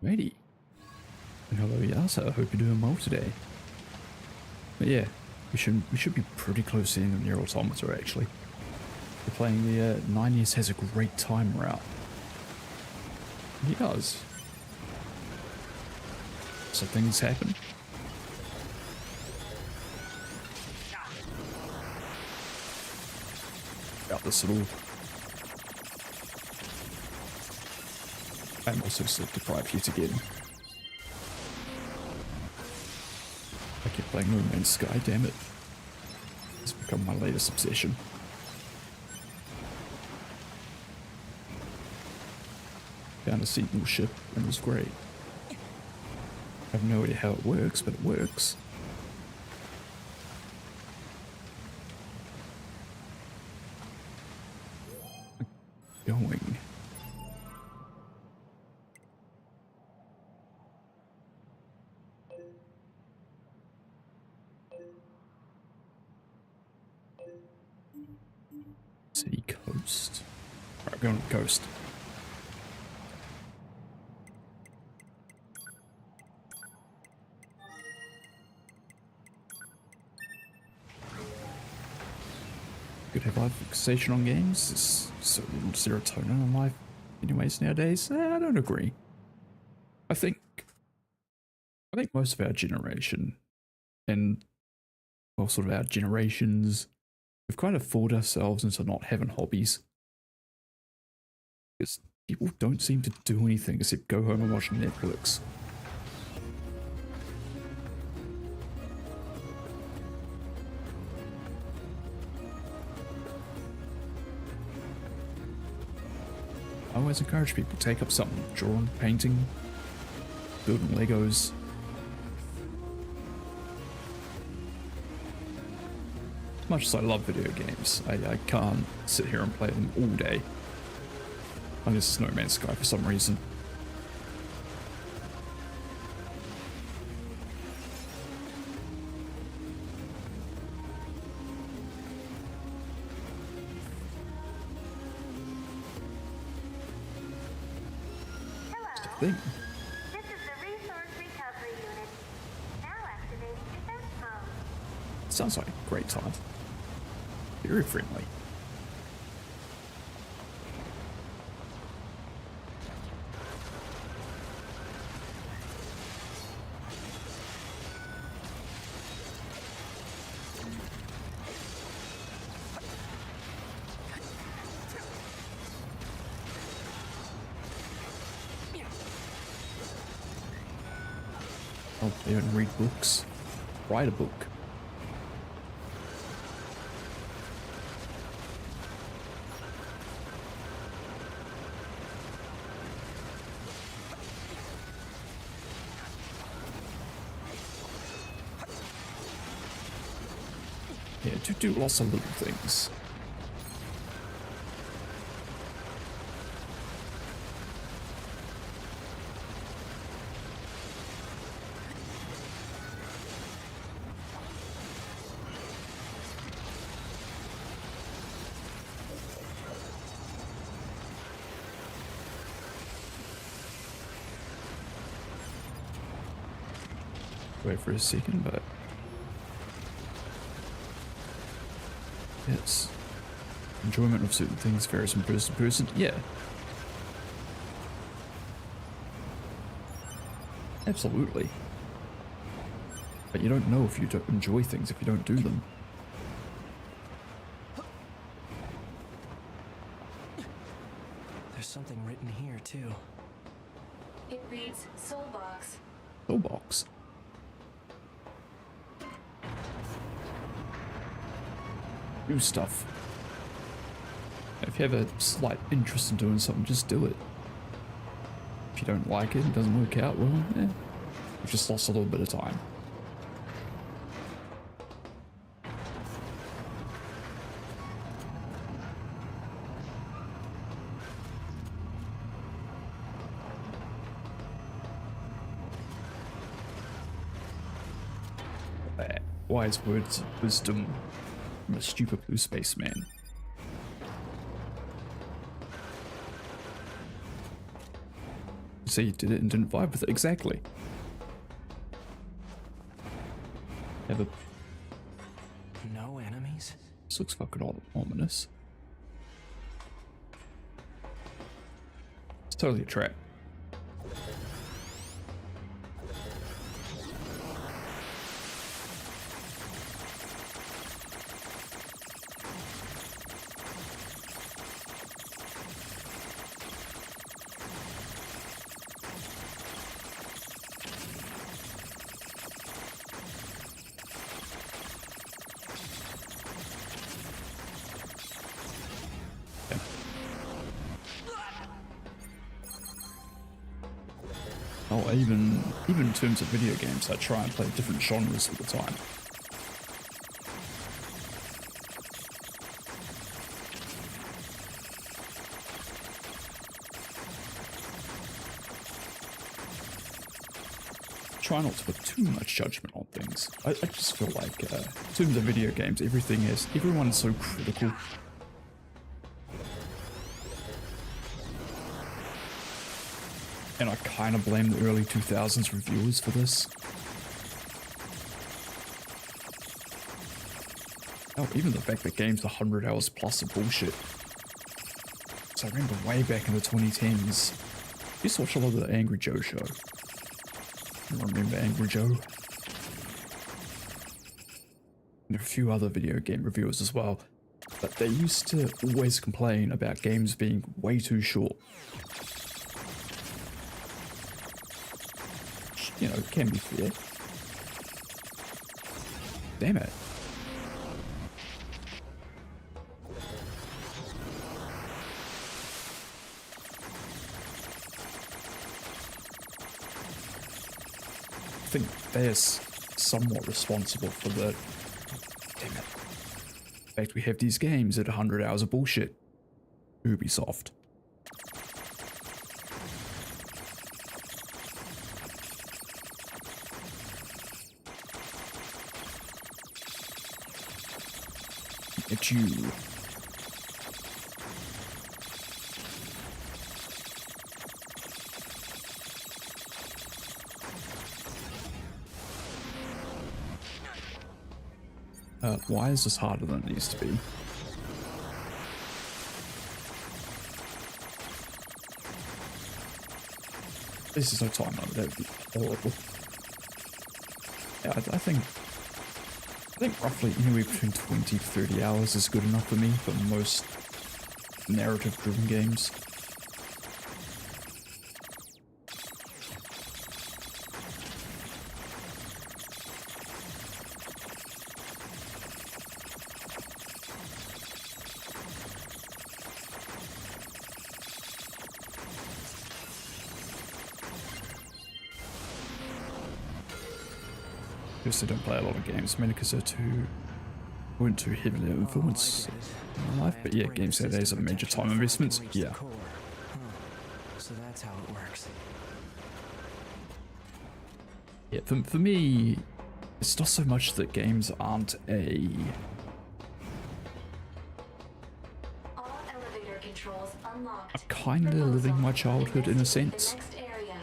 Righty. And hello, Yasa. I hope you're doing well today. But yeah, we should be pretty close to the end of Nier Automata actually. We're playing the 9 years has a great time route. He does. So things happen. About this little. I'm also sleep deprived yet again. I keep playing No Man's Sky, damn it. It's become my latest obsession. Found a signal ship and it was great. I have no idea how it works, but it works. Going. City coast. Alright, going to the coast. Good have life fixation on games. There's so little serotonin in life anyways nowadays. I don't agree. I think most of our generation and well sort of our generations we've kind of fooled ourselves into not having hobbies. Because people don't seem to do anything except go home and watch Netflix. I always encourage people to take up something, drawing, painting, building Legos. As much as I love video games, I can't sit here and play them all day. Unless it's No Man's Sky for some reason. This is the resource recovery unit. Now activating defense mode. Sounds like a great time. Very friendly. Oh, they don't read books. Write a book. Yeah, to do lots of little things. Wait for a second, but yes, enjoyment of certain things varies from person to person. Yeah, absolutely. But you don't know if you don't enjoy things if you don't do them. There's something written here too. It reads Soulbox. Soulbox. Do stuff. If you have a slight interest in doing something, just do it. If you don't like it, it doesn't work out, well, yeah, you've just lost a little bit of time. Wise words of wisdom from a stupid blue spaceman. say you did it and didn't vibe with it. Exactly. Yeah, but No enemies? this looks fucking ominous. It's totally a trap. Oh, even in terms of video games, I try and play different genres all the time. Try not to put too much judgment on things. I just feel like, in terms of video games, everyone's so critical. And I kind of blame the early 2000s reviewers for this. Oh, even the fact that games 100 hours plus are bullshit. So I remember way back in the 2010s, I used to watch a lot of the Angry Joe show. I remember Angry Joe. And a few other video game reviewers as well. But they used to always complain about games being way too short. You know, can be fair. Damn it. I think they're somewhat responsible for the... Damn it. In fact, we have these games at 100 hours of bullshit. Ubisoft. At you. Why is this harder than it used to be? This is no time limit, that would be horrible. Yeah, I think roughly anywhere between 20 to 30 hours is good enough for me for most narrative-driven games. I don't play a lot of games, mainly because weren't too heavily influenced in my life. But yeah, games nowadays are major time investments. Yeah. So that's how it works. Yeah, for me, it's not so much that games aren't a... All elevator controls unlocked. I'm kind of living my childhood in a sense. Next area.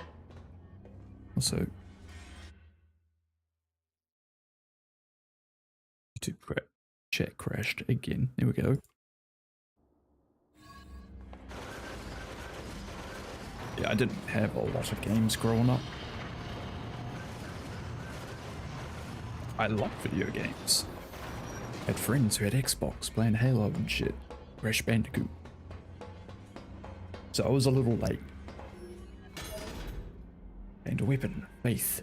Also, YouTube chat crashed again. There we go. Yeah, I didn't have a lot of games growing up. I liked video games. I had friends who had Xbox playing Halo and shit. Crash Bandicoot. So I was a little late. And a weapon, faith.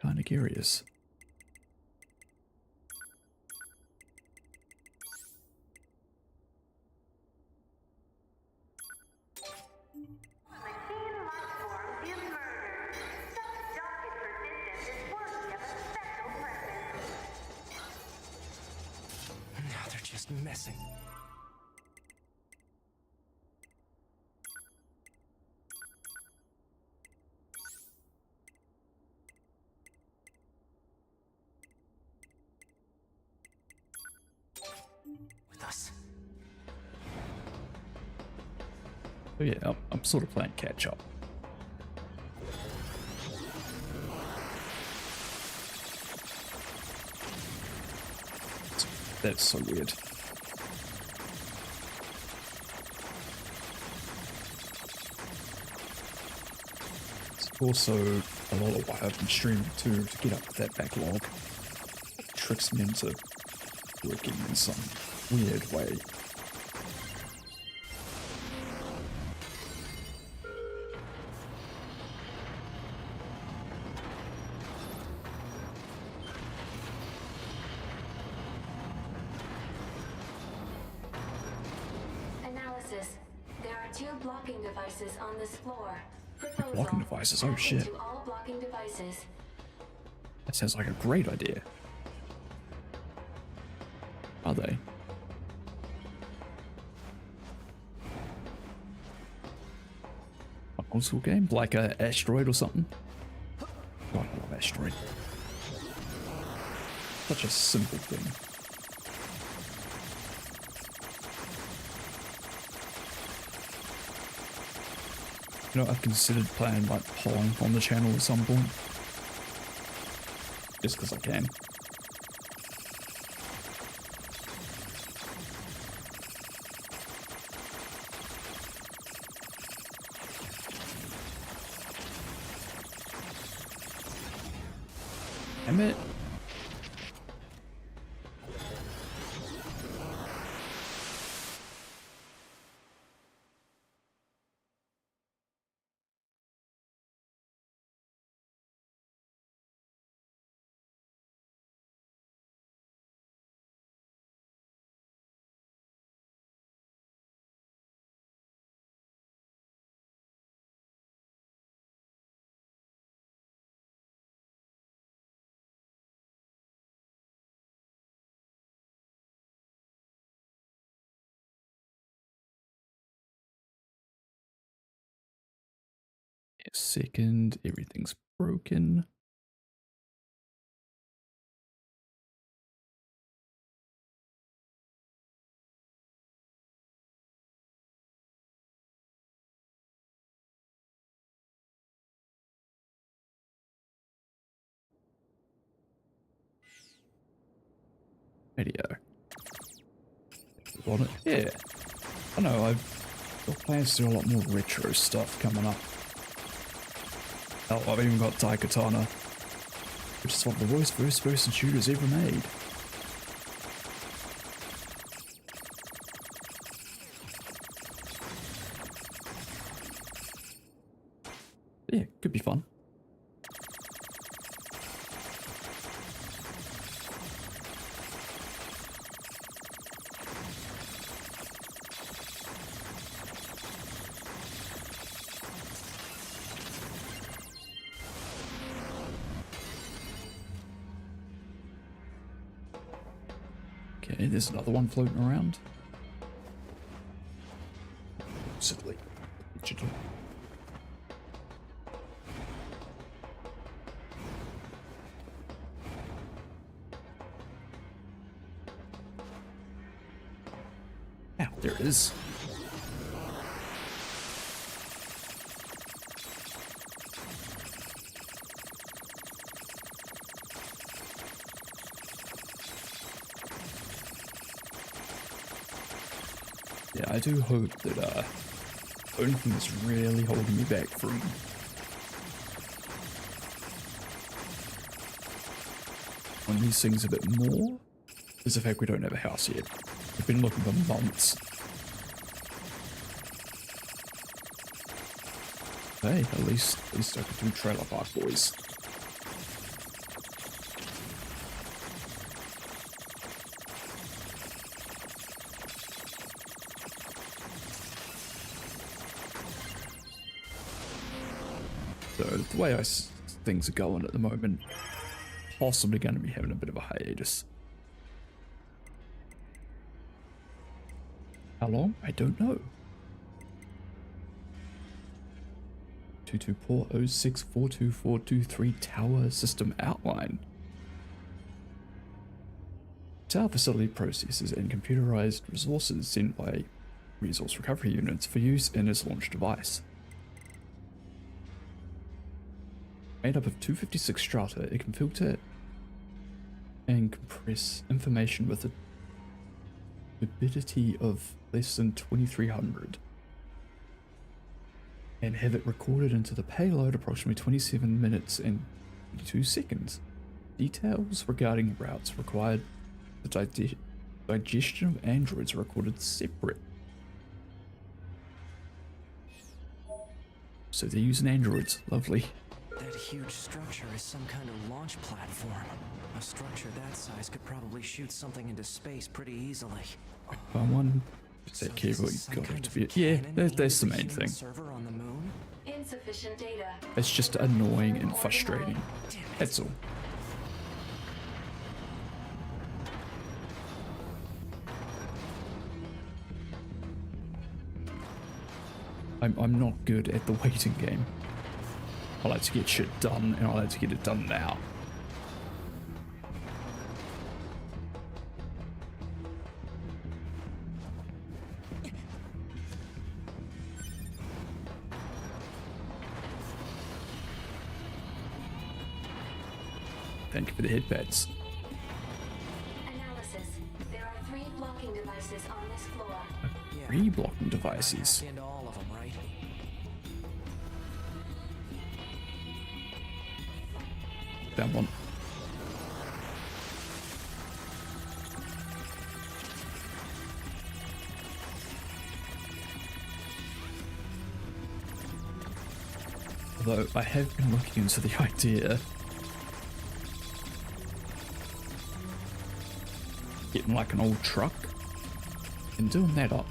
Kinda curious. Now they're just messing. with us. So yeah, I'm sort of playing catch up. That's so weird. It's also a lot of what I've been streaming too to get up with that backlog. Tricks me into working in some weird way. Analysis. There are 2 blocking devices on this floor. Proposal. Blocking devices? Oh Hack shit. into all blocking devices. That sounds like a great idea. Are they? An old school game? Like a Asteroid or something? God, I love Asteroid. Such a simple thing. You know, I've considered playing like polling on the channel at some point. Just because I can. Damn it. A second, everything's broken. Radio. Want it? Yeah. I know, I've got plans to do a lot more retro stuff coming up. Oh, I've even got Daikatana, which is one of the worst first-person shooters ever made. Yeah, could be fun. Okay, there's another one floating around. Silly. Digital. Ow, there it is. Yeah, I do hope that the only thing that's really holding me back from on these things a bit more is the fact we don't have a house yet. We've been looking for months. Hey, at least I could do Trailer Park Boys. So the way things are going at the moment, possibly going to be having a bit of a hiatus. How long? I don't know. 22406424223 tower system outline. It's our facility processes and computerized resources sent by resource recovery units for use in its launch device. Made up of 256 strata, it can filter and compress information with a turbidity of less than 2300 and have it recorded into the payload approximately 27 minutes and 22 seconds. Details regarding routes required the digestion of androids are recorded separate. So they're using androids. Lovely. That huge structure is some kind of launch platform. A structure that size could probably shoot something into space pretty easily. One. So That cable this is some got kind it to of be. Yeah, cannon that's aimed the at main human thing. server on the moon? Insufficient data. It's just annoying and frustrating. That's all. I'm not good at the waiting game. I like to get shit done, and I like to get it done now. Thank you for the head pads. Analysis. There are 3 blocking devices on this floor. Yeah. 3 blocking devices. Hacked into all of them, right? That one. Although I have been looking into the idea getting like an old truck and doing that up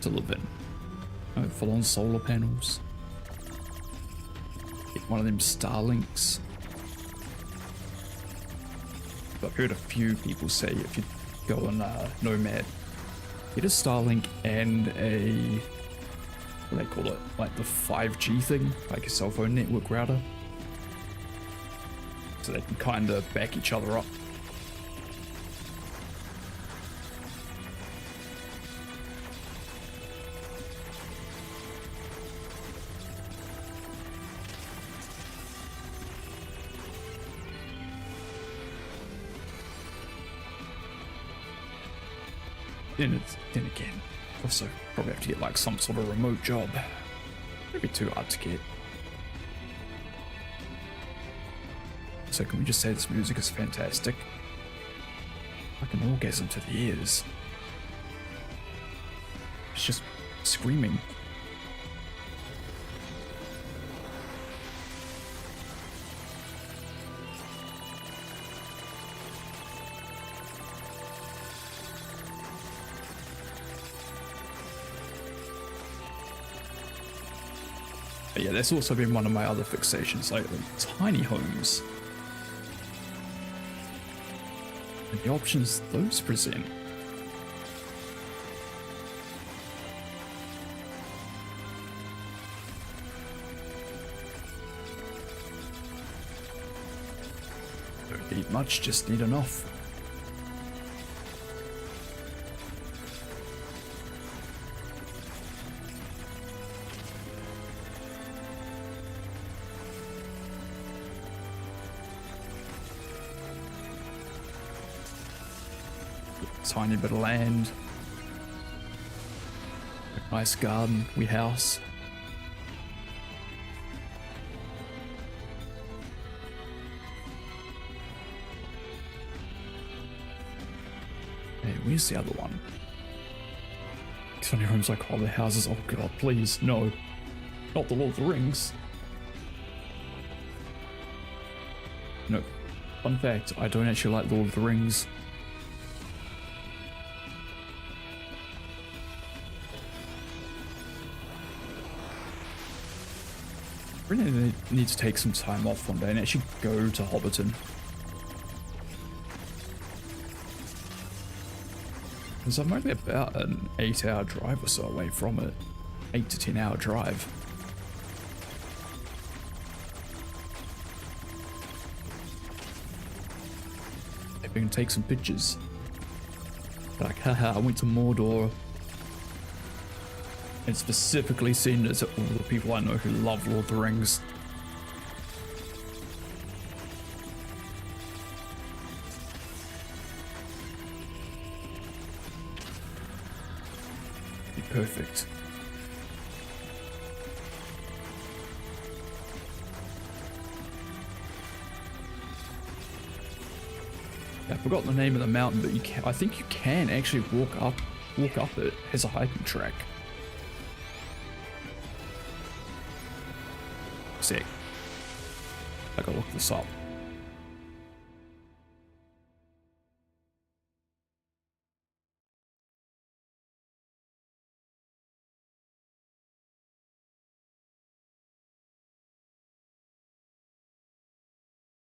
to live in. Full on solar panels. Get one of them Starlinks. I've heard a few people say if you go on Nomad, get a Starlink and a, what do they call it, like the 5G thing, like a cell phone network router, so they can kind of back each other up. Then again, also probably have to get like some sort of remote job. It'd be too hard to get. So can we just say this music is fantastic? Like an orgasm to the ears. It's just screaming. But yeah, that's also been one of my other fixations lately. Tiny homes. And the options those present. Don't need much, just need enough. Tiny bit of land, a nice garden, wee house. Hey, where's the other one? Tiny homes like holiday houses. Oh god, please, no. Not the Lord of the Rings. No. Fun fact, I don't actually like Lord of the Rings. Really need to take some time off one day and actually go to Hobbiton. Because I'm only about an 8-hour drive or so away from it. 8 to 10 hour drive. maybe I can take some pictures. Like, haha, I went to Mordor. And specifically seen it to all the people I know who love Lord of the Rings. Be perfect. I forgot the name of the mountain, but I think you can actually walk up it. It has a hiking track. Sick. I gotta look this up.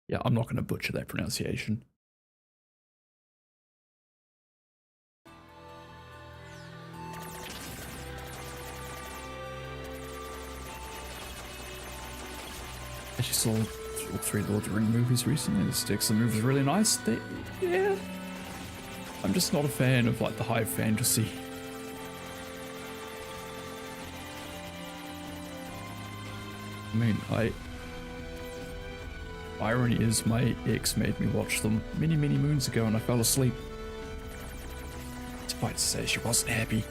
Yeah, I'm not gonna butcher that pronunciation. I just saw all 3 Lord of the Rings movies recently. The sticks and movies really nice. Yeah. I'm just not a fan of like the high fantasy. I mean, irony is my ex made me watch them many moons ago and I fell asleep. Despite to say she wasn't happy.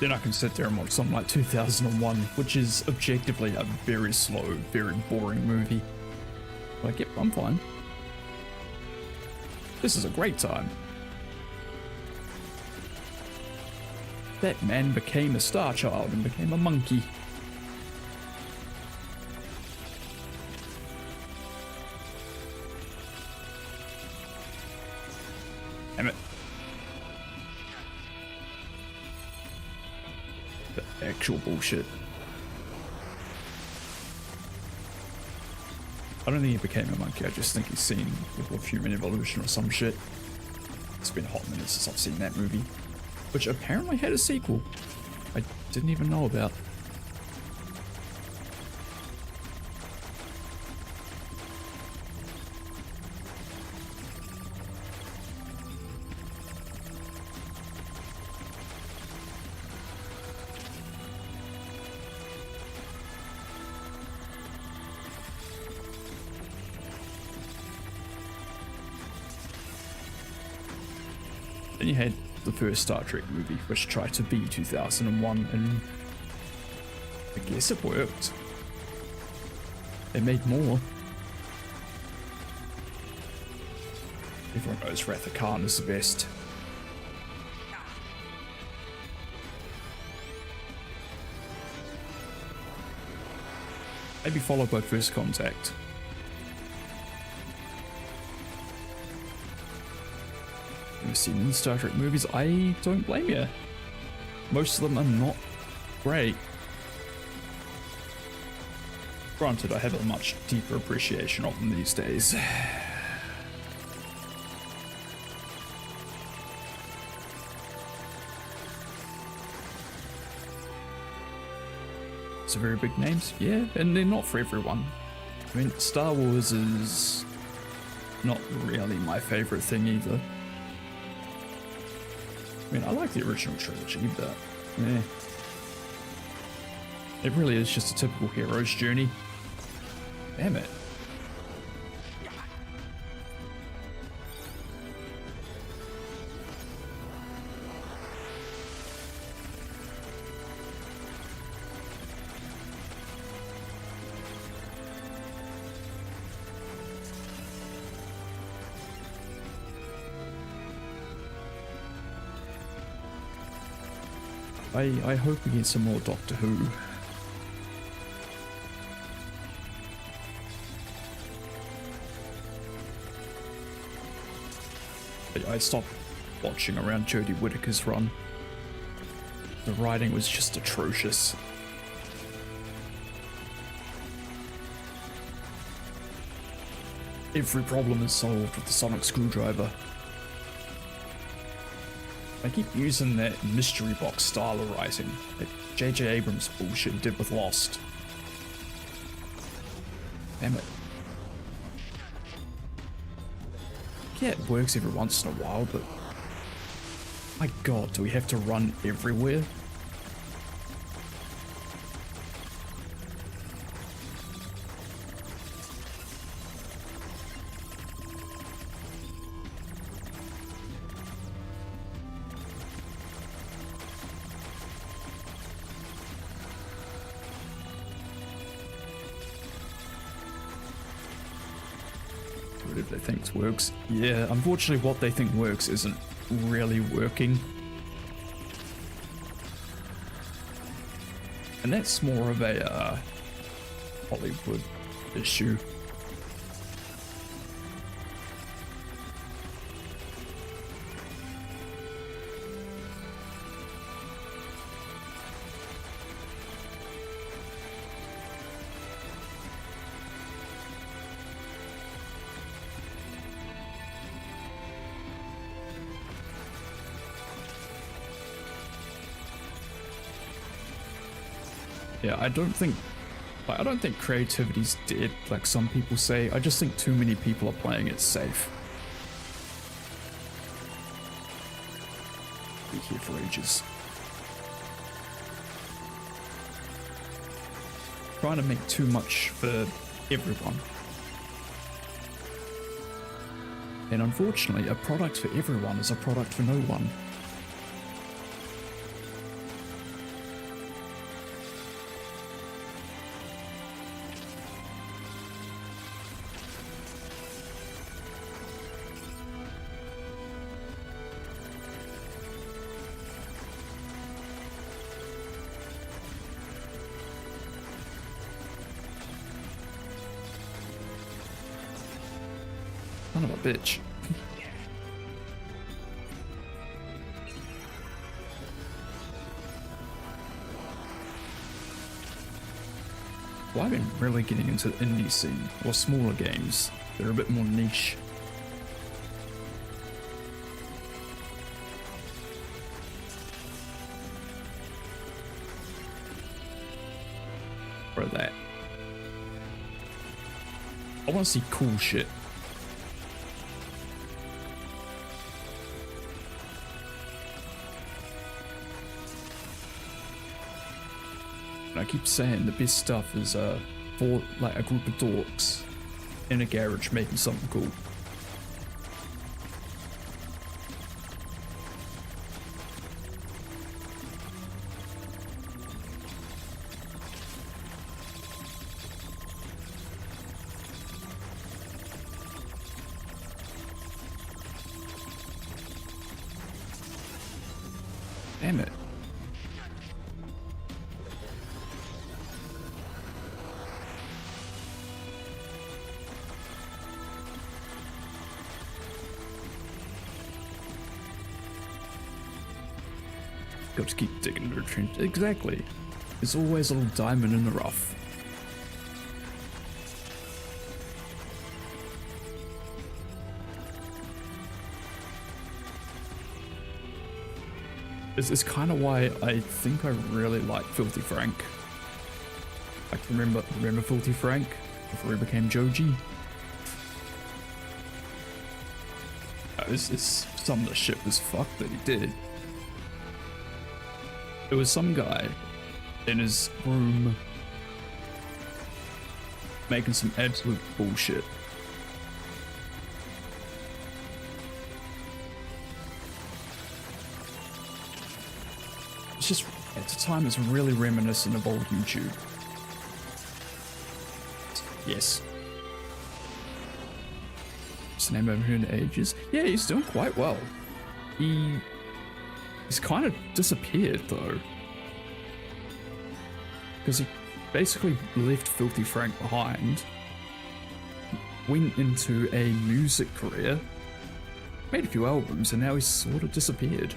Then I can sit there and watch something like 2001, which is objectively a very slow, very boring movie. Like, yep, I'm fine. This is a great time. That man became a star child and became a monkey. Damn it. Actual bullshit. I don't think he became a monkey, I just think he's seen with human evolution or some shit. It's been a hot minute since I've seen that movie, which apparently had a sequel I didn't even know about. Then you had the first Star Trek movie, which tried to be 2001, and I guess it worked. They made more. Everyone knows Wrath of Khan is the best. Maybe followed by First Contact. Never seen the Star Trek movies. I don't blame you. Most of them are not great. Granted, I have a much deeper appreciation of them these days. Some very big names, yeah, and they're not for everyone. I mean, Star Wars is not really my favorite thing either. I mean, I like the original trilogy, but eh. It really is just a typical hero's journey. Damn it. I hope we get some more Doctor Who. I stopped watching around Jodie Whittaker's run. The writing was just atrocious. every problem is solved with the sonic screwdriver. I keep using that mystery box style of writing that J.J. Abrams bullshit did with Lost. Damn it. Yeah, it works every once in a while, but my god, do we have to run everywhere? What they think works? Yeah, unfortunately what they think works isn't really working. And that's more of a Hollywood issue. Yeah, I don't think creativity's dead, like some people say. I just think too many people are playing it safe. Be here for ages. Trying to make too much for everyone. And unfortunately, a product for everyone is a product for no one. Son of a bitch. Well, I've been really getting into the indie scene, or smaller games. They're a bit more niche. For that. I want to see cool shit. I keep saying the best stuff is for like a group of dorks in a garage making something cool. Damn it. Got to keep digging into the trench. Exactly. There's always a little diamond in the rough. It's kind of why I think I really like Filthy Frank. Like, remember Filthy Frank before he became Joji? It's some of the shit was fucked that he did. It was some guy in his room making some absolute bullshit. It's just, at the time, it's really reminiscent of old YouTube. Yes. What's the name over here in the ages? Yeah, he's doing quite well. He's kind of disappeared though. Because he basically left Filthy Frank behind, went into a music career, made a few albums, and now he's sort of disappeared.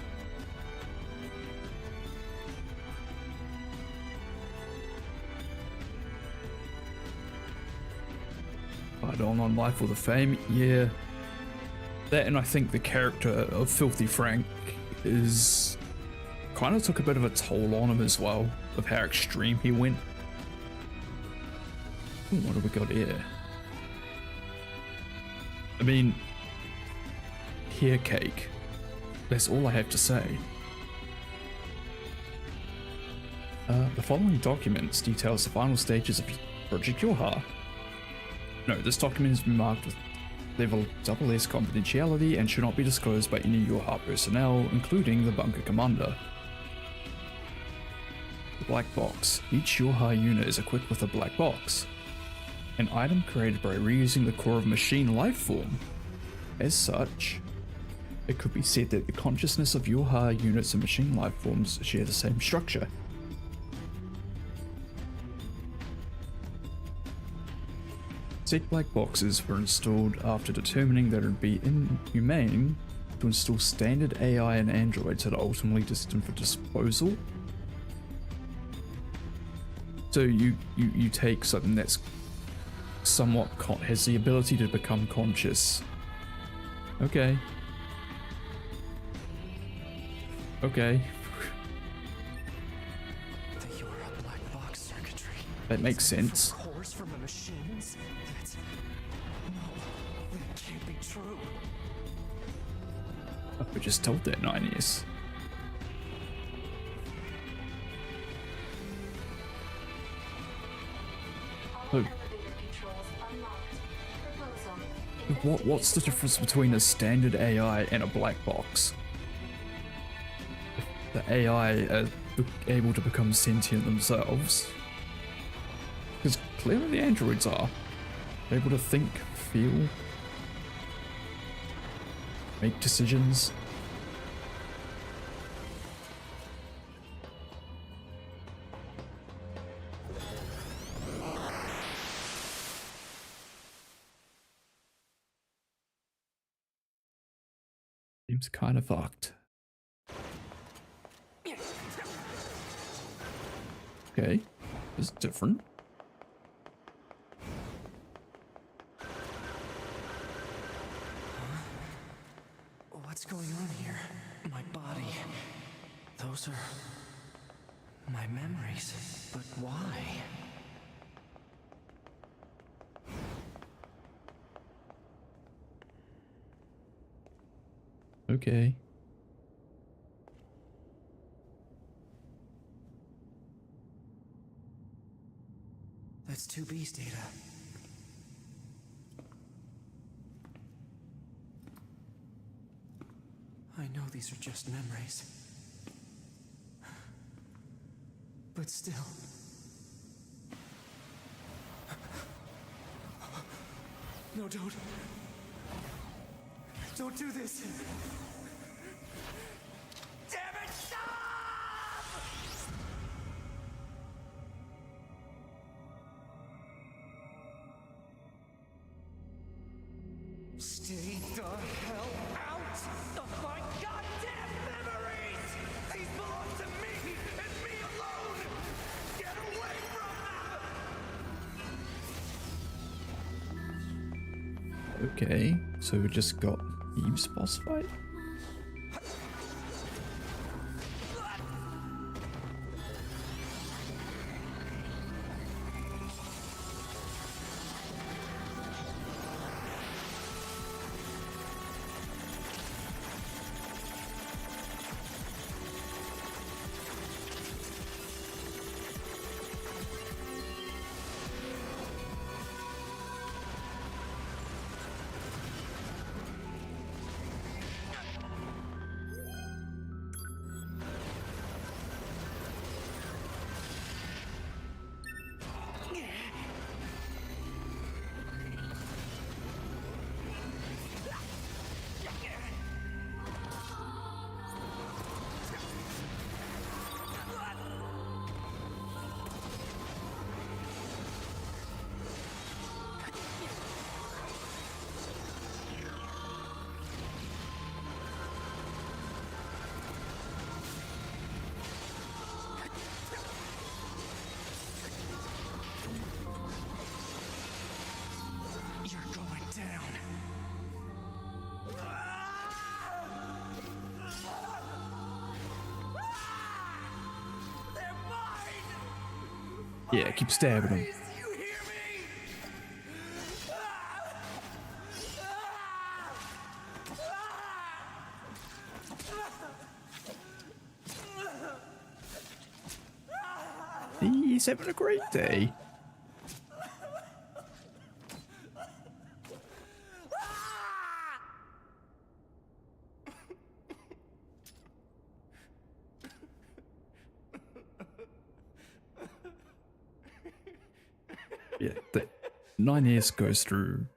But add on Life or the Fame, yeah. That, and I think the character of Filthy Frank is kind of took a bit of a toll on him as well, of how extreme he went. Ooh, what do we got here? I mean, hair cake. That's all I have to say. The following documents details the final stages of Project Yoha. No, this document is marked with level SS confidentiality and should not be disclosed by any Yoha personnel, including the bunker commander. The black box. Each Yoha unit is equipped with a black box, an item created by reusing the core of machine life form. As such, it could be said that the consciousness of Yoha units and machine life forms share the same structure. Said black boxes were installed after determining that it would be inhumane to install standard AI and androids that are ultimately destined for disposal. So you take something that's somewhat has the ability to become conscious. Okay. Okay. The Yora black box circuitry. That makes sense. Cores from the machines? That can't be true. We just told that 9 years. All Oh. elevator controls unlocked. Proposal. What's the difference between a standard AI and a black box? If the AI are able to become sentient themselves, because clearly the androids are able to think, feel, make decisions. Seems kind of fucked. Okay, it's different. What's going on here? My body. Those are my memories. But why? Okay. That's 2B's data. I know these are just memories. But still. No, don't. Don't do this. Damn it, stop! Stay the hell out of my goddamn memories! These belong to me and me alone! Get away from them! Okay, so we just got Eve's boss fight? Yeah, keep stabbing him. You hear me? He's having a great day. Yeah, the 9S goes through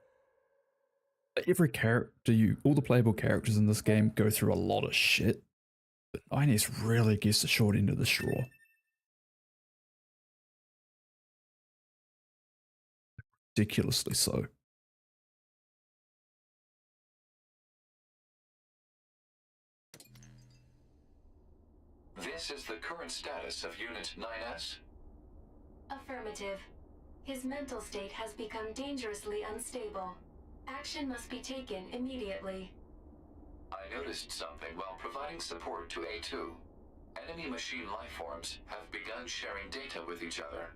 every character all the playable characters in this game go through a lot of shit, but 9S really gets the short end of the straw. Ridiculously so. This is the current status of Unit 9S. Affirmative. His mental state has become dangerously unstable. Action must be taken immediately. I noticed something while providing support to A2. Enemy machine lifeforms have begun sharing data with each other.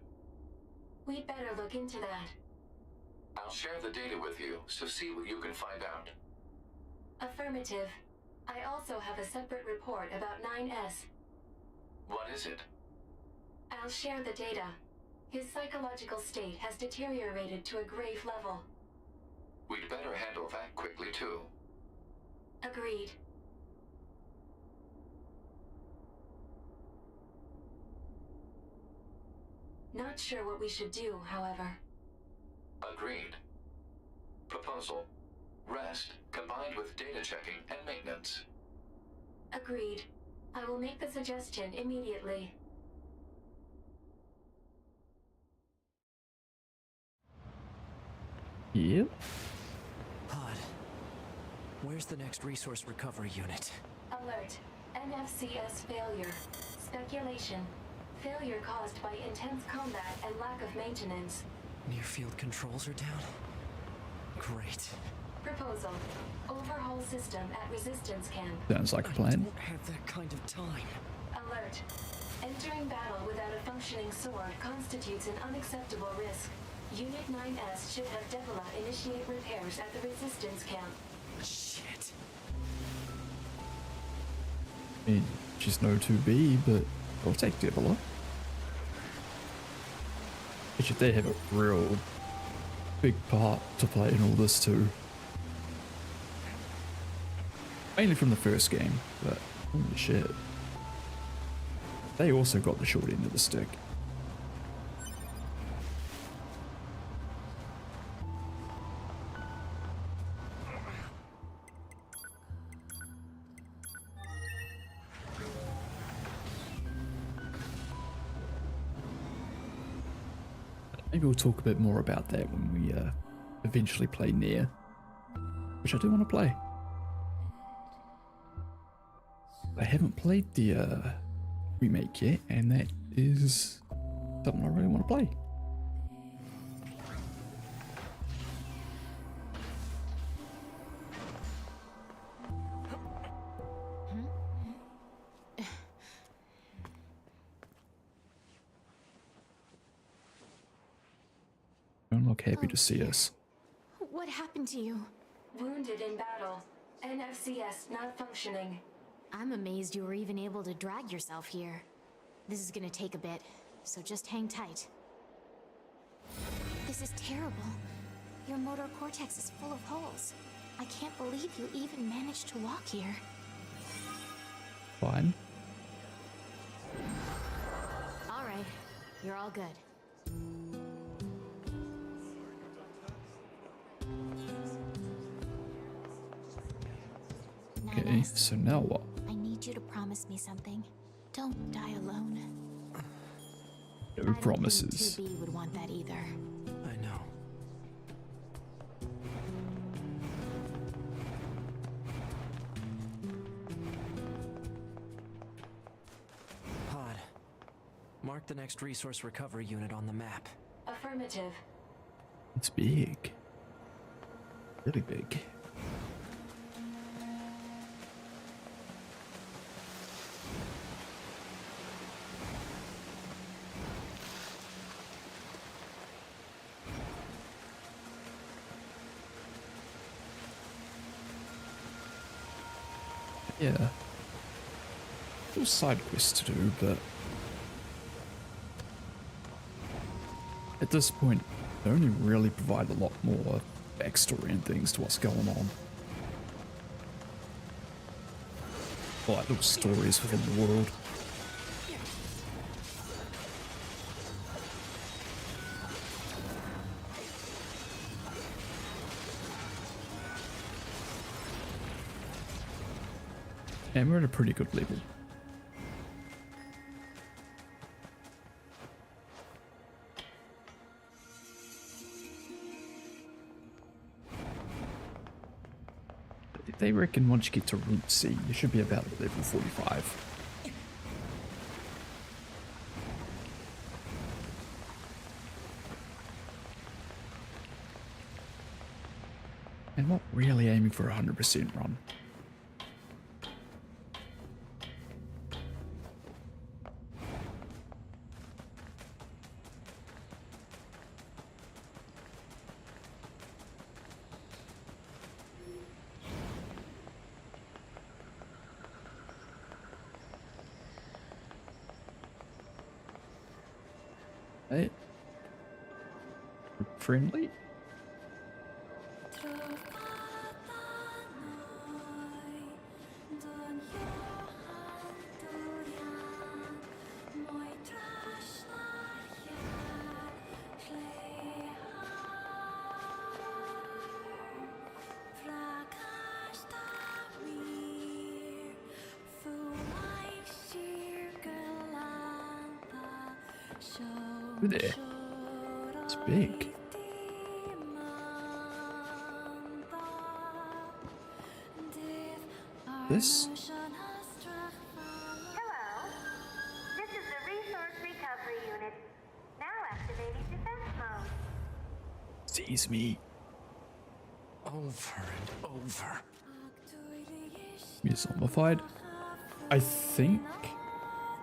We'd better look into that. I'll share the data with you, so see what you can find out. Affirmative. I also have a separate report about 9S. What is it? I'll share the data. His psychological state has deteriorated to a grave level. We'd better handle that quickly too. Agreed. Not sure what we should do, however. Agreed. Proposal. Rest, combined with data checking and maintenance. Agreed. I will make the suggestion immediately. Yep. Pod. Where's the next resource recovery unit? Alert. NFCS failure. Speculation. Failure caused by intense combat and lack of maintenance. Near field controls are down? Great. Proposal. Overhaul system at resistance camp. Sounds like a I plan. don't have that kind of time. Alert. Entering battle without a functioning sword constitutes an unacceptable risk. Unit 9S should have Devila initiate repairs at the resistance camp. Shit. I mean, she's no 2B, but I'll take Devila. Actually, they have a real big part to play in all this too. Mainly from the first game, but holy shit. They also got the short end of the stick. Maybe we'll talk a bit more about that when we eventually play Nier, which I do want to play. I haven't played the remake yet, and that is something I really want to play. Don't look happy to see us. What happened to you? Wounded in battle. NFCS not functioning. I'm amazed you were even able to drag yourself here. This is gonna take a bit, so just hang tight. This is terrible. Your motor cortex is full of holes. I can't believe you even managed to walk here. Fine. All right, you're all good. Okay, Nines, so now what? I need you to promise me something. Don't die alone. No promises. 2B would want that either. I know. Pod. Mark the next resource recovery unit on the map. Affirmative. It's big. Really big. Yeah. Little side quests to do, but at this point, they only really provide a lot more backstory and things to what's going on. Or like little stories within the world. And we're at a pretty good level. They reckon once you get to Route C, you should be about level 45. And not really aiming for a 100% run. Hey. Friendly? Ooh, there. It's big. This? Hello. This is the resource recovery unit. Now activating defense mode. Sees me. Over and over. You're zombified. I think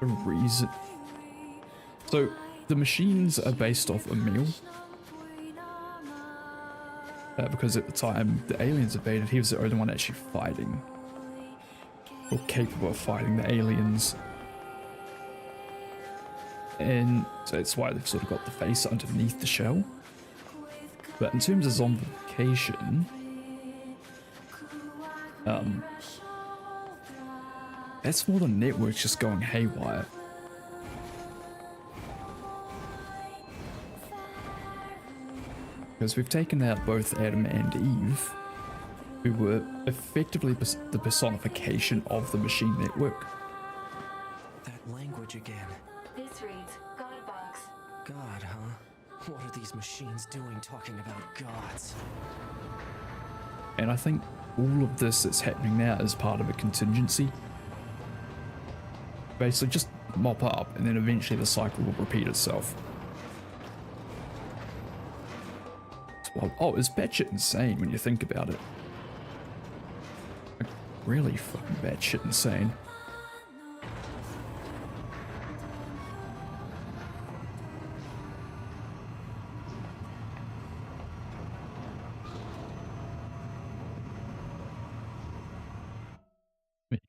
the reason... So, the machines are based off Emil. Because at the time the aliens invaded, he was the only one actually fighting. Or capable of fighting the aliens. And so that's why they've sort of got the face underneath the shell. But in terms of zombification, that's more the network just going haywire. Because we've taken out both Adam and Eve, who were effectively the personification of the machine network. That language again. This reads God box. God, huh? What are these machines doing talking about gods? And I think all of this that's happening now is part of a contingency. Basically just mop up and then eventually the cycle will repeat itself. Oh, it's batshit insane when you think about it. Like, really fucking batshit insane.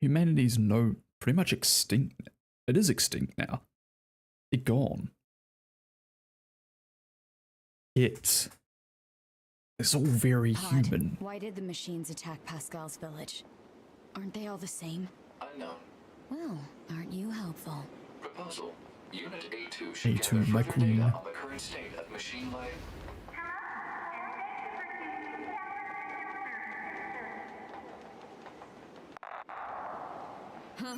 Humanity's pretty much extinct. It is extinct now. They're gone. It's all very Odd. human. Why did the machines attack Pascal's village? Aren't they all the same? Unknown. Well, aren't you helpful? Proposal. Unit A2 should A2, gather my further queen. data on the current state of machine life. Huh?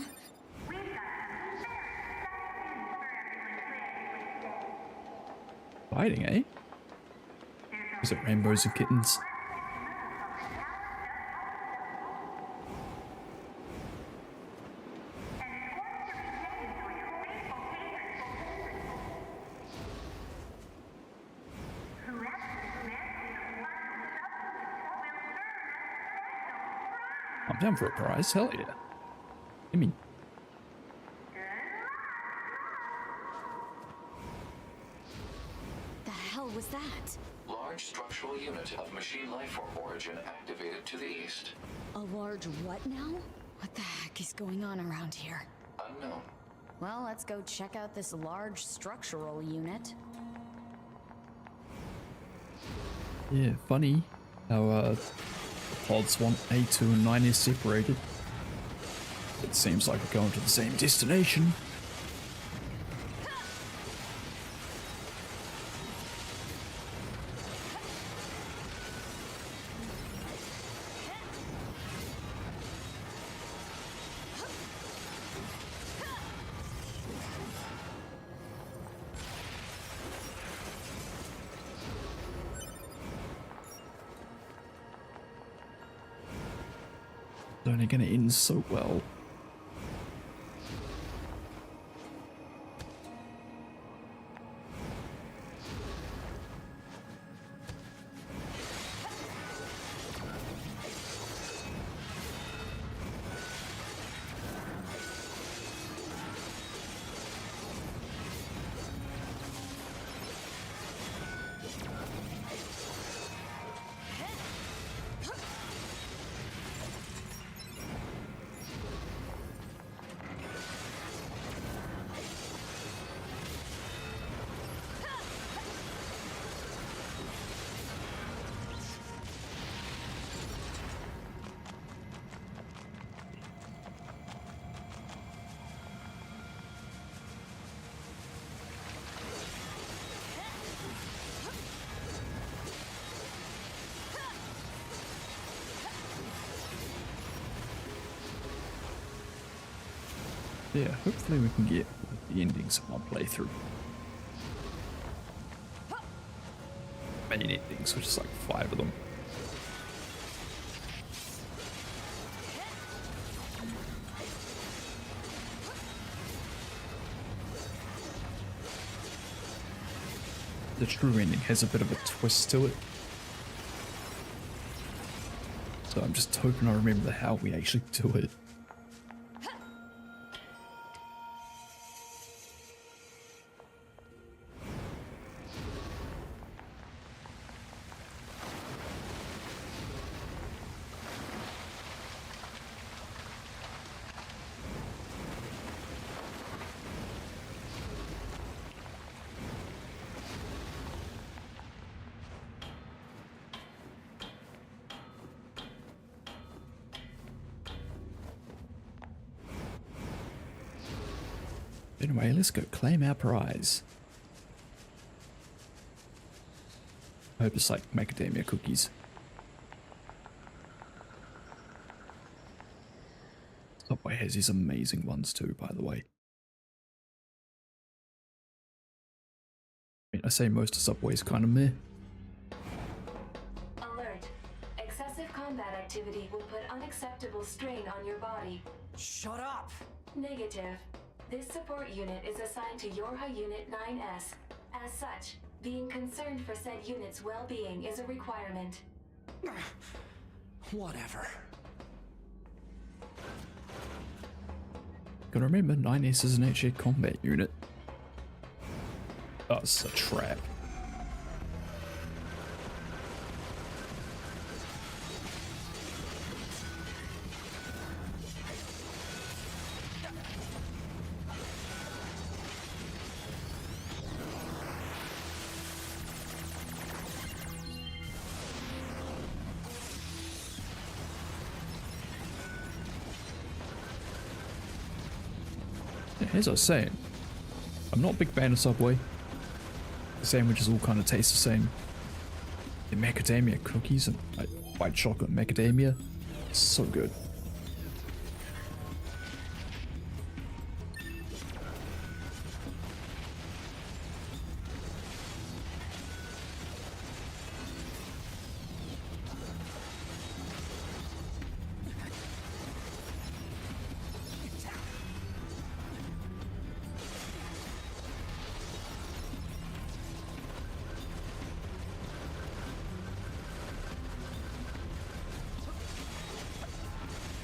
Fighting, eh? Is it rainbows and kittens? I'm down for a prize, hell yeah. I mean, The hell was that? Large structural unit of machine life form origin activated to the east. A large what now? What the heck is going on around here? Unknown. Well, let's go check out this large structural unit. Yeah, funny how pods want A2 and 9 is separated. It seems like we're going to the same destination. It's only going to end so well. Yeah, hopefully we can get the endings of my playthrough. Main endings, which is like 5 of them. The true ending has a bit of a twist to it. So I'm just hoping I remember how we actually do it. Anyway, let's go claim our prize. I hope it's like macadamia cookies. Subway has these amazing ones too, by the way. I mean, I say most of Subway's kind of meh. Alert. Excessive combat activity will put unacceptable strain on your body. Shut up! Negative. This support unit is assigned to Yorha Unit 9S. As such, being concerned for said unit's well-being is a requirement. Whatever. Gotta remember, 9S isn't actually a combat unit. Oh, it's a trap. As I was saying, I'm not a big fan of Subway. The sandwiches all kind of taste the same. The macadamia cookies and like white chocolate macadamia, so good.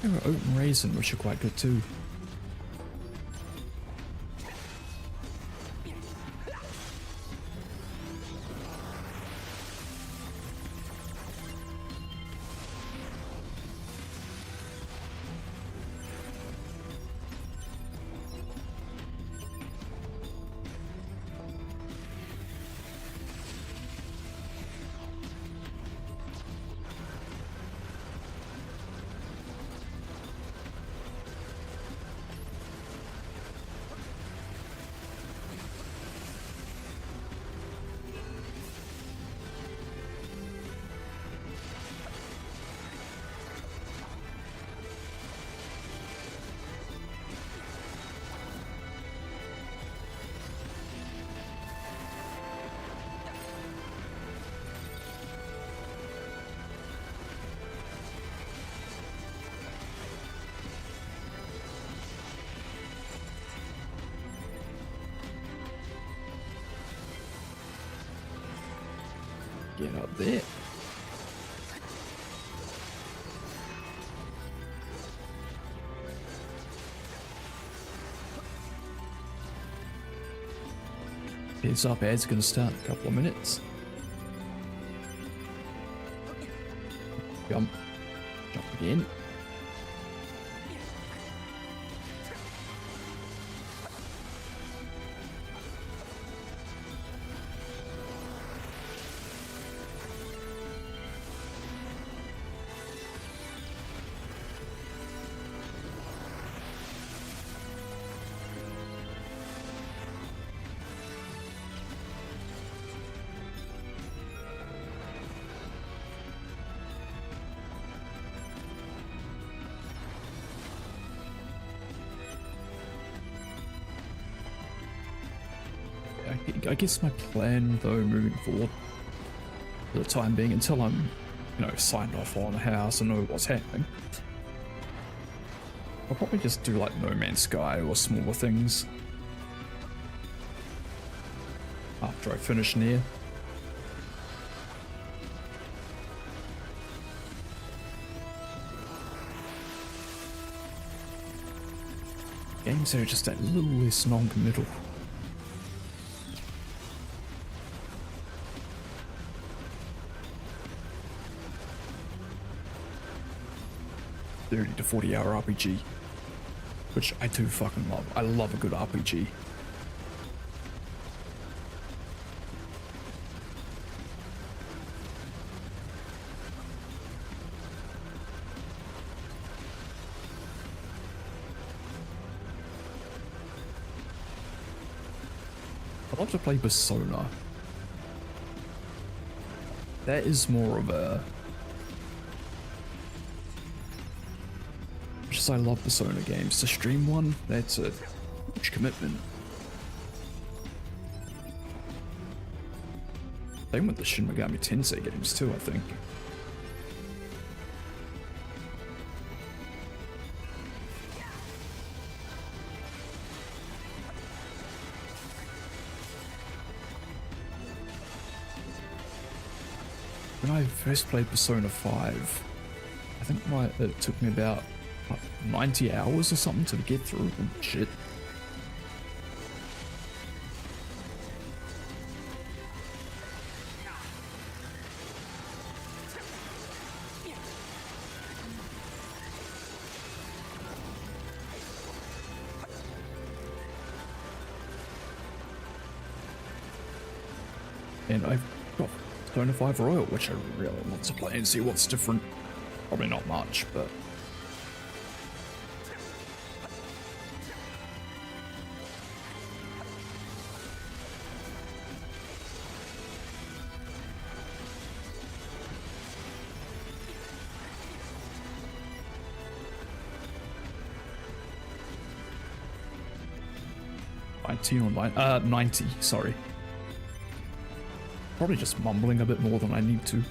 There are oat raisin, which are quite good too. Get up there. Heads up, ads gonna start in a couple of minutes. Jump. Jump again. I guess my plan, though, moving forward, for the time being, until I'm, you know, signed off on a house and know what's happening, I'll probably just do like No Man's Sky or smaller things after I finish Nier. Games that are just that little less non-committal. $30 to $40 RPG, which I do fucking love. I love a good RPG. I'd love to play Persona. That is more of a... Just I love Persona games. To stream one, that's a huge commitment. Same with the Shin Megami Tensei games too, I think. When I first played Persona 5, I think it took me about 90 hours or something to get through and shit. And I've got Persona 5 Royal, which I really want to play and see what's different. Probably not much, but... online, 90, sorry. Probably just mumbling a bit more than I need to.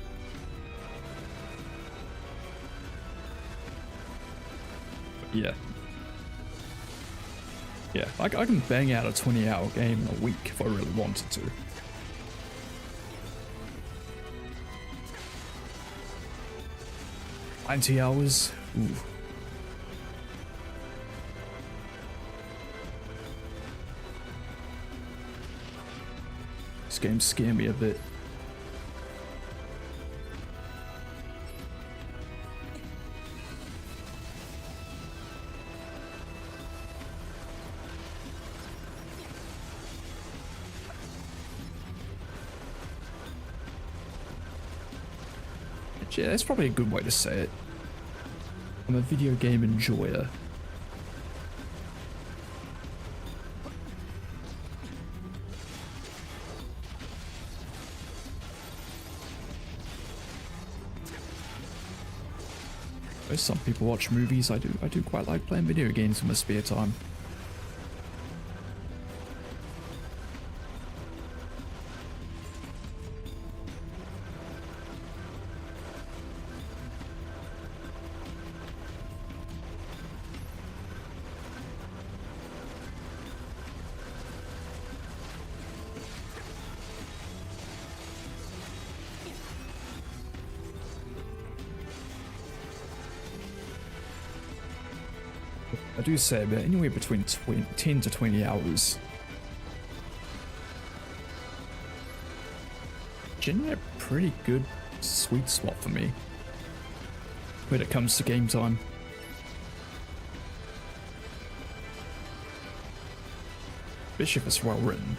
But yeah. Yeah, I can bang out a 20-hour game in a week if I really wanted to. $90 hours? Ooh. This game scared me a bit. Yeah, that's probably a good way to say it. I'm a video game enjoyer. Some people watch movies. I do quite like playing video games in my spare time. I do say about anywhere between 10 to 20 hours. Generally a pretty good sweet spot for me when it comes to game time. Especially if it's well written.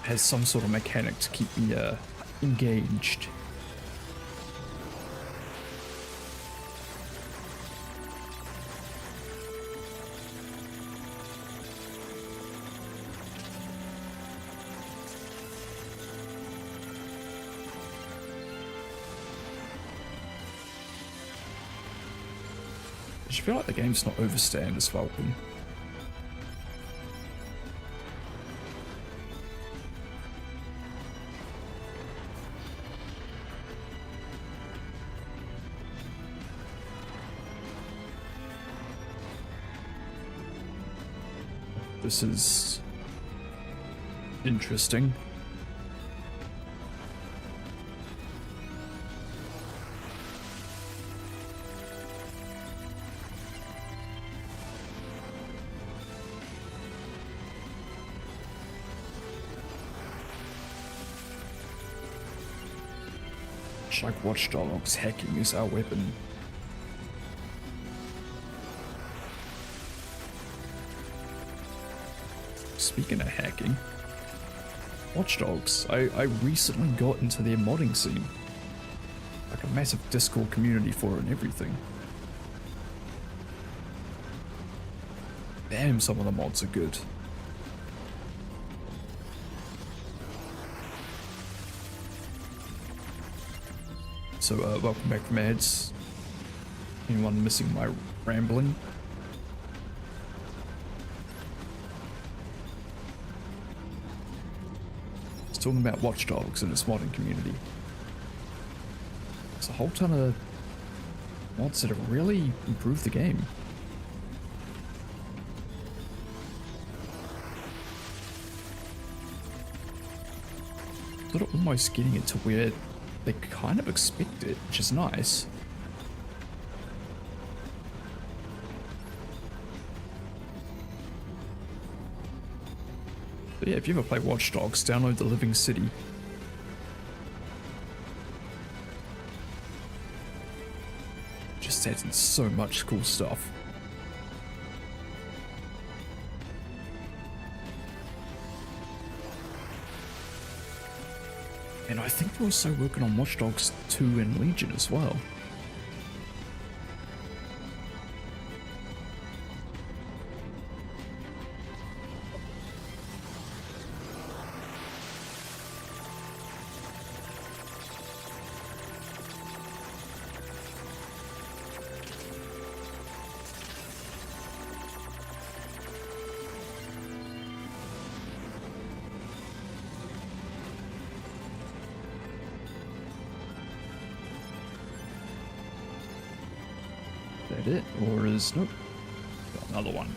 Has some sort of mechanic to keep me engaged. I just feel like the game's not overstaying this welcome. This is interesting. It's like Watch Dogs, hacking is our weapon. Speaking of hacking, Watch Dogs, I recently got into their modding scene. Like a massive Discord community for it and everything. Damn, some of the mods are good. So, welcome back from ads. Anyone missing my rambling? Talking about Watch Dogs and its modding community. There's a whole ton of mods that have really improved the game. Sort of almost getting it to where they kind of expect it, which is nice. But yeah, if you ever play Watch Dogs, download the Living City. Just adds in so much cool stuff. And I think they're also working on Watch Dogs 2 and Legion as well. Is that it? Or is... Nope. Got another one.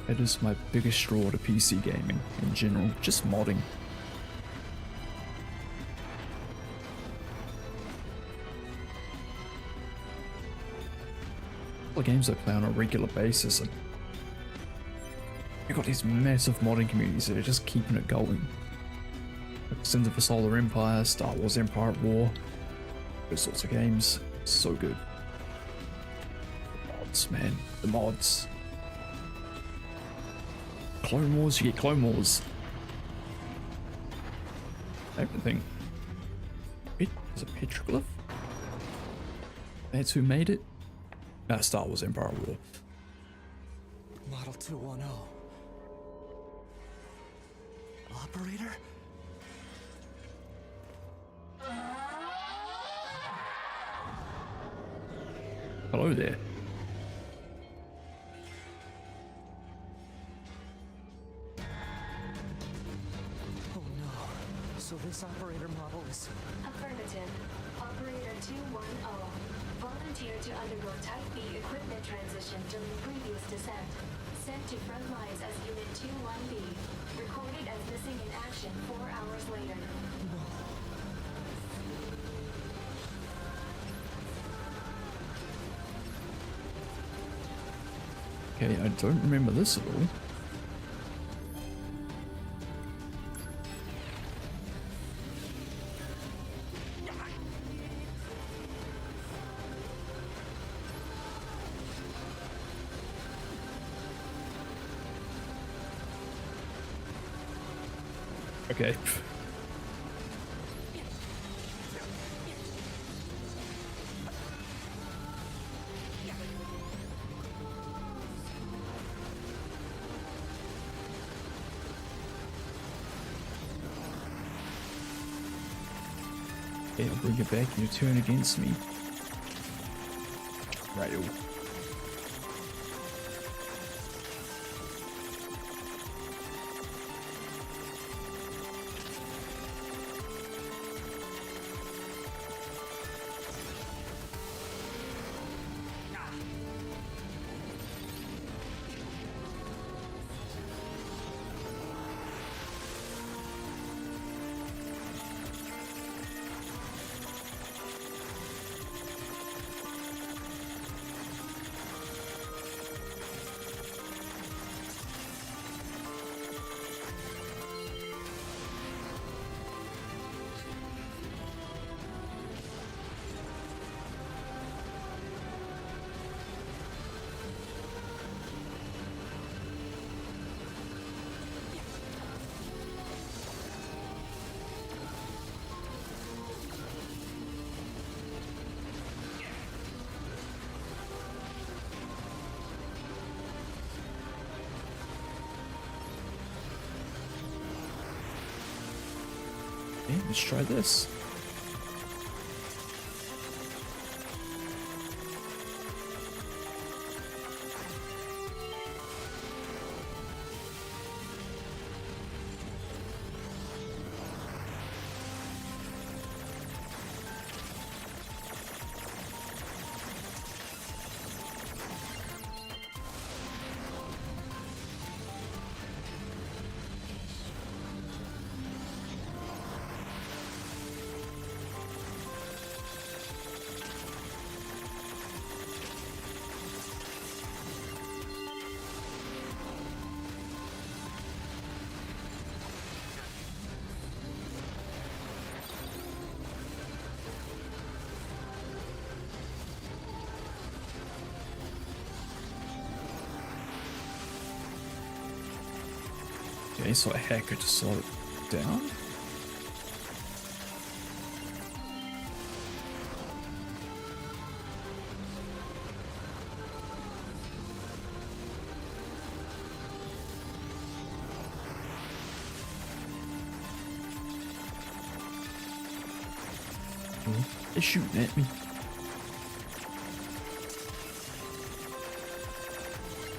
That is my biggest draw to PC gaming in general, just modding. The games I play on a regular basis, and you've got these massive modding communities that are just keeping it going. Like Sins of a Solar Empire, Star Wars Empire at War, those sorts of games, so good. The mods, man, the mods. Clone Wars, you get Clone Wars. Everything. Is it Petroglyph? That's who made it? Star Wars Empire War. Model 210. Operator? Hello there. Oh no. So this operator model is... Affirmative. Operator 210. Volunteered to undergo Type B equipment transition during previous descent. Sent to front lines as Unit 21B. Recorded as missing in action 4 hours later. Okay, I don't remember this at all. Okay. Okay, I'll bring it back and you turn against me. Rail. Okay, let's try this. Okay, so a hacker to slow it down. They're shooting at me.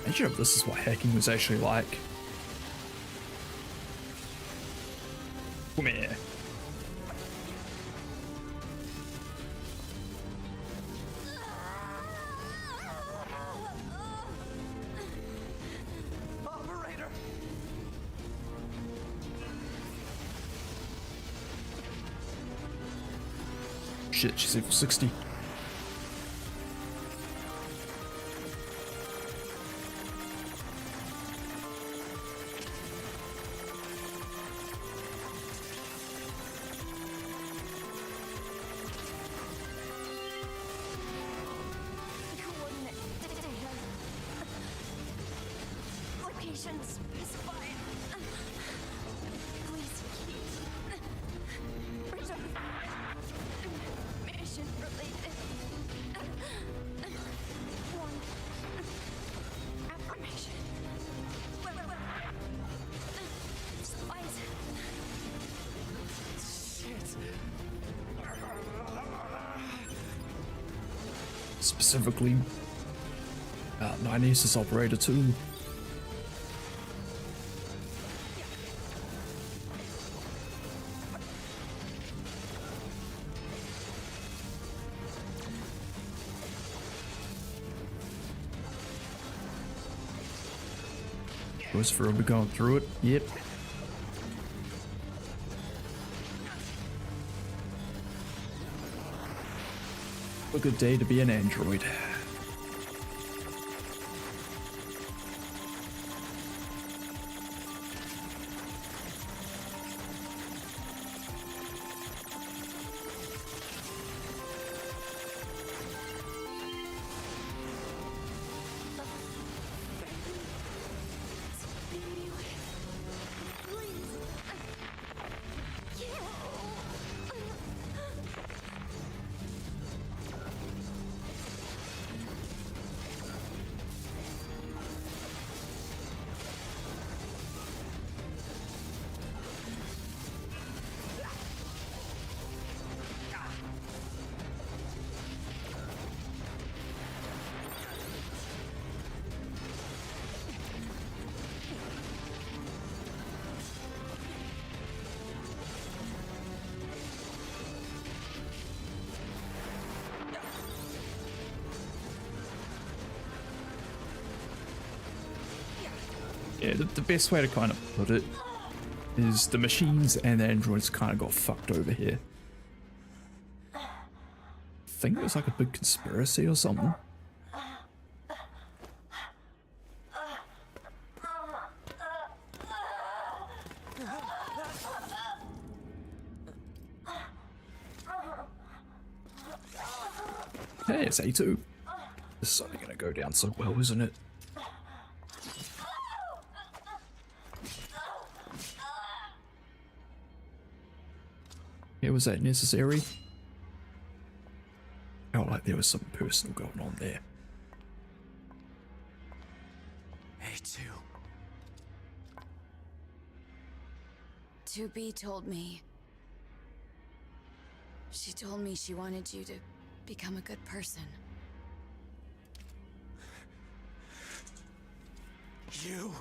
Imagine if this is what hacking was actually like. Come here. Operator! Shit, she's level 60. Location specified. Please keep. Reserve. Mission related. One. Affirmation. Supplies. Shit! Specifically, 9 Operator 2. Was for we going through it. Yep. A good day to be an android. Yeah, the best way to kind of put it is the machines and the androids kind of got fucked over here. I think it was like a big conspiracy or something. Hey, it's A2. This is only gonna go down so well, isn't it? Yeah, was that necessary? Felt like there was something personal going on there. A2. 2B told me. She told me she wanted you to become a good person. You...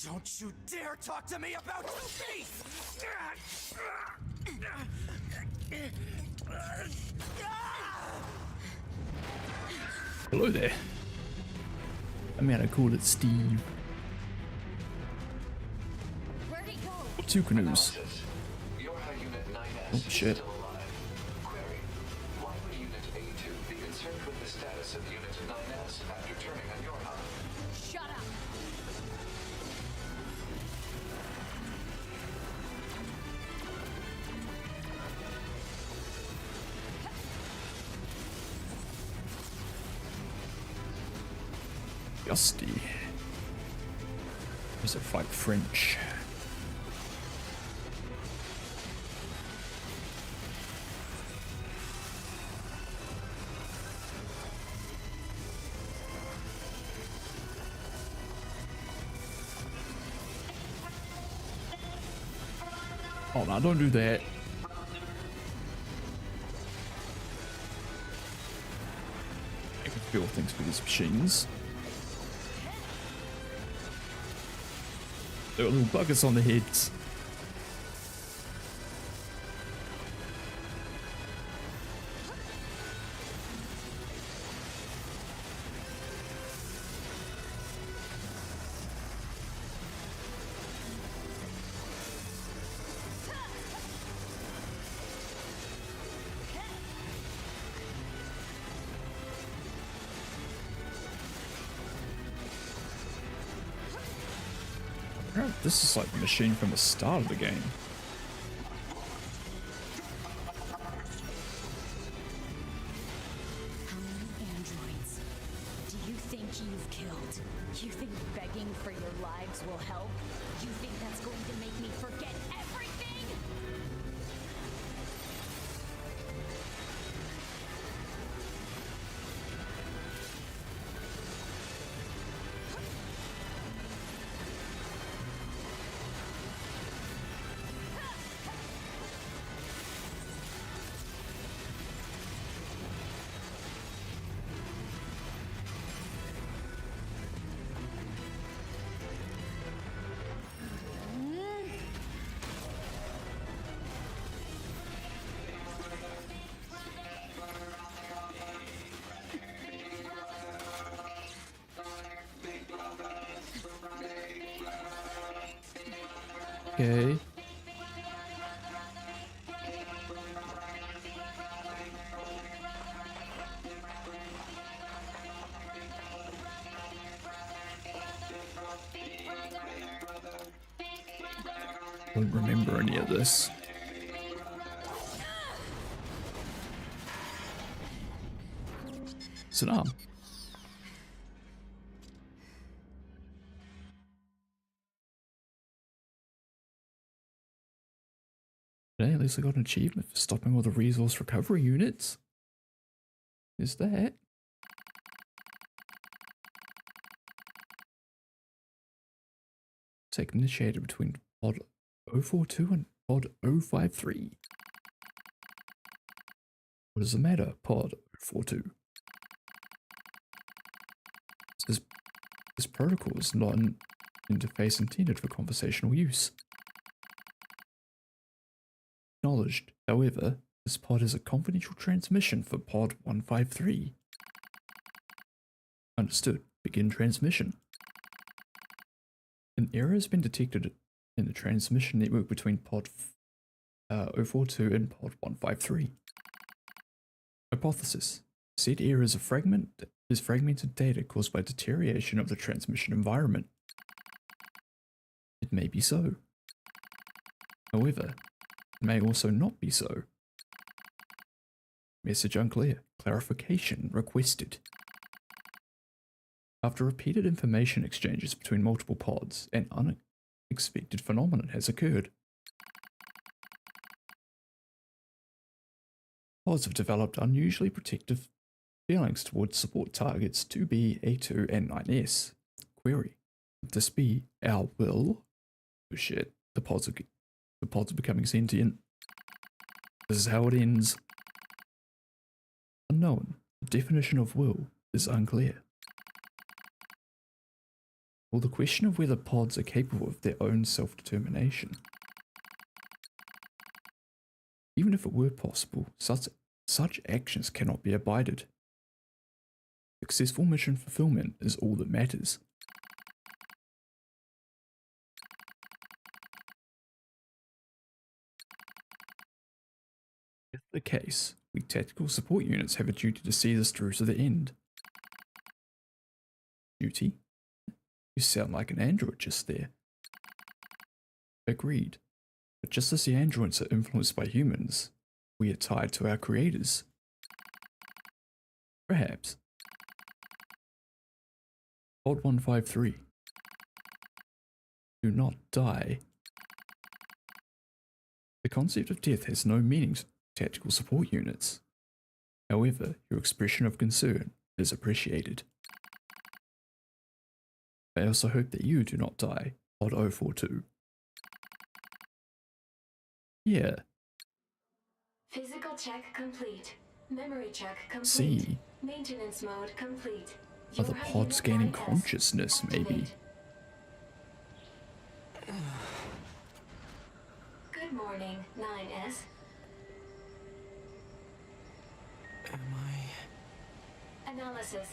Don't you dare talk to me about 2B! Hello there. I mean, I called it Steve. Where'd he go? Two canoes. Yorha Unit 9S Oh shit. is still alive. Query. Why would Unit A2 be concerned with the status of Unit 9S after turning on Yorha? Shut up! Gusty. Is it like French? Oh no, don't do that. I can feel things with these machines. There are little buggers on the heads. This is like the machine from the start of the game. How many androids do you think you've killed? You think begging for your lives will help? You think that's going to make me forget everything? Okay. Don't remember any of this. It's an arm. Hey, at least I got an achievement for stopping all the resource recovery units. Is that? Take initiator between pod 042 and pod 053. What does the matter, pod 042? This protocol is not an interface intended for conversational use. Acknowledged. However, this pod is a confidential transmission for pod 153. Understood. Begin transmission. An error has been detected in the transmission network between pod 042 and pod 153. Hypothesis. Said error is fragmented data caused by deterioration of the transmission environment. It may be so. However, it may also not be so. Message unclear. Clarification requested. After repeated information exchanges between multiple pods, an unexpected phenomenon has occurred. Pods have developed unusually protective feelings towards support targets 2B, A2, and 9S. Query. Would this be our will? Oh shit, the pods are becoming sentient. This is how it ends. Unknown. The definition of will is unclear. Or the question of whether pods are capable of their own self-determination. Even if it were possible, such actions cannot be abided. Successful mission fulfillment is all that matters. If the case, we tactical support units have a duty to see this through to the end. Duty? You sound like an android just there. Agreed. But just as the androids are influenced by humans, we are tied to our creators. Perhaps. Pod 153. Do not die. The concept of death has no meaning to tactical support units. However, your expression of concern is appreciated. I also hope that you do not die, Pod 042. Yeah. Physical check complete. Memory check complete. See. Maintenance mode complete. Are the pods gaining consciousness, maybe? Good morning, 9S. Am I... Analysis.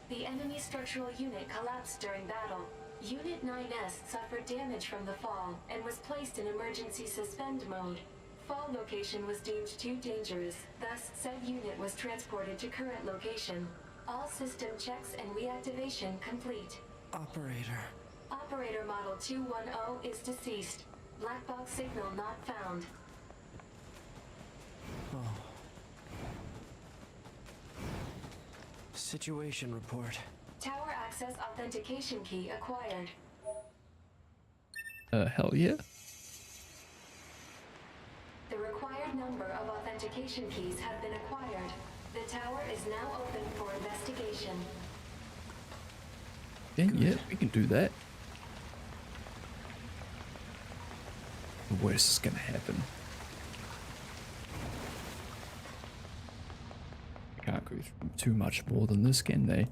The enemy structural unit collapsed during battle. Unit 9S suffered damage from the fall and was placed in emergency suspend mode. Fall location was deemed too dangerous, thus said unit was transported to current location. All system checks and reactivation complete. Operator. Operator model 210 is deceased. Black box signal not found. Oh. Situation report. Tower access authentication key acquired. Hell yeah. The required number of authentication keys have been acquired. The tower is now open for investigation. Yeah, we can do that. The worst is gonna happen. Can't go through too much more than this, can they?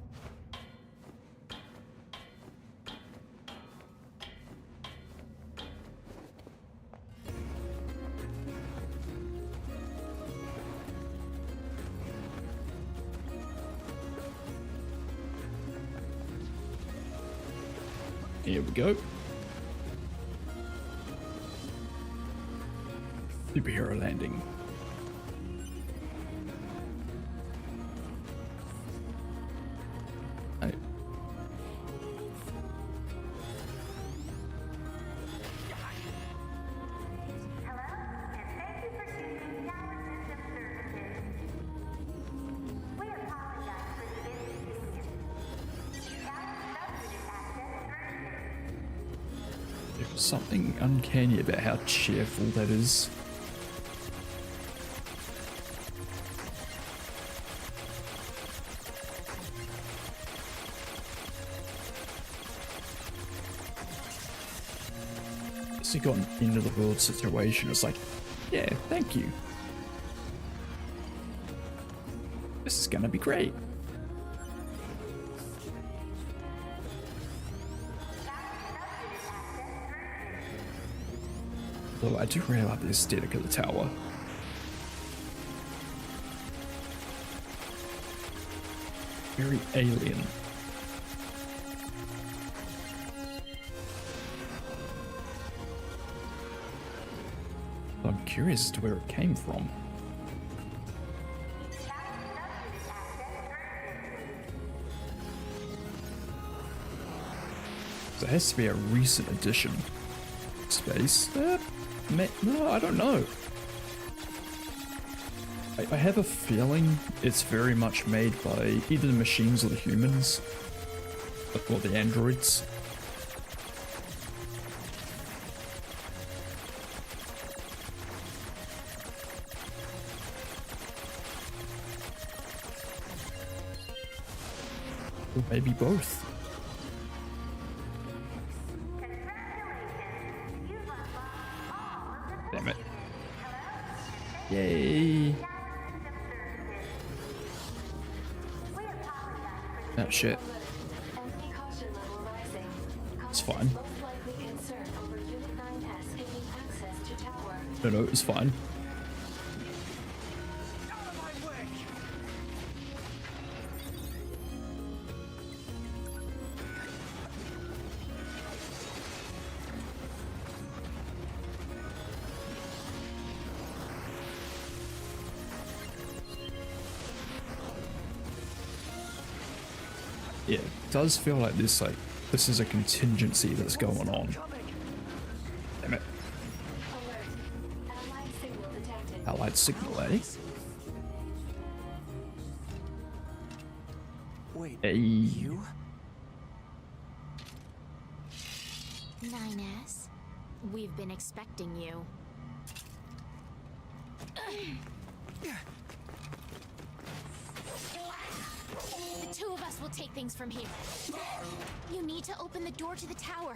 Here we go. Superhero landing. I, Hello, and thank you for choosing Tower System Services. We apologize for the inconvenience. Tower subunit access granted. there's something uncanny about how cheerful that is. As you got an end of the world situation, it's like, yeah, thank you. This is gonna be great. Though I do really like the aesthetic of the tower. Very alien. I'm curious as to where it came from. So it has to be a recent addition. Space? No, I don't know. I have a feeling it's very much made by either the machines or the humans. Or the androids. Or maybe both. Damn it. Yay. Oh shit. Enemy caution level rising. It's fine. Most likely concern over Unit 9S gaining access to tower. No, it's fine. Out of my way! Yeah, it does feel like this is a contingency that's going on. Damn it. Alert. Allied signal detected. Allied signal, eh? Wait, Hey. you? 9S, we've been expecting you. The two of us will take things from here. You need to open the door to the tower.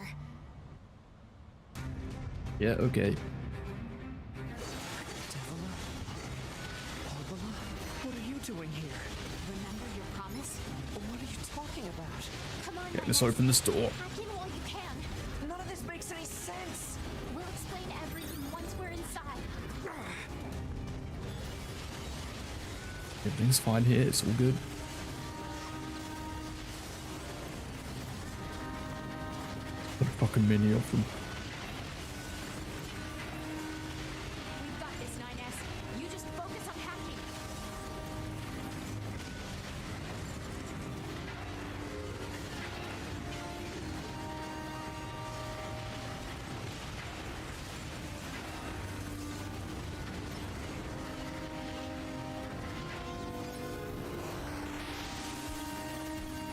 Yeah, okay. Devila? Arbala? What are you doing here? Remember your promise? What are you talking about? Come on, Yeah, let's 9S. open this door. Hack in while you can. None of this makes any sense! We'll explain everything once we're inside. Everything's fine here, it's all good. What a fucking many of them. We've got this, 9S. You just focus on hacking.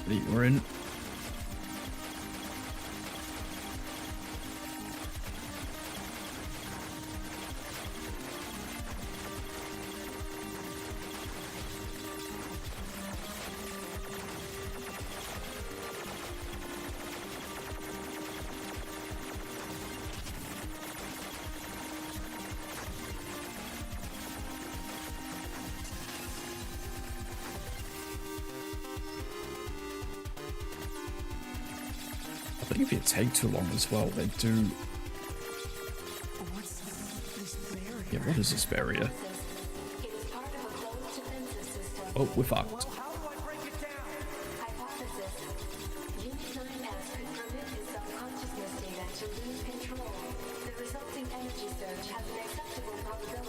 Ready, we're in. I think if you take too long as well, they do. What's this barrier? Yeah, what is this barrier? It is part of a closed defensive system. Oh, we're fucked. How do I break it down? Hypothesis. Unit 9S could permit his subconsciousness data to lose control. The resulting energy surge has an acceptable probability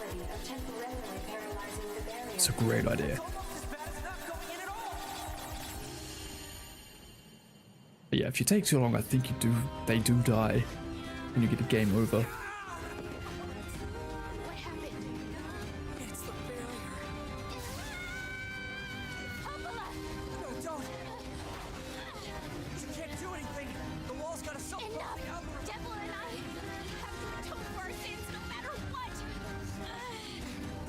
idea. It's almost as bad as not going in at all. But yeah, if you take too long, I think they do die, and you get a game over. What happened? It's the barrier. Hopola! No, don't. You can't do anything. The wall's got a self-closing Enough! algorithm. Devil and I have to atone for our sins no matter what!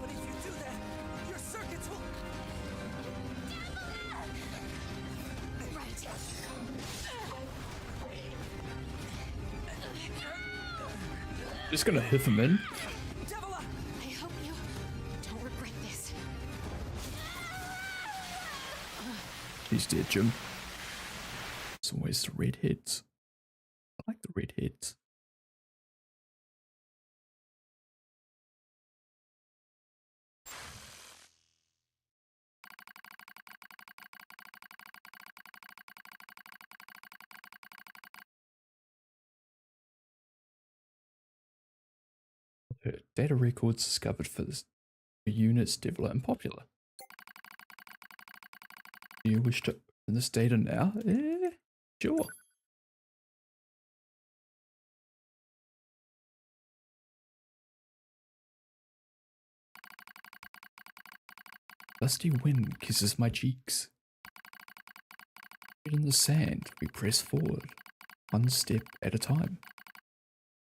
But if you do that, your circuits will... Right. Just gonna hit him in. Devil, I hope you don't regret this. He's dead, Jim. It's always the red heads. I like the red heads. Data records discovered for units developed and popular. Do you wish to open this data now? Sure. Dusty wind kisses my cheeks. In the sand, we press forward, one step at a time.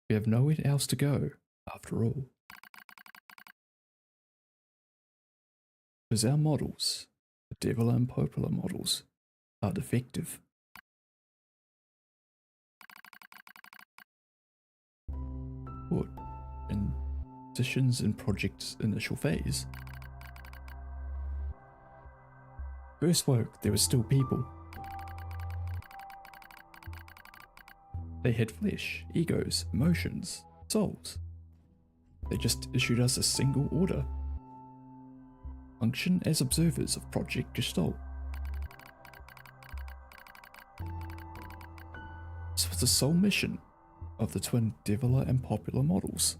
We have nowhere else to go, after all. Because our models, the Devil and Popular models, are defective. What? In positions in project's initial phase. First woke, there were still people. They had flesh, egos, emotions, souls. They just issued us a single order. Function as observers of Project Gestalt. This was the sole mission of the twin Deviler and Popular models.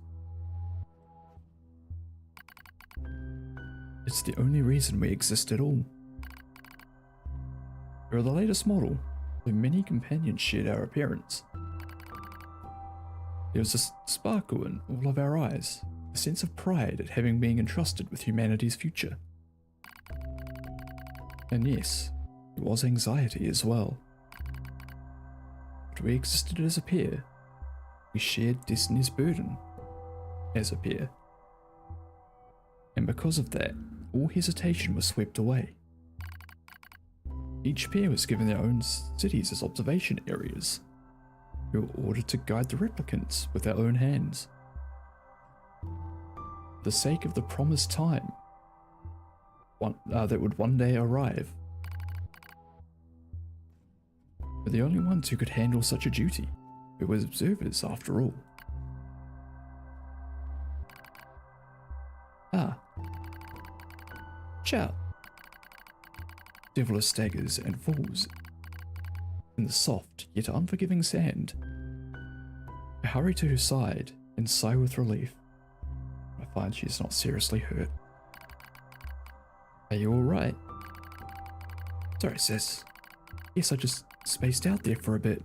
It's the only reason we exist at all. We are the latest model, though many companions shared our appearance. There was a sparkle in all of our eyes, a sense of pride at having been entrusted with humanity's future. And yes, there was anxiety as well. But we existed as a pair. We shared destiny's burden as a pair. And because of that, all hesitation was swept away. Each pair was given their own cities as observation areas. We were ordered to guide the replicants with our own hands. For the sake of the promised time that would one day arrive. We're the only ones who could handle such a duty. We were observers after all. Ah. Ciao. Devil staggers and falls in the soft yet unforgiving sand. I hurry to her side and sigh with relief. I find she is not seriously hurt. Are you alright? Sorry, sis. Yes, I just spaced out there for a bit.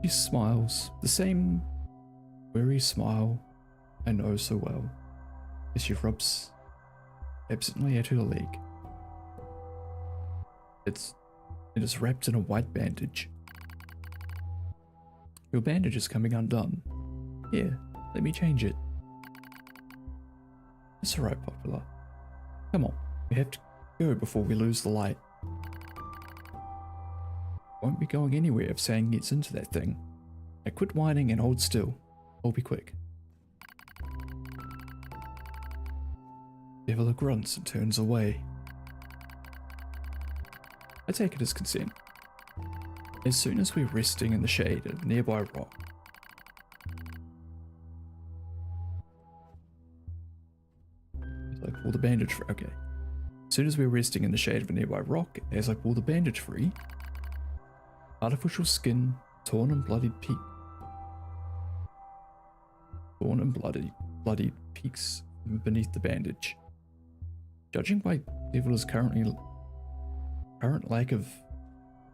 She smiles, the same weary smile I know so well, as she rubs absently at her leg. It is wrapped in a white bandage. Your bandage is coming undone. Here, let me change it. It's alright, Popular. Come on, we have to go before we lose the light. Won't be going anywhere if Sang gets into that thing. Now quit whining and hold still. I'll be quick. Devil grunts and turns away. I take it as consent. As soon as we're resting in the shade of a nearby rock, as I pull the bandage free. Okay. As soon as we're resting in the shade of a nearby rock, as I pull the bandage free, artificial skin, torn and bloodied peaks beneath the bandage. Judging by Devla's current lack of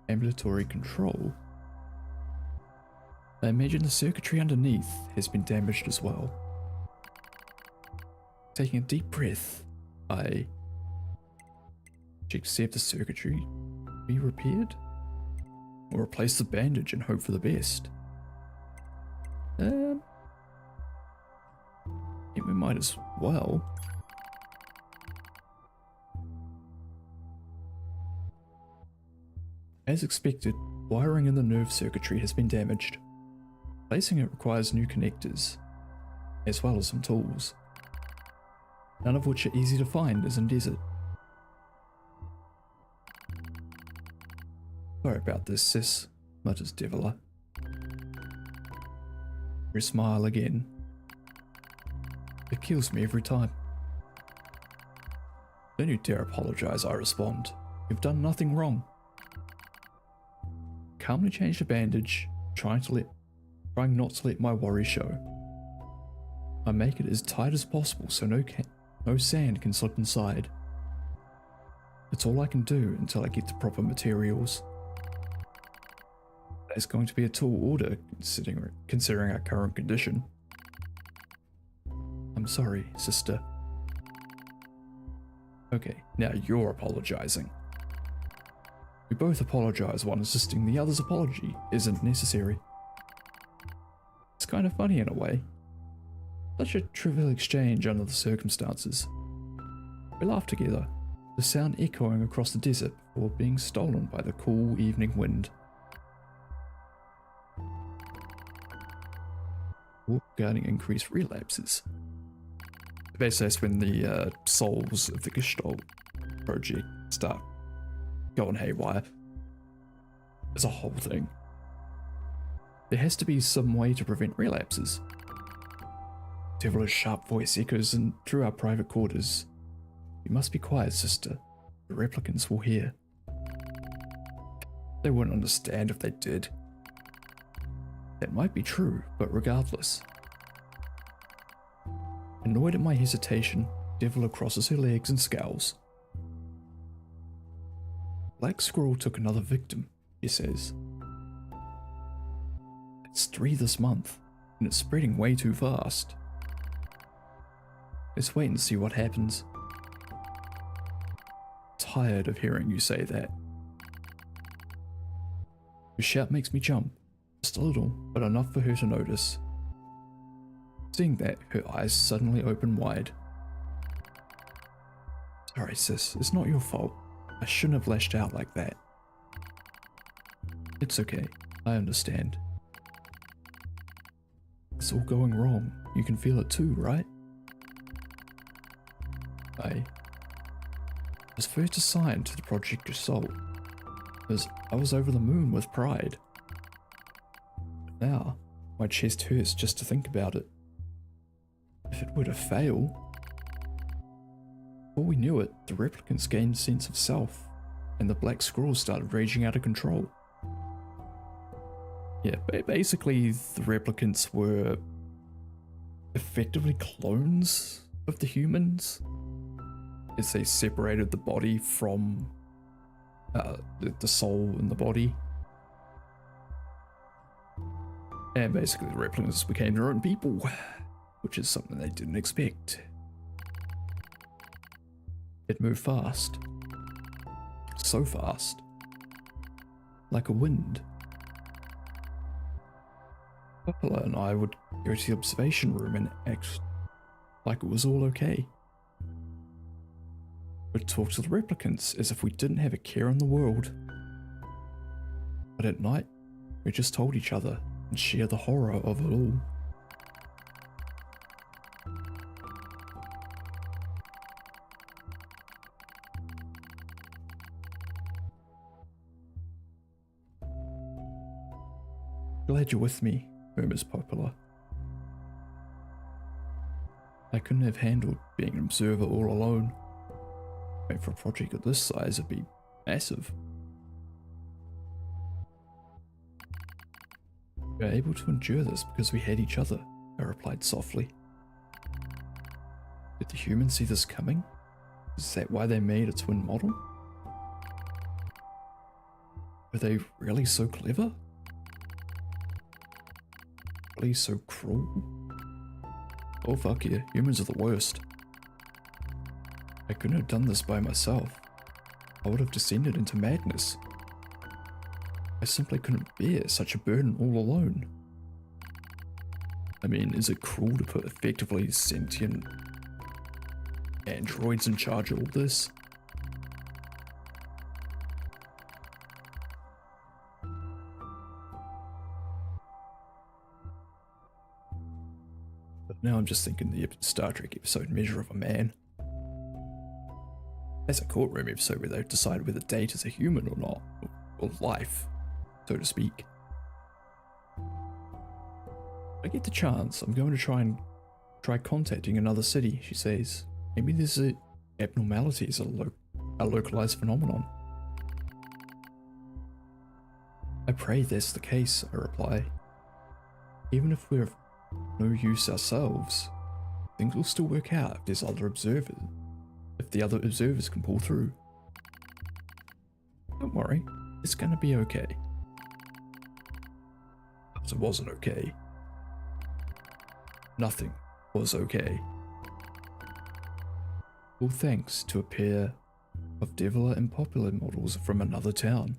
ambulatory control, I imagine the circuitry underneath has been damaged as well. Taking a deep breath, I check to see if the circuitry can be repaired, or replace the bandage and hope for the best. Yeah, we might as well. As expected, wiring in the nerve circuitry has been damaged. Replacing it requires new connectors, as well as some tools, none of which are easy to find as in desert. Sorry about this, sis, mutters Devila. Her smile again. It kills me every time. Don't you dare apologize, I respond. You've done nothing wrong. Calmly change the bandage, trying not to let my worry show. I make it as tight as possible so no sand can slip inside. It's all I can do until I get the proper materials. That's going to be a tall order considering our current condition. I'm sorry, sister. Okay, now you're apologizing. We both apologize while insisting the other's apology isn't necessary. It's kind of funny in a way. Such a trivial exchange under the circumstances. We laugh together, the sound echoing across the desert before being stolen by the cool evening wind. Regarding increased relapses. Basically, that's when the souls of the Gestalt project start going haywire. It's a whole thing. There has to be some way to prevent relapses. Devla's sharp voice echoes in through our private quarters. You must be quiet, sister. The replicants will hear. They wouldn't understand if they did. That might be true, but regardless. Annoyed at my hesitation, Devla crosses her legs and scowls. Black Squirrel took another victim, she says. It's 3 this month, and it's spreading way too fast. Let's wait and see what happens. Tired of hearing you say that. Your shout makes me jump. Just a little, but enough for her to notice. Seeing that, her eyes suddenly open wide. Sorry, sis, it's not your fault. I shouldn't have lashed out like that. It's okay, I understand. It's all going wrong. You can feel it too, right? I was first assigned to the Project Assault, because I was over the moon with pride. But now, my chest hurts just to think about it. If it were to fail... Before we knew it, the replicants gained a sense of self, and the Black Squirrel started raging out of control. Yeah, basically the replicants were effectively clones of the humans, as they separated the body from the soul in the body. And basically the replicants became their own people, which is something they didn't expect. It moved fast. So fast. Like a wind. Popola and I would go to the observation room and act like it was all okay. We'd talk to the replicants as if we didn't have a care in the world. But at night, we just told each other and shared the horror of it all. Glad you're with me, murmurs Popola. I couldn't have handled being an observer all alone. And for a project of this size, it'd be massive. We were able to endure this because we had each other, I replied softly. Did the humans see this coming? Is that why they made a twin model? Were they really so clever? Really so cruel? Oh fuck yeah, humans are the worst. I couldn't have done this by myself. I would have descended into madness. I simply couldn't bear such a burden all alone. I mean, is it cruel to put effectively sentient androids in charge of all this? But now I'm just thinking the Star Trek episode Measure of a Man. That's a courtroom episode where they decide whether Date is a human or not, or life, so to speak. If I get the chance, I'm going to try contacting another city, she says. Maybe there's abnormalities, a localized phenomenon. I pray that's the case, I reply. Even if we're of no use ourselves, things will still work out if there's other observers. If the other observers can pull through. Don't worry, it's gonna be okay. But it wasn't okay. Nothing was okay. All thanks to a pair of Deviler and Popular models from another town.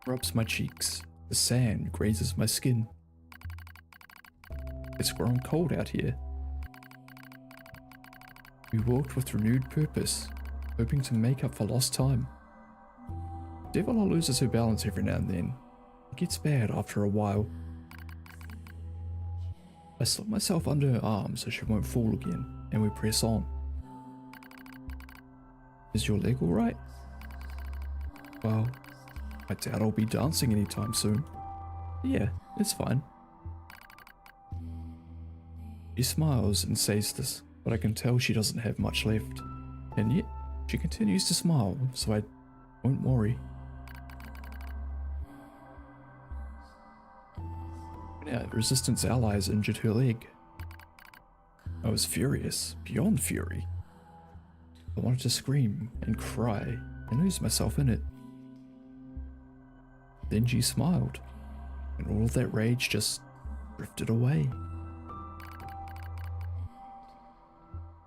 Rubs my cheeks. The sand grazes my skin. It's grown cold out here. We walked with renewed purpose, hoping to make up for lost time. Devila loses her balance every now and then. It gets bad after a while. I slip myself under her arm so she won't fall again, and we press on. Is your leg alright? Well, I doubt I'll be dancing anytime soon. Yeah, it's fine. She smiles and says this, but I can tell she doesn't have much left. And yet, she continues to smile, so I won't worry. Yeah, Resistance allies injured her leg. I was furious, beyond fury. I wanted to scream and cry and lose myself in it. Then she smiled, and all of that rage just drifted away.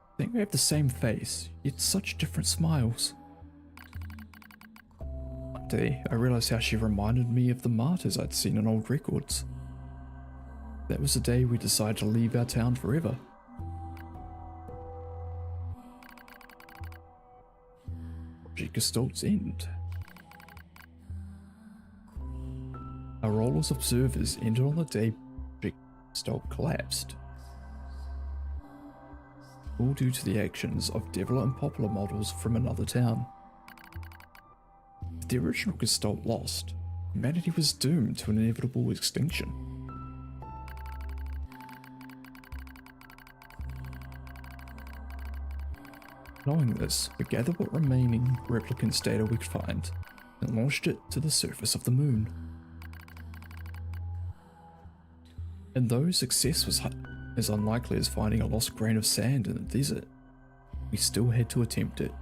I think we have the same face, yet such different smiles. One day, I realized how she reminded me of the martyrs I'd seen in old records. That was the day we decided to leave our town forever. Project Gestalt's end. Our role as observers ended on the day Project Gestalt collapsed. All due to the actions of Deviler and Popular models from another town. If the original Gestalt lost, humanity was doomed to an inevitable extinction. Knowing this, we gathered what remaining replicants data we could find and launched it to the surface of the moon. And though success was as unlikely as finding a lost grain of sand in the desert, we still had to attempt it.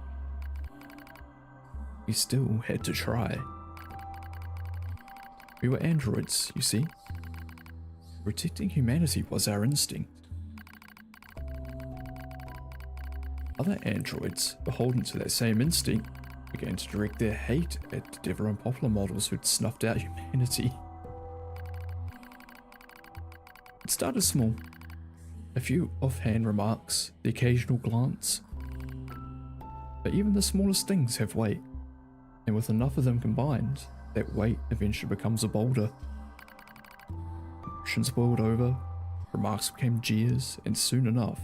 We still had to try. We were androids, you see. Protecting humanity was our instinct. Other androids, beholden to that same instinct, began to direct their hate at the Deviler and Popular models who'd snuffed out humanity. It started small. A few offhand remarks, the occasional glance. But even the smallest things have weight, and with enough of them combined, that weight eventually becomes a boulder. Emotions boiled over, remarks became jeers, and soon enough,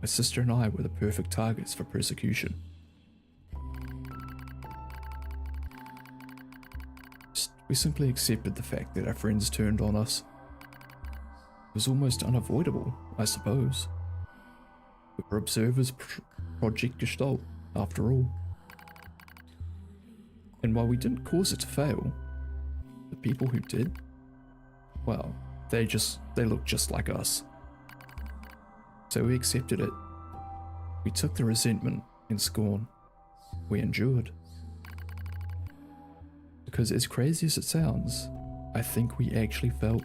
my sister and I were the perfect targets for persecution. We simply accepted the fact that our friends turned on us. It was almost unavoidable, I suppose. We were observers Project Gestalt, after all. And while we didn't cause it to fail, the people who did, well, they looked just like us. So we accepted it. We took the resentment and scorn. We endured. Because as crazy as it sounds, I think we actually felt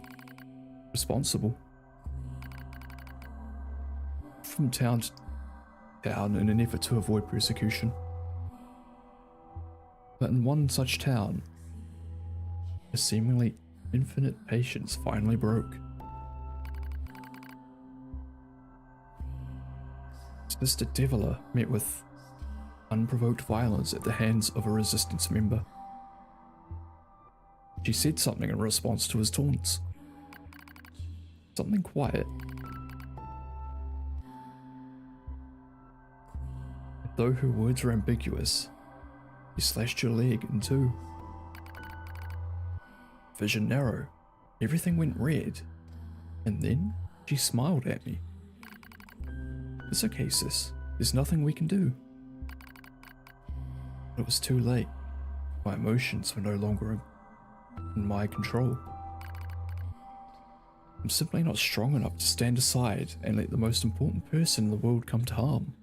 responsible. From town to town in an effort to avoid persecution. But in one such town, a seemingly infinite patience finally broke. Sister Devila met with unprovoked violence at the hands of a resistance member. She said something in response to his taunts. Something quiet. Though her words were ambiguous, she slashed her leg in two. Vision narrow. Everything went red. And then she smiled at me. It's okay, sis. There's nothing we can do. But it was too late. My emotions were no longer in my control. I'm simply not strong enough to stand aside and let the most important person in the world come to harm.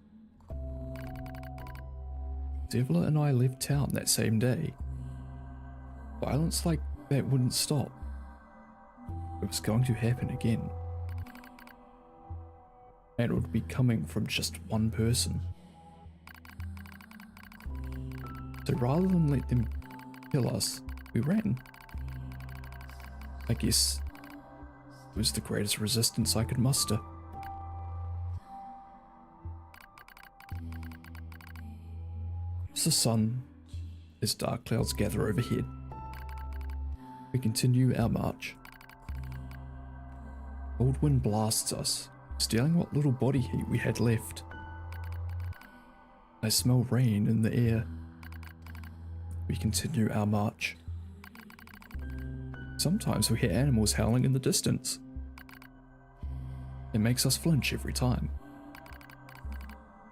Devila and I left town that same day. Violence like that wouldn't stop. It was going to happen again. And it would be coming from just one person. So rather than let them kill us, we ran. I guess it was the greatest resistance I could muster. As the sun, as dark clouds gather overhead, we continue our march. Cold wind blasts us, stealing what little body heat we had left. I smell rain in the air. We continue our march. Sometimes we hear animals howling in the distance. It makes us flinch every time.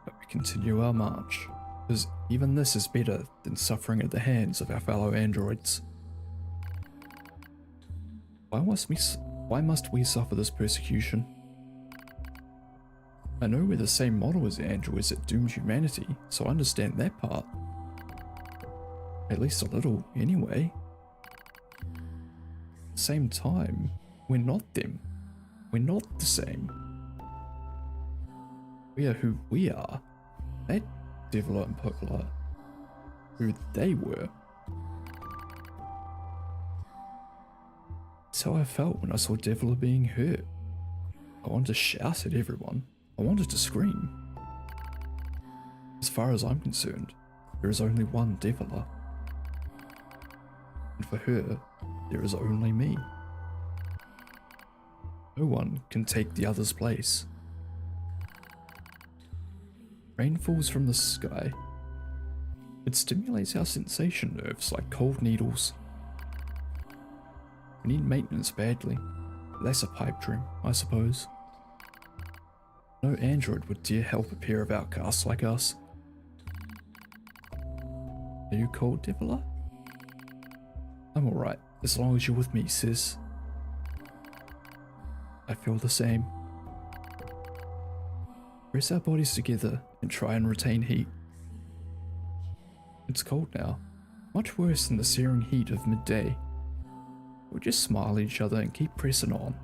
But we continue our march, because even this is better than suffering at the hands of our fellow androids. Why must we suffer this persecution? I know we're the same model as the androids that doomed humanity, so I understand that part. At least a little, anyway. At the same time, we're not them. We're not the same. We are who we are. That Devila and Pola, who they were. That's how I felt when I saw Devila being hurt. I wanted to shout at everyone. I wanted to scream. As far as I'm concerned, there is only one Devila. And for her, there is only me. No one can take the other's place. Rain falls from the sky. It stimulates our sensation nerves like cold needles. We need maintenance badly, but that's a pipe dream, I suppose. No android would dare help a pair of outcasts like us. Are you cold, Devila? I'm alright, as long as you're with me, sis. I feel the same. Press our bodies together and try and retain heat. It's cold now, much worse than the searing heat of midday. We'll just smile at each other and keep pressing on.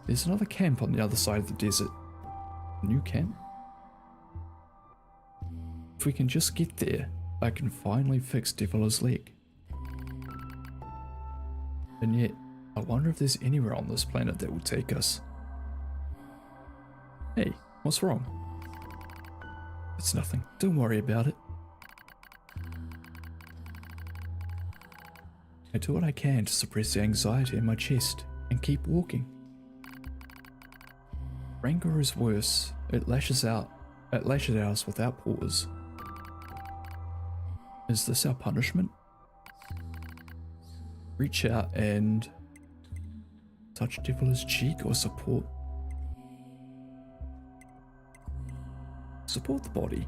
There's another camp on the other side of the desert. A new camp? If we can just get there, I can finally fix Devila's leg. And yet, I wonder if there's anywhere on this planet that will take us. Hey, what's wrong? It's nothing. Don't worry about it. I do what I can to suppress the anxiety in my chest and keep walking. Rain grows worse. It lashes at us without pause. Is this our punishment? Reach out and touch Devila's cheek or support. support the body.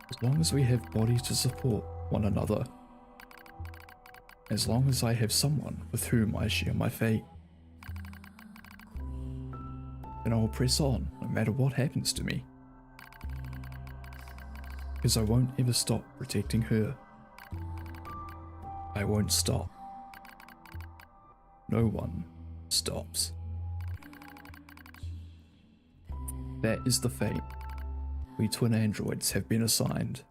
As long as we have bodies to support one another. As long as I have someone with whom I share my fate. Then I will press on, no matter what happens to me. Because I won't ever stop protecting her. I won't stop. No one stops. That is the fate we twin androids have been assigned.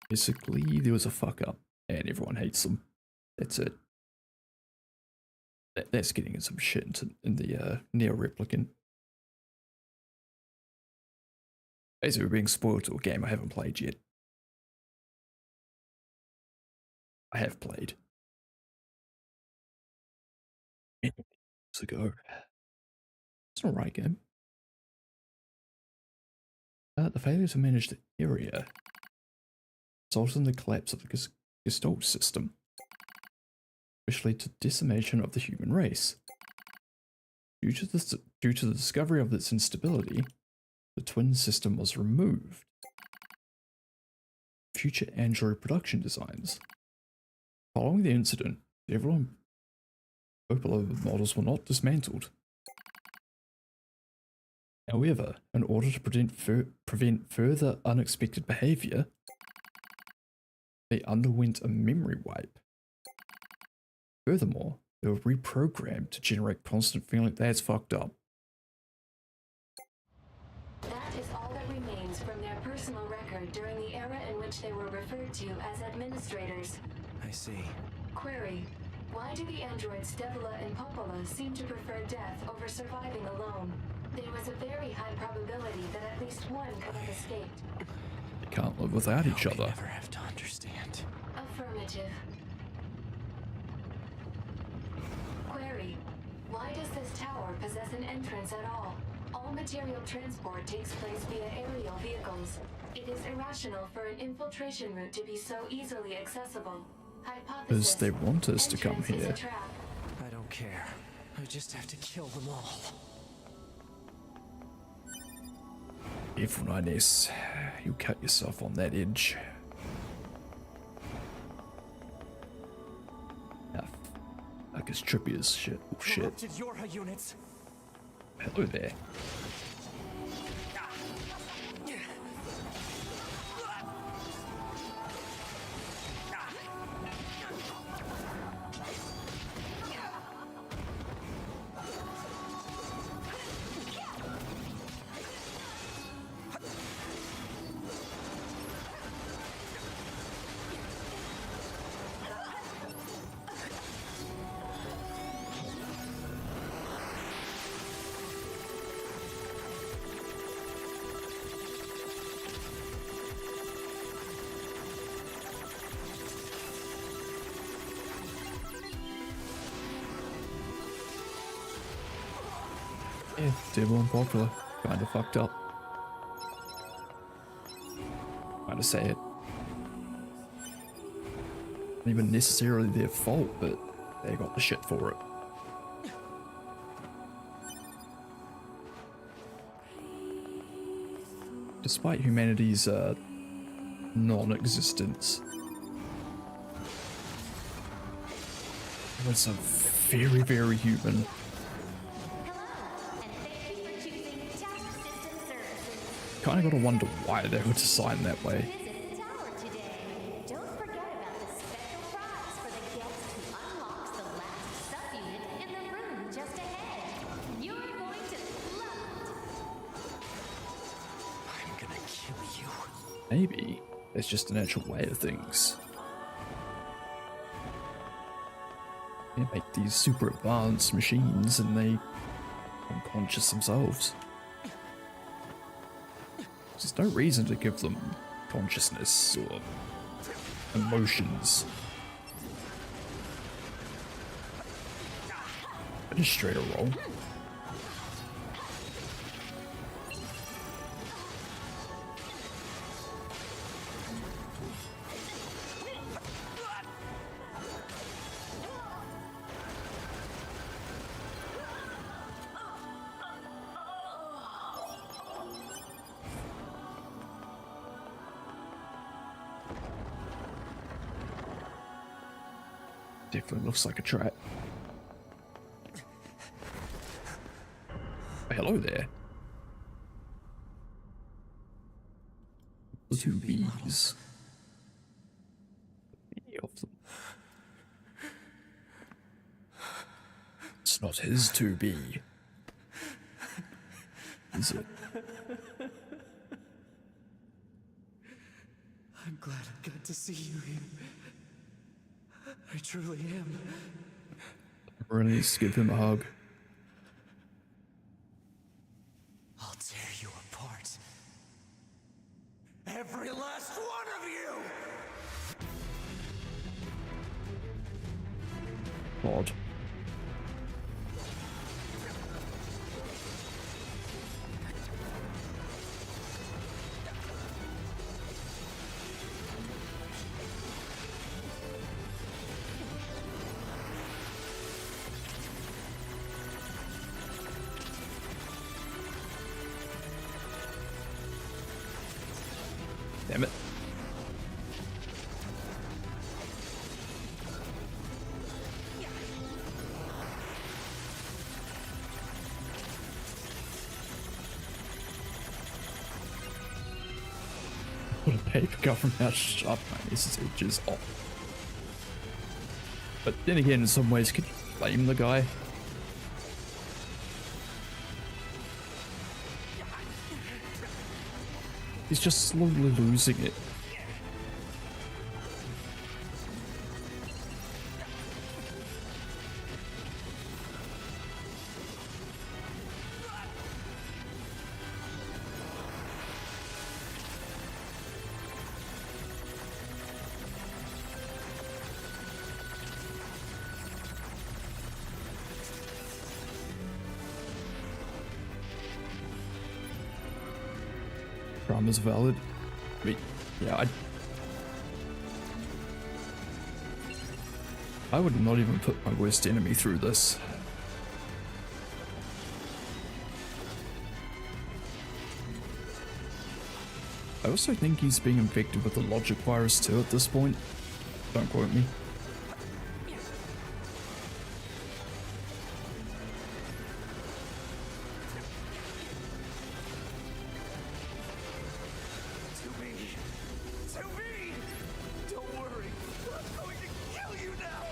Basically, there was a fuck up, and everyone hates them. That's it. That's getting in some shit in the Nier replicant. Basically, we're being spoiled to a game I haven't played yet. I have played. Years ago. It's an alright game. The failure to manage the area resulted in the collapse of the Gestalt system, which led to decimation of the human race. Due to the discovery of its instability, the twin system was removed. Future android production designs. Following the incident, several popular models were not dismantled. However, in order to prevent further unexpected behavior, they underwent a memory wipe. Furthermore, they were reprogrammed to generate constant feeling that's fucked up. That is all that remains from their personal record during the era in which they were referred to as administrators. I see. Query: why do the androids Devila and Popola seem to prefer death over surviving alone? There was a very high probability that at least one could have escaped. They can't live without each other. Never have to understand. Affirmative. Query: why does this tower possess an entrance at all? All material transport takes place via aerial vehicles. It is irrational for an infiltration route to be so easily accessible. Hypothesis: Because they want us to come entrance is a here. trap. I don't care. I just have to kill them all. Careful, Nines. You cut yourself on that edge. Like it's trippy as shit. Oh shit. Corrupted Yorha units. Hello there. Yeah, Devil and Popular. Kinda fucked up. Kinda say it. Not even necessarily their fault, but they got the shit for it. Despite humanity's non-existence, it was a very, very human. Kind of gotta wonder why they were designed that way. Visit the tower today. Don't forget about the special prize for the guest who unlocks the last subunit in the room just ahead. You're going to love I'm gonna kill you. Maybe it's just a natural way of things. They make these super advanced machines and they unconscious themselves. There's no reason to give them consciousness or emotions. Administrator role. Definitely looks like a trap. Oh, hello there. The 2Bs. Any of them. It's not his 2B. Is it? I'm glad I got to see you here. I truly am. Really needs to give him a hug. I'll tear you apart. Every last one of you! God. Damn it. What a paper cut from how sharp my aces edges off. But then again, in some ways, could you blame the guy? He's just slowly losing it. Drama's valid. I mean, yeah, I would not even put my worst enemy through this. I also think he's being infected with the logic virus too at this point. Don't quote me. To me! Don't worry, I'm going to kill you now!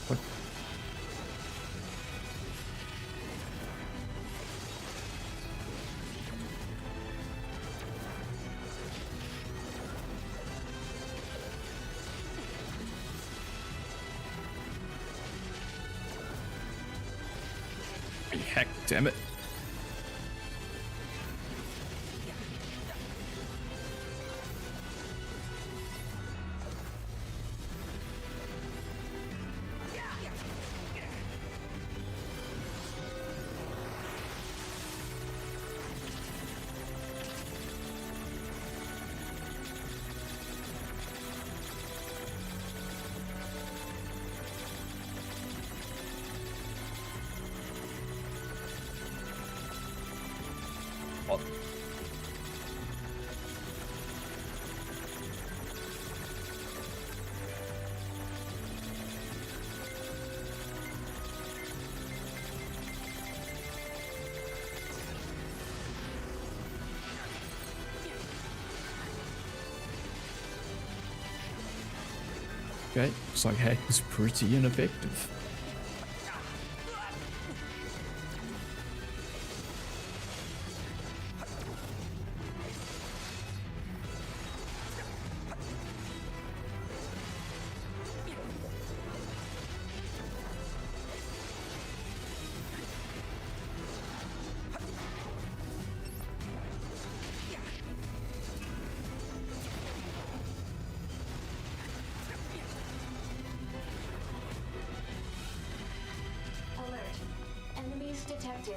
What? Heck, damn it. What? Okay, looks like Hack is pretty ineffective. detected.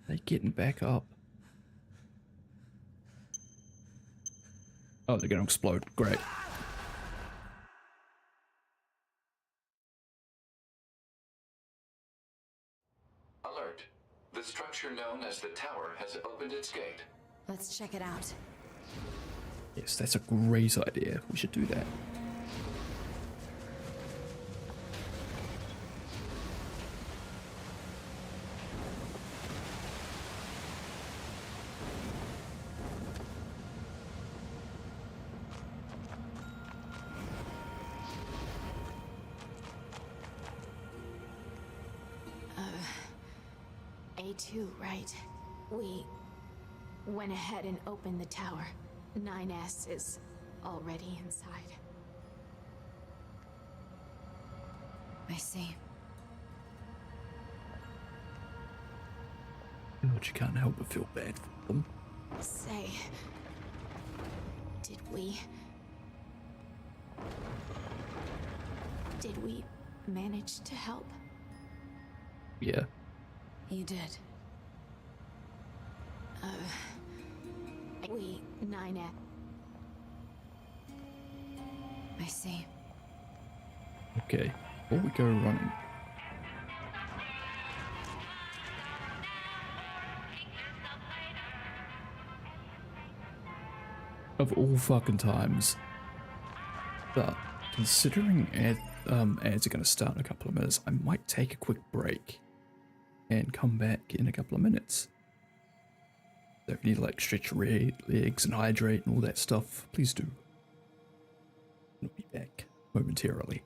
They getting back up. Oh, they're gonna explode. Great. Alert. The structure known as the tower has opened its gate. Let's check it out. Yes, that's a great idea. We should do that. A2, right? We went ahead and opened the tower. 9S is already inside. I see. God, you can't help but feel bad for them. Say, did we manage to help? Yeah. You did. We 9S. I see. Okay. Before we go running. Of all fucking times. But considering ads are going to start in a couple of minutes, I might take a quick break and come back in a couple of minutes. So if you need to like stretch your legs and hydrate and all that stuff, please do. I'll be back momentarily.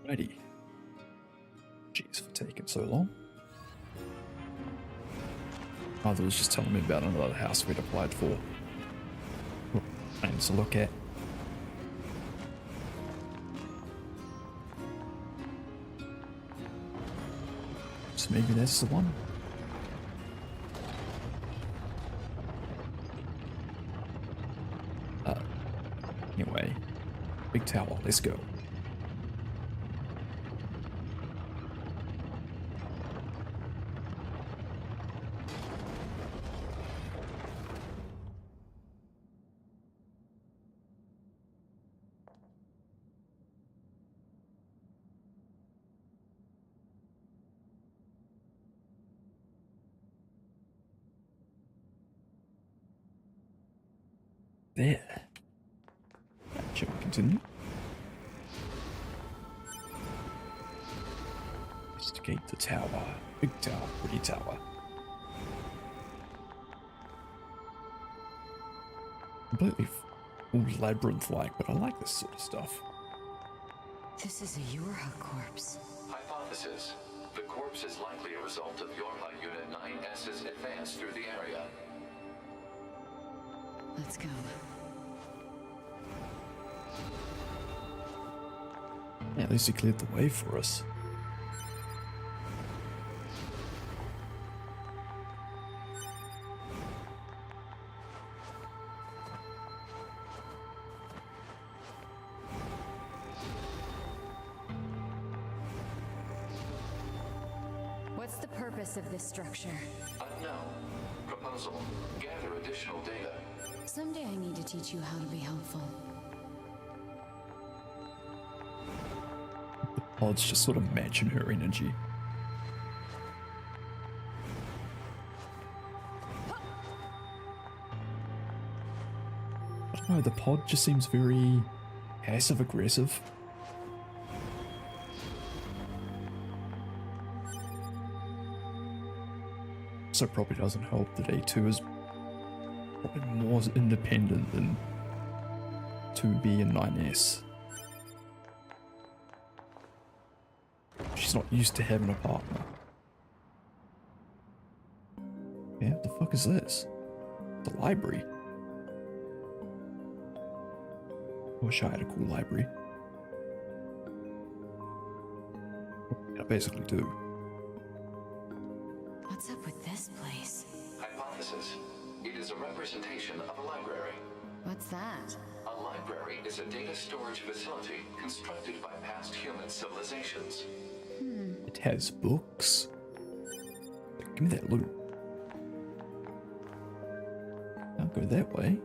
Alrighty. Jeez, for taking so long. Mother was just telling me about another house we'd applied for. Names to look at. So maybe that's the one. Anyway, big tower, let's go. There. Shall we continue? Investigate the tower. Big tower, pretty tower. Completely labyrinth-like, but I like this sort of stuff. This is a Yorha corpse. Hypothesis. The corpse is likely a result of Yorha Unit 9S's advance through the area. Let's go. Yeah, at least he cleared the way for us. What's the purpose of this structure? Unknown. Proposal. Gather additional data. Someday I need to teach you how to be helpful. Pods just sort of matching her energy. I don't know, the pod just seems very passive-aggressive. So it probably doesn't help that A2 is probably more independent than 2B and 9S. She's not used to having a partner. Yeah, what the fuck is this? The library. I wish I had a cool library. I basically do. What's up with this place? Hypothesis. It is a representation of a library. What's that? A library is a data storage facility constructed by past human civilizations. It has books. Give me that loot. I'll go that way.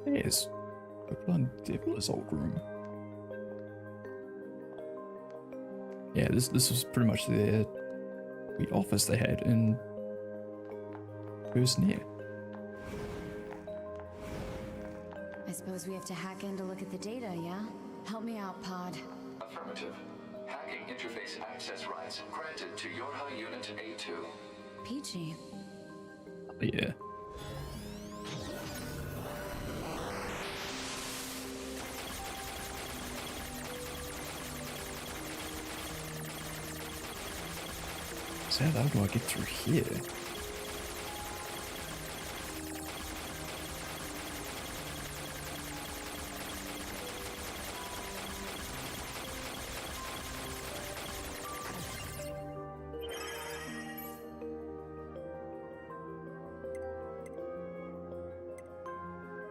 There's a blood devil's old room. Yeah, this was pretty much the office they had in first Nier. I suppose we have to hack in to look at the data, yeah? Help me out, Pod. Affirmative. Hacking interface access rights granted to Yorha Unit A2. Peachy. Yeah. So how do I get through here?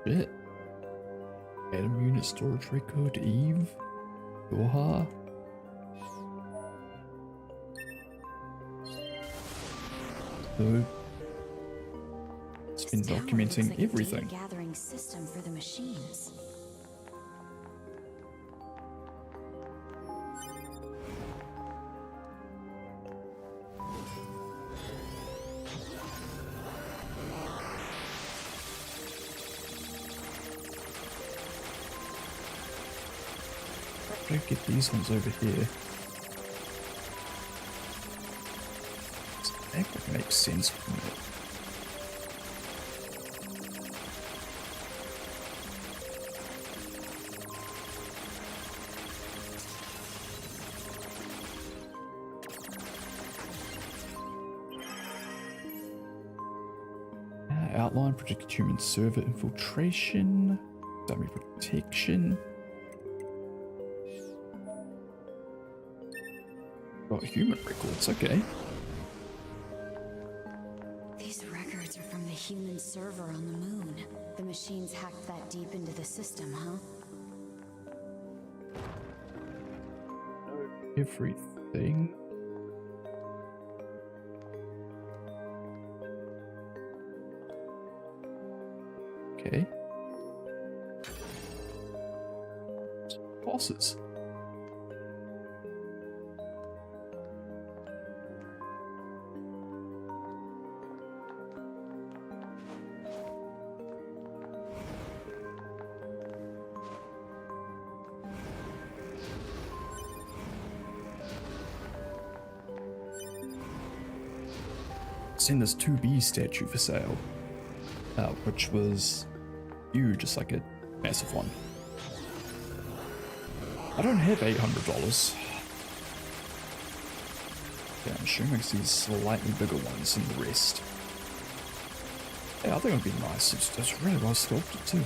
Shit. Atom unit storage record, Eve. Yorha. So, it's been This tower documenting looks like a everything. data gathering system for the machines. Don't get these ones over here. That makes sense. Outline, projected human server infiltration, dummy protection. Got human records, okay. These records are from the human server on the moon. The machines hacked that deep into the system, huh? Everything. Okay. Bosses. Seen this 2B statue for sale, which was huge, just like a massive one. I don't have $800. Yeah, I'm assuming I see slightly bigger ones than the rest. Yeah, I think it'd be nice. It's really well sculpted too.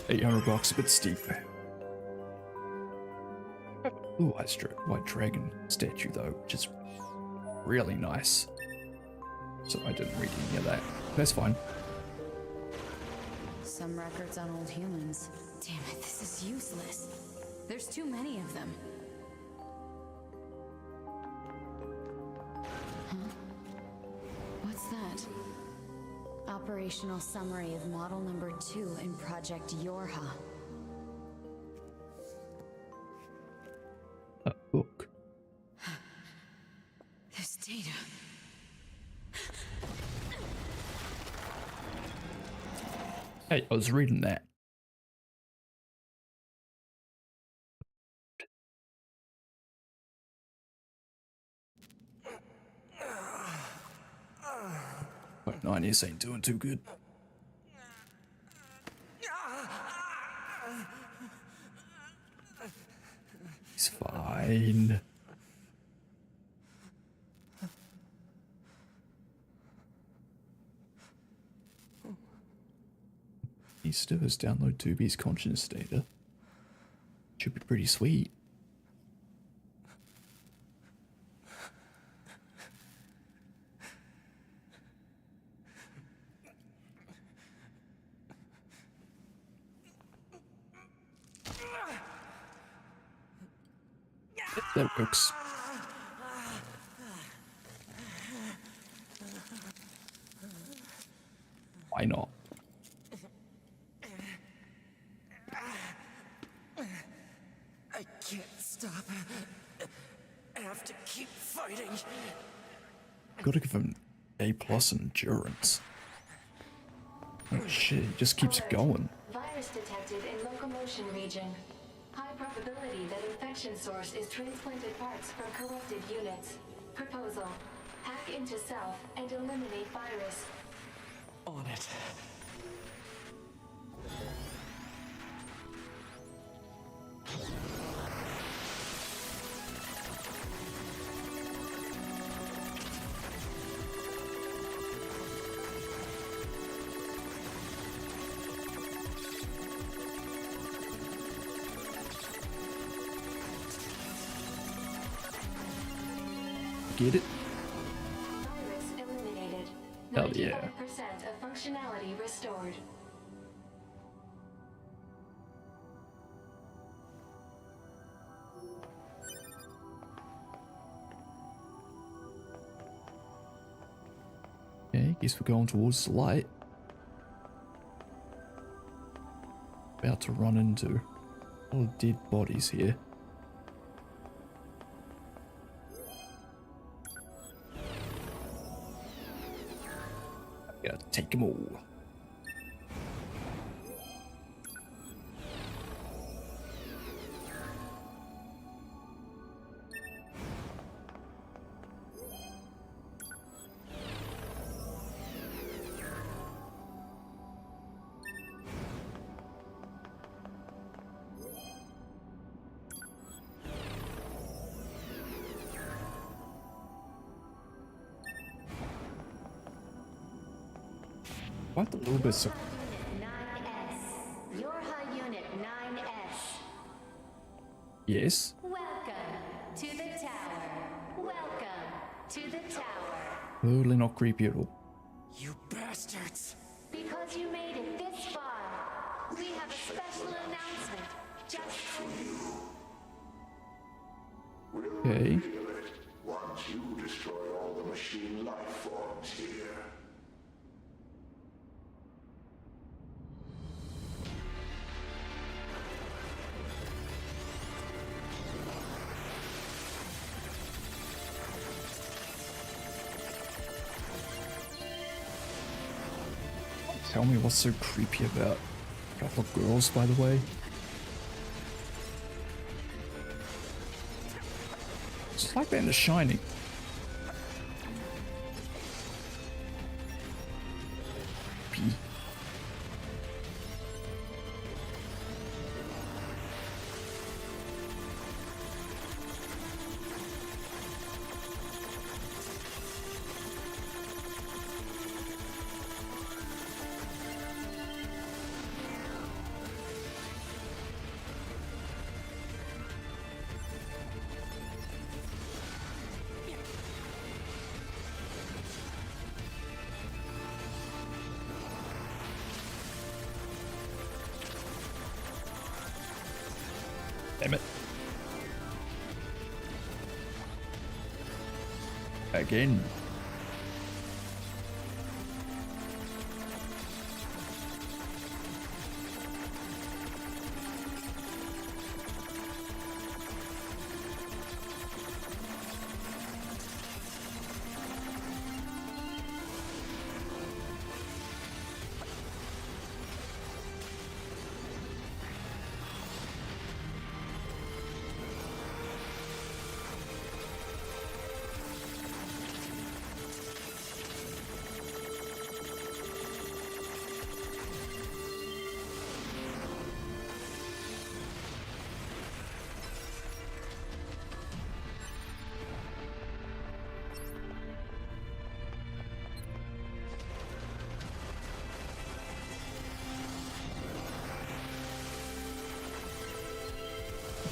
$800, a bit steep. Ooh, white dragon statue though, which is really nice. So I didn't read any of that. That's fine. Some records on old humans. Damn it, this is useless. There's too many of them. Huh? What's that? Operational summary of model number 2 in Project Yorha. A book. This data. Hey, I was reading that. But 90s ain't doing too good. He's fine. He still has download 2B's conscience data. Should be pretty sweet. That works. Why not? I can't stop. I have to keep fighting. Gotta give him A+ endurance. Oh shit, he just keeps going. Virus detected in locomotion region. High probability that infection source is transplanted parts from corrupted units. Proposal: hack into self and eliminate virus. On it. Get it? Virus eliminated. Hell yeah. 95% of functionality restored. Okay, guess we're going towards the light. About to run into all the dead bodies here. Gotta take them all. What a little bit so. Unit 9S. Your high unit 9S. Yes. Welcome to the tower. Welcome to the tower. Totally not creepy at all. You bastards! Because you made it this far, we have a special announcement just for you. Okay. Once you destroy all the machine life forms here. Tell me what's so creepy about a couple of girls, by the way. It's like they're in The Shining. Creepy. Damn it. Again.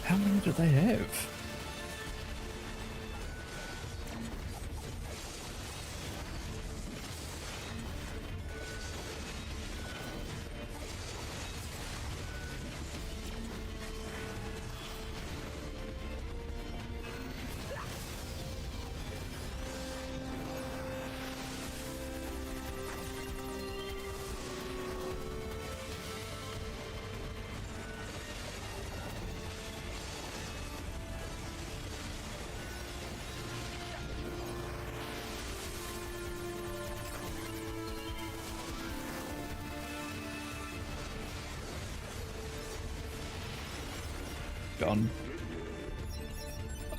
How many do they have? Done.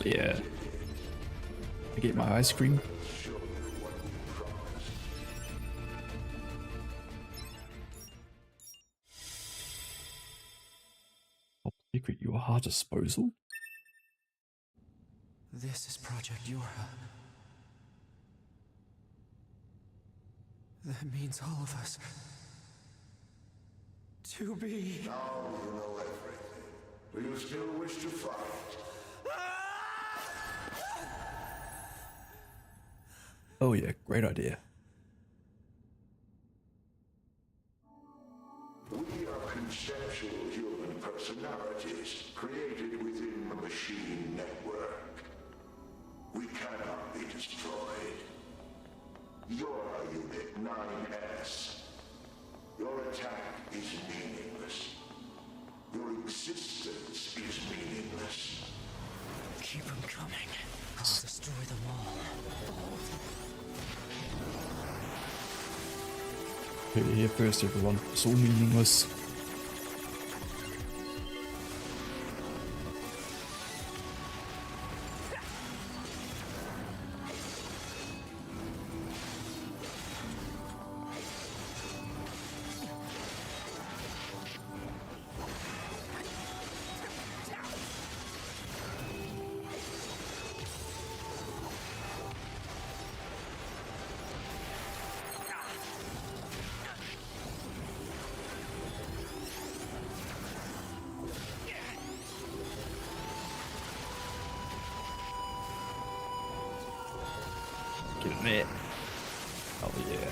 Yeah. I get my ice cream. Top secret, your heart disposal? This is Project Yorha. That means all of us. To be. Now you know everything. Do you still wish to fight? Oh yeah, great idea. We are conceptual human personalities created within the machine network. We cannot be destroyed. You're Unit 9S. Your attack is meaningless. Your existence is meaningless. Keep them coming. I'll destroy them all. Heard it here first, everyone. It's all meaningless. Get in there. Oh yeah.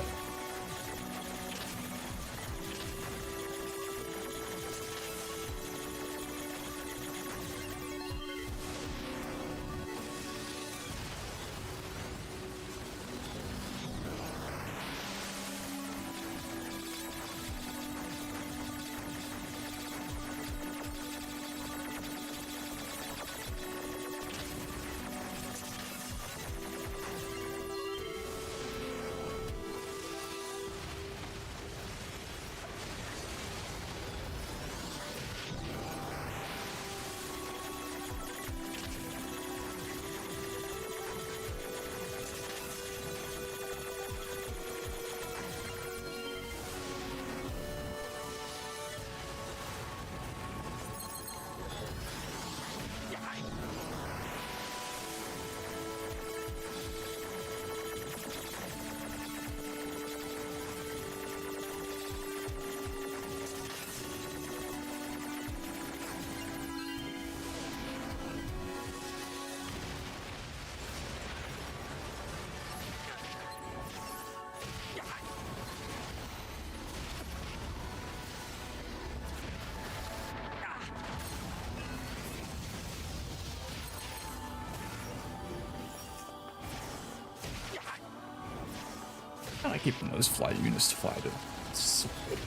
I keep those fly units to fight it. It's so good.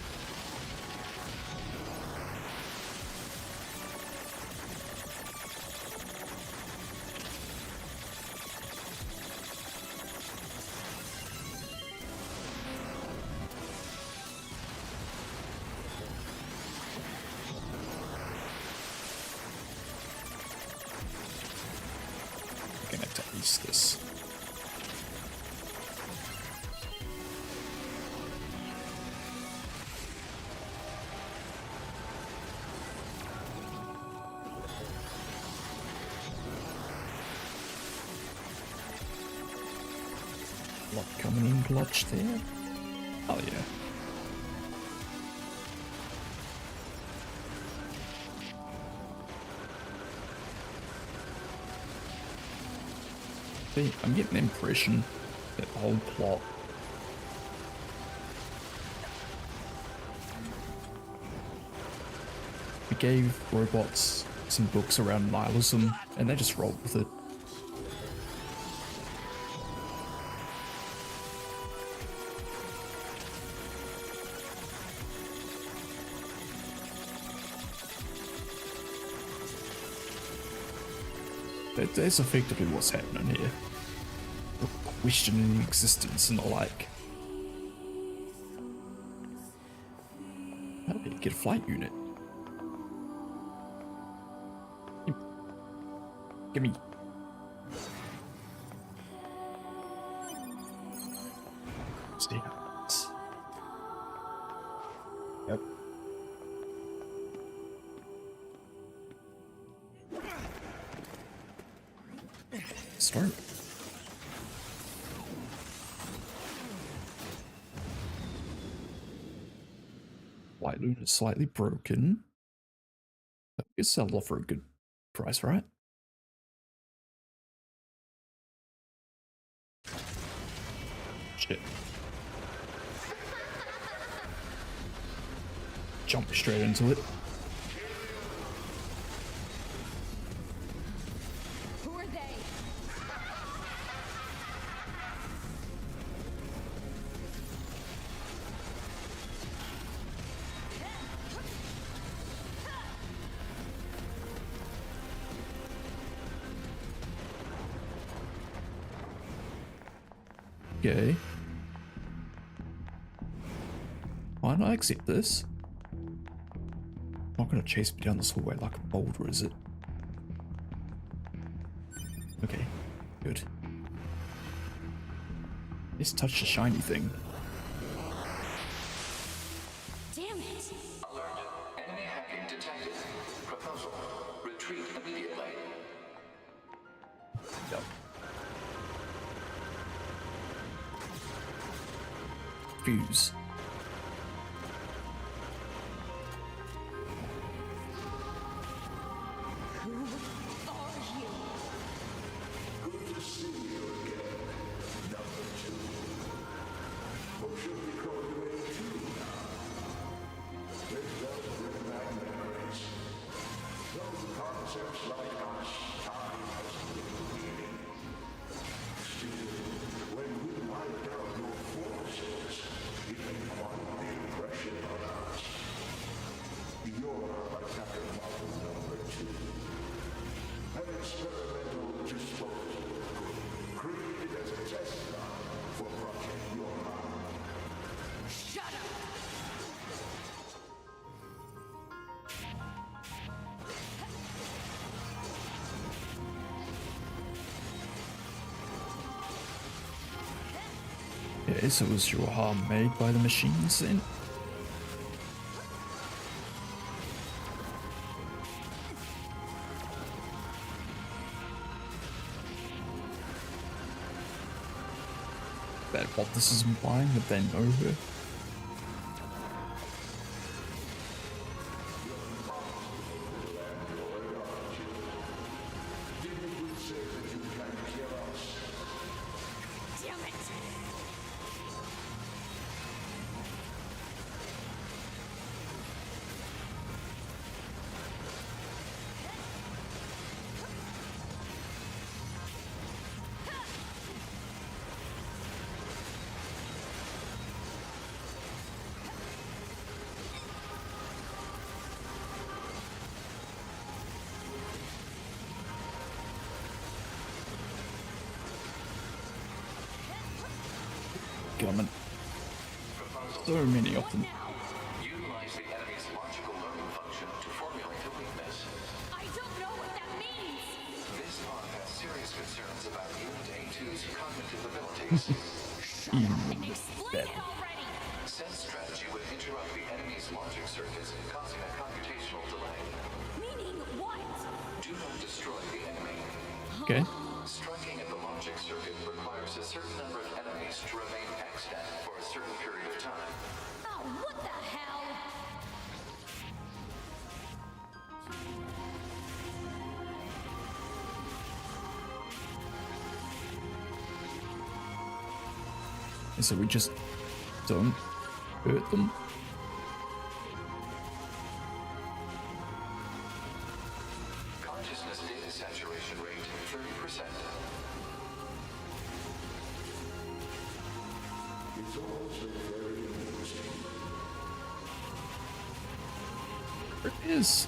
Connect at least this. Lot coming in clutch there. Oh yeah. See, I'm getting the impression that the whole plot we gave robots some books around nihilism and they just rolled with it. That's effectively what's happening here. We're questioning existence and the like. How do you get a flight unit? Give me. Stay out. Yep. Start. White Loon is slightly broken. But we can sell it off for a good price, right? Shit. Jump straight into it. Who are they? Okay. Why not accept this? Not gonna chase me down this hallway like a boulder, is it? Okay, good. Let's touch the shiny thing. Damn it! Alert. Enemy hacking detected. Proposal. Retreat immediately. Yep. Fuse. Who are you? Good to see you again. The concepts like us, time has little meaning. Still, when we wipe out your forces, it can quite the impression on us. You're attacker model number 2. An experimental disposal created as a test line for Project Your Mind. Shut up! Okay, so was your harm made by the machines then? That what this is implying, that they know her? Damn it! Gammon. So many of them. Utilize the enemy's logical learning function to formulate a weakness. I don't know what that means! This pod has serious concerns about Unit A2's cognitive abilities. And explain it already! Sense strategy would interrupt the enemy's logic circuits, causing a computational delay. Meaning what? Do not destroy the enemy. Okay. Striking at the logic circuit requires a certain number of enemies to remain extant for a certain period of time. Oh, what the hell? And so we just don't hurt them. Consciousness data saturation rate 30%. It's also very interesting. There it is.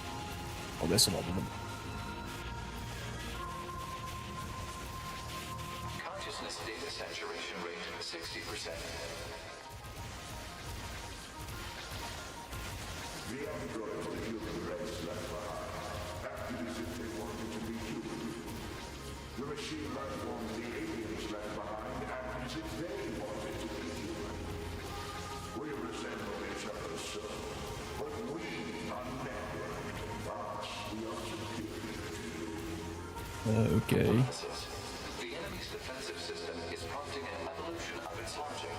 Oh, there's a lot of them. Consciousness data saturation rate 60%. The androids the human race left behind acted as if they wanted to be human. The machine life forms the aliens left behind acted as if they wanted to be human. We resemble each other so, but we are networked. Thus, we are superior to you. Okay. The enemy's defensive system is prompting an evolution of its logic.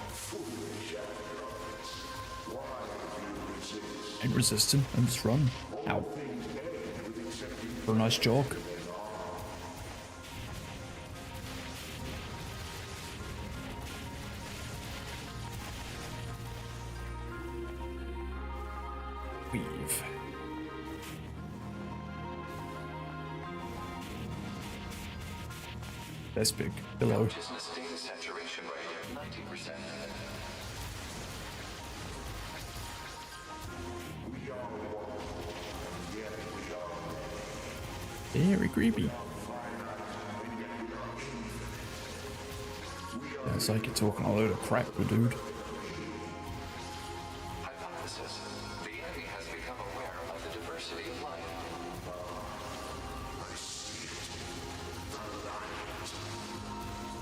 Foolish androids. Why do you resist? And resist him and just run. Ow. Things end with accepting For a nice jog. Weave. That's big. Hello. Consciousness data saturation rate 90%. we are one, and yet we are Very creepy. It's like you're talking a load of crap, dude. Hypothesis. The enemy has become aware of the diversity of life. I see it. The light.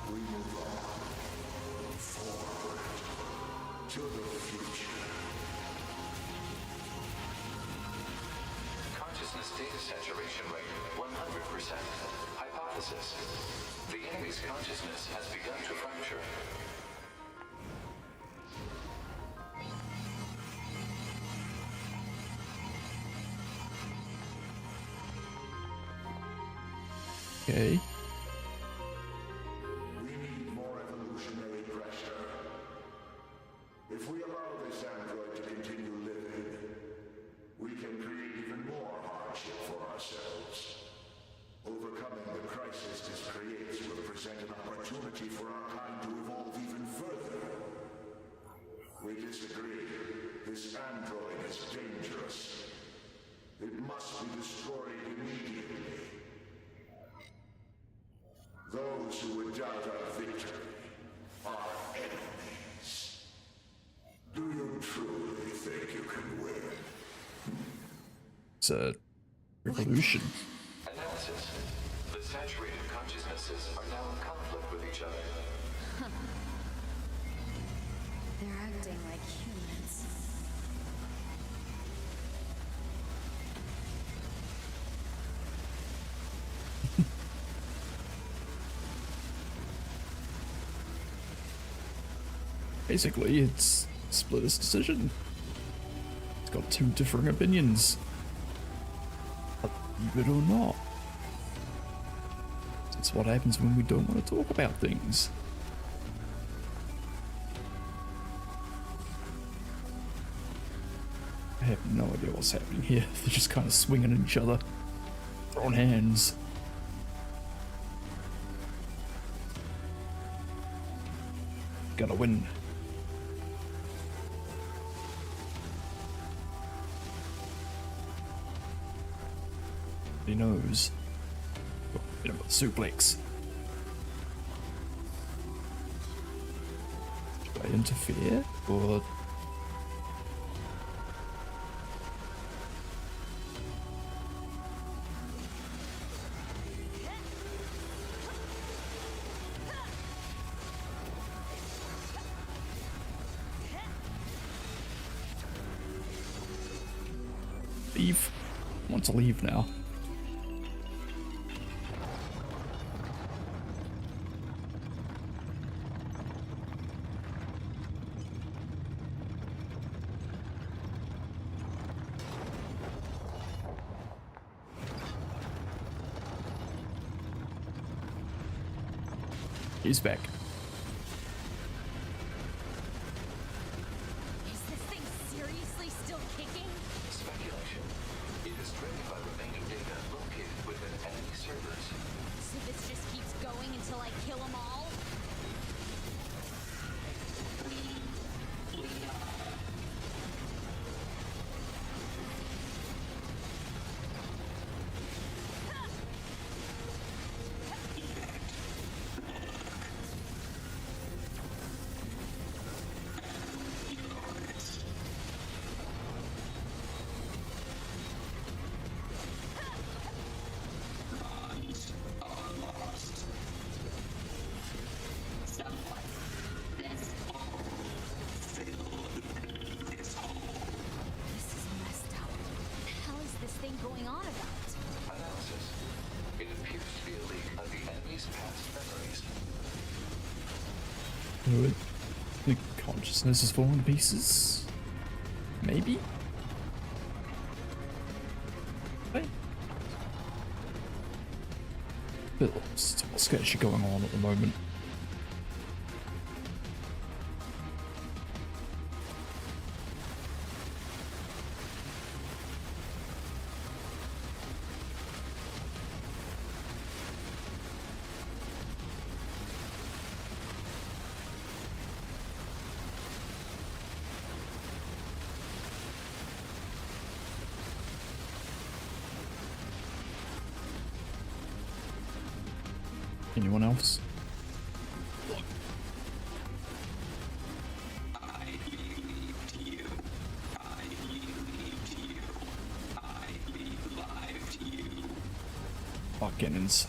We move on. Forward. To the future. Consciousness data saturation rate 100%. Hypothesis. The enemy's consciousness has begun to fracture. Okay. We need more evolutionary pressure. If we allow this android to continue living, we can create even more hardship for ourselves. must be destroyed immediately. Those who would doubt our victory are enemies. Do you truly think you can win? It's a revolution. Analysis. The saturated consciousnesses are now in conflict with each other. They're acting like humans. Basically, it's split this decision. It's got two differing opinions. Believe it or not. That's what happens when we don't want to talk about things. I have no idea what's happening here. They're just kind of swinging at each other, throwing hands. Gotta win. He knows. Bit of a suplex. Should I interfere or? Leave. I want to leave now. He's back. Is this thing seriously still kicking? Speculation. It is driven by remaining data located within enemy servers. So this just keeps going until I kill them all? This is messed up. How is this thing going on about? Analysis. It appears to be a leak of the enemy's past memories. Good. The consciousness is falling to pieces. Maybe? Hey. Bit lost. What's actually going on at the moment? Anyone else? Buckins.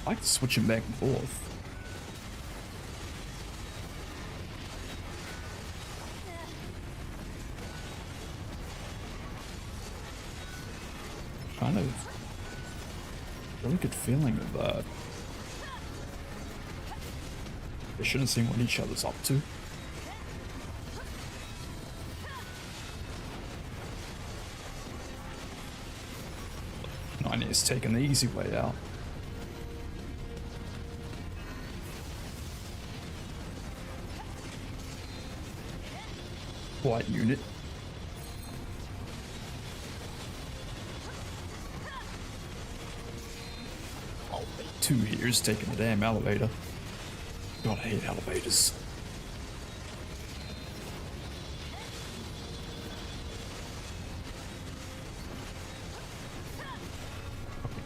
I like switching back and forth. Kind of really good feeling of that. They shouldn't see what each other's up to. Nine is taking the easy way out. flight unit. I'll be 2 years taking the damn elevator. God, I hate elevators.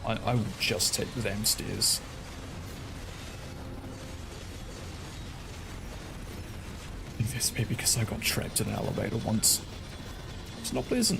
I will just take the damn stairs. I think that's maybe because I got trapped in an elevator once. It's not pleasant.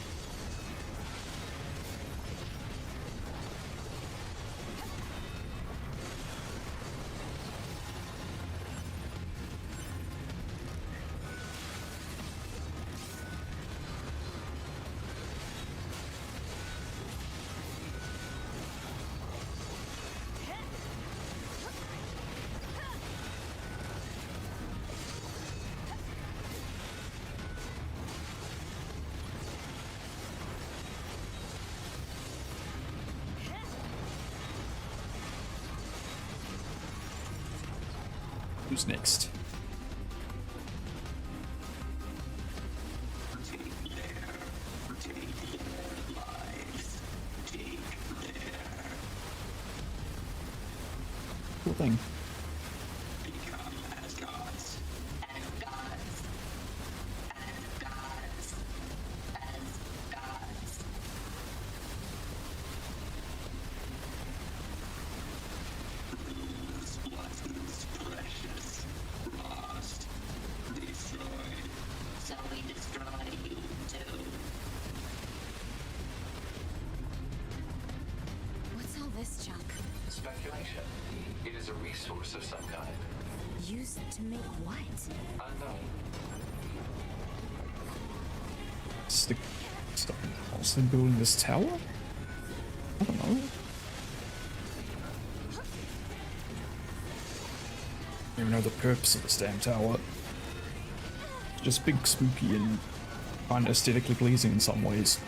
Who's next? Cool thing. What's all this junk? Speculation. It is a resource of some kind. Used to make what? Unknown. Stick stuff in the house and building this tower? I don't know. I don't even know the purpose of this damn tower. It's just big, spooky, and kind of aesthetically pleasing in some ways.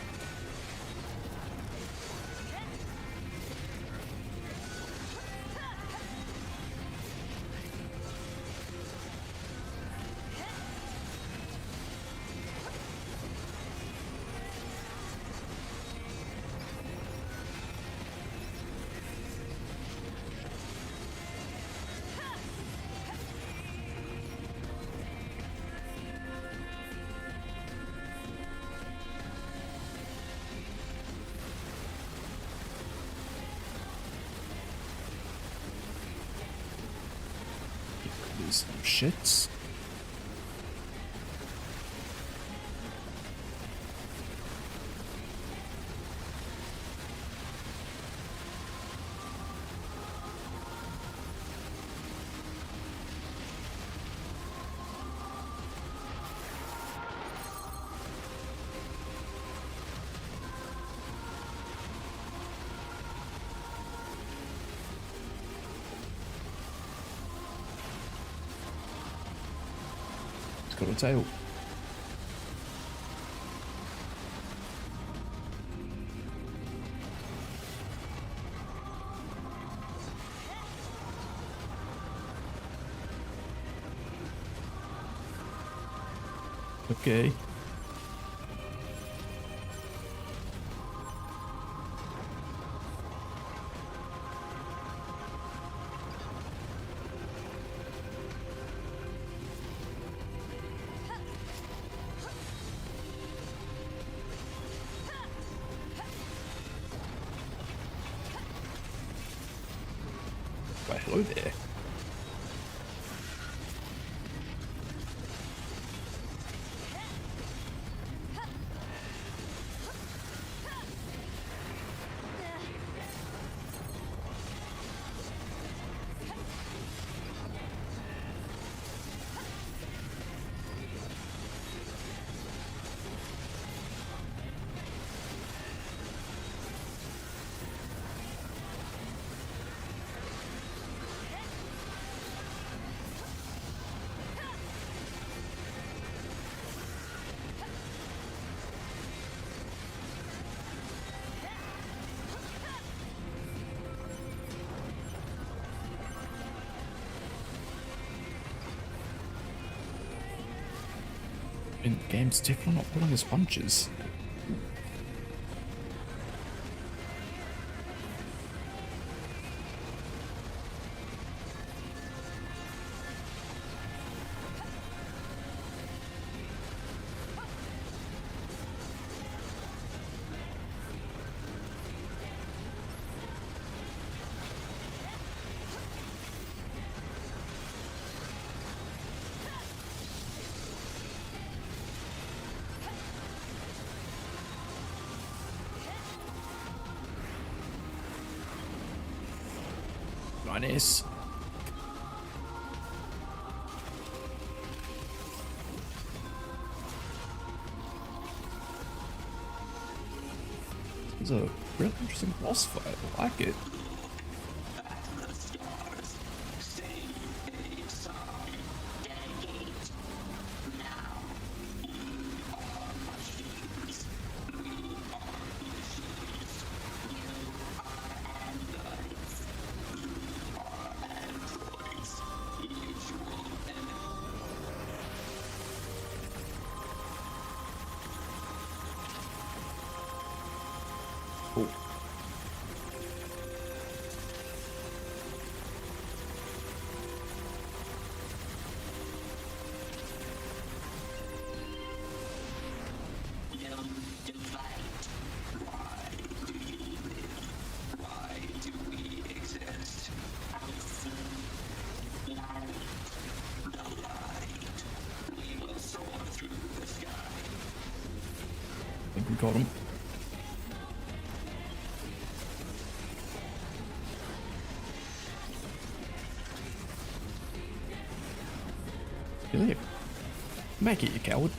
These little shits. It's got a tail. Okay. Why, hello there. In the game's definitely not pulling his punches. Nice. It's a really interesting boss fight. I like it. Cool. I think we got him. Get there. Make it, you coward.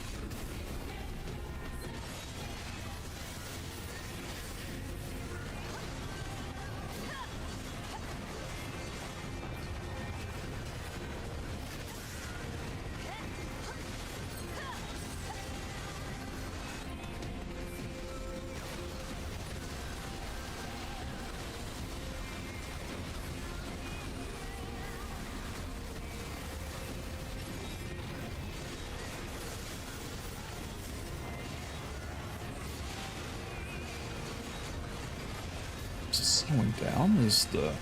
Slowing down is the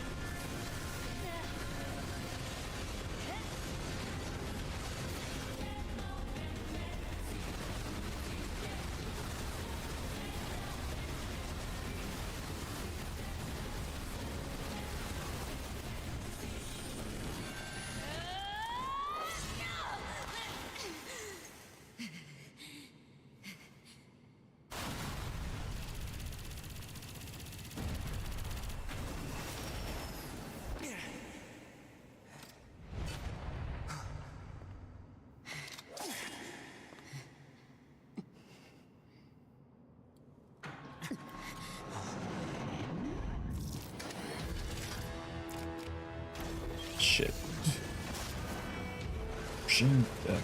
shit.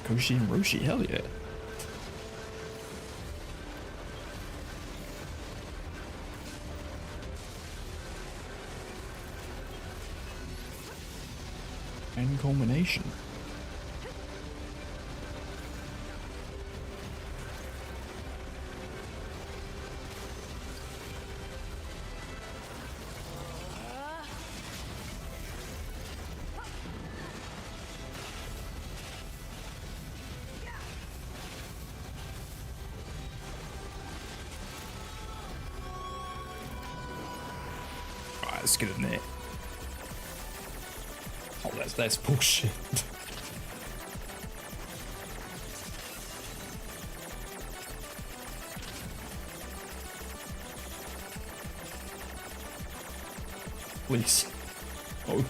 Koshi and Roshi, hell yeah. And culmination. Alright, let's get in there. Oh, that's bullshit. Please. Oh.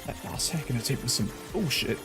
That last second attempt was some bullshit.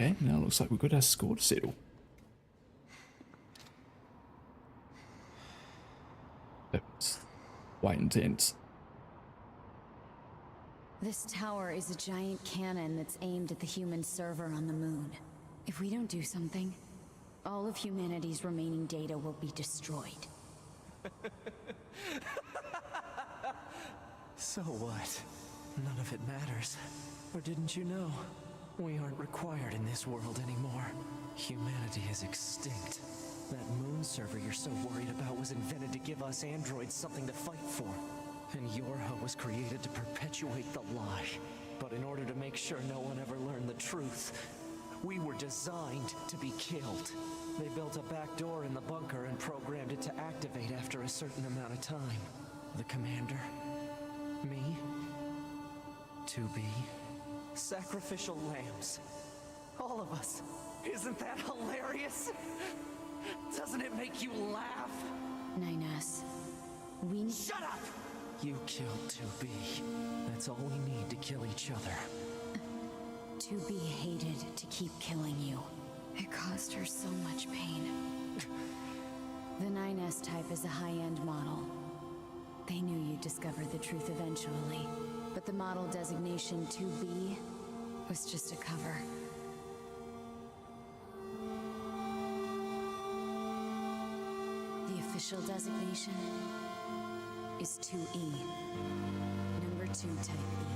Okay, now looks like we've got our score to settle. That was quite intense. This tower is a giant cannon that's aimed at the human server on the moon. If we don't do something, all of humanity's remaining data will be destroyed. So what? None of it matters. Or didn't you know? We aren't required in this world anymore. Humanity is extinct. That moon server you're so worried about was invented to give us androids something to fight for. And Yorha was created to perpetuate the lie. But in order to make sure no one ever learned the truth, we were designed to be killed. They built a back door in the bunker and programmed it to activate after a certain amount of time. The commander, me, 2B, sacrificial lambs. All of us. Isn't that hilarious? Doesn't it make you laugh? 9S, we... Shut up! You killed 2B. That's all we need to kill each other. 2B hated to keep killing you. It caused her so much pain. The 9S type is a high-end model. They knew you'd discover the truth eventually, but the model designation 2B was just a cover. The official designation is 2E, number 2 type E.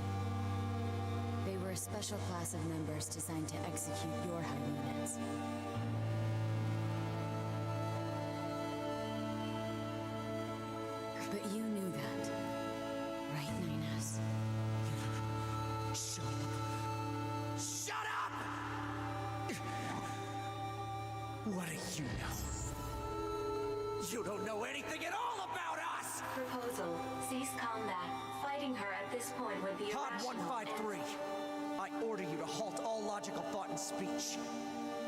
They were a special class of members designed to execute Yorha units. But you knew that, right, 9S? Shut up! Shut up! What do you know? You don't know anything at all about us! Proposal. Cease combat. Fighting her at this point would be Pod irrational. 153, I order you to halt all logical thought and speech.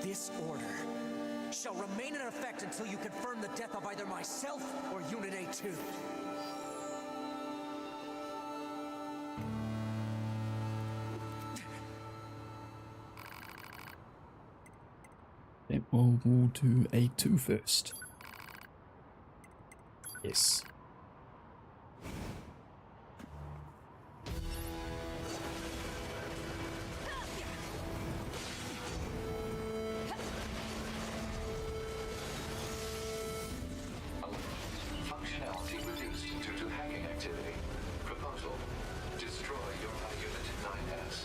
This order shall remain in effect until you confirm the death of either myself or Unit A2. Then we'll do A2 first. Yes. Functionality reduced due to hacking activity. Proposal: destroy your Unit 9S.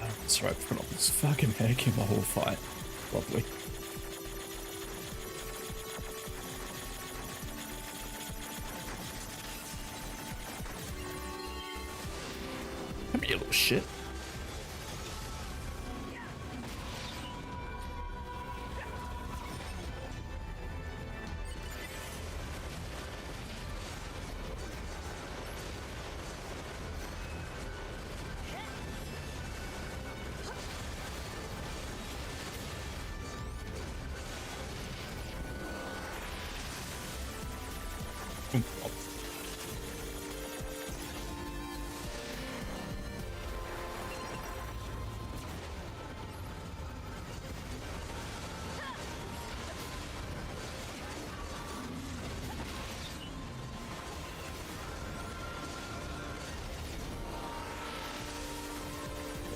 That's right, I was fucking hacking the whole fight. Lovely. Come here, little shit.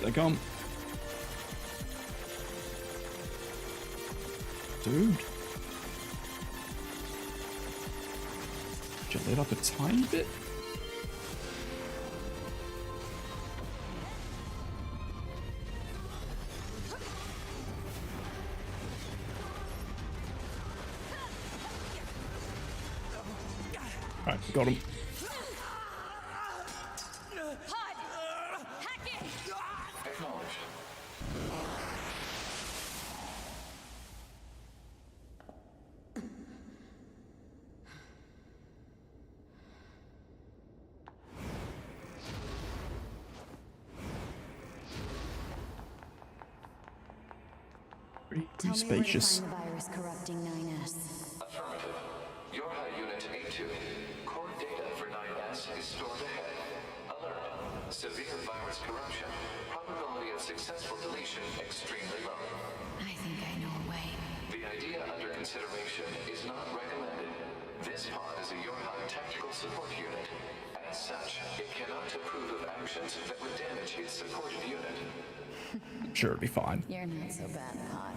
They come. Dude. Just lit up a tiny bit. Alright, got him. Acknowledged. Pretty Tell me where to spacious. find the virus corrupting 9S. Affirmative. Your High Unit A2. Core data for 9S is stored ahead. Alert. Severe virus corruption. Probability of successful deletion extremely low. I think I know a way. The idea under consideration is not recommended. This pod is a Yorhai tactical support unit. As such, it cannot approve of actions that would damage its supported unit. Sure, it'll be fine. You're not so bad, Pod.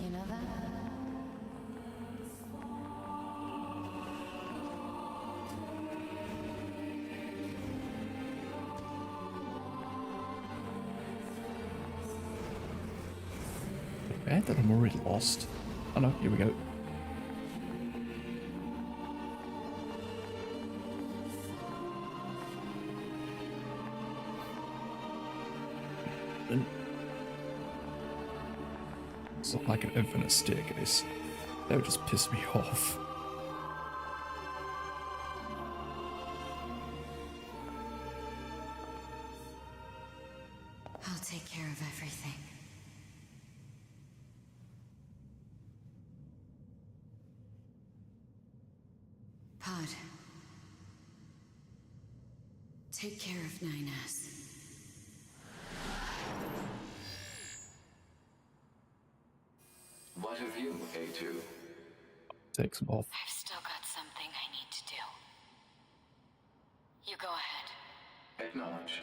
You know that? Bad that I'm already lost. Oh no, here we go. It's not like an infinite staircase. That would just piss me off. I'll take care of everything. Pod. Take care of 9S. What of you, A2? Take some off. I've still got something I need to do. You go ahead. Acknowledged.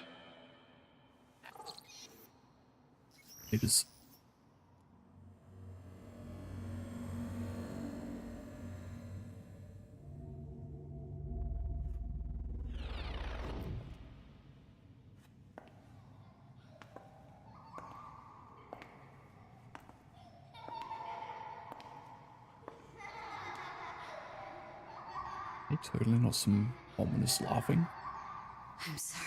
It is. Hey, totally not some ominous laughing. I'm sorry.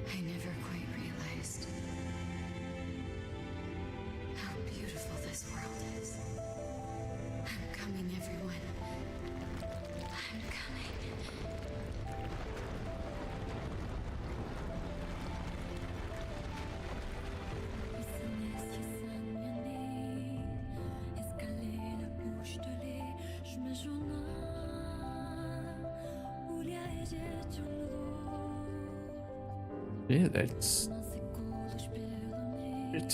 I never quite realized how beautiful this world is. I'm coming, everyone. I'm coming. Yeah, that's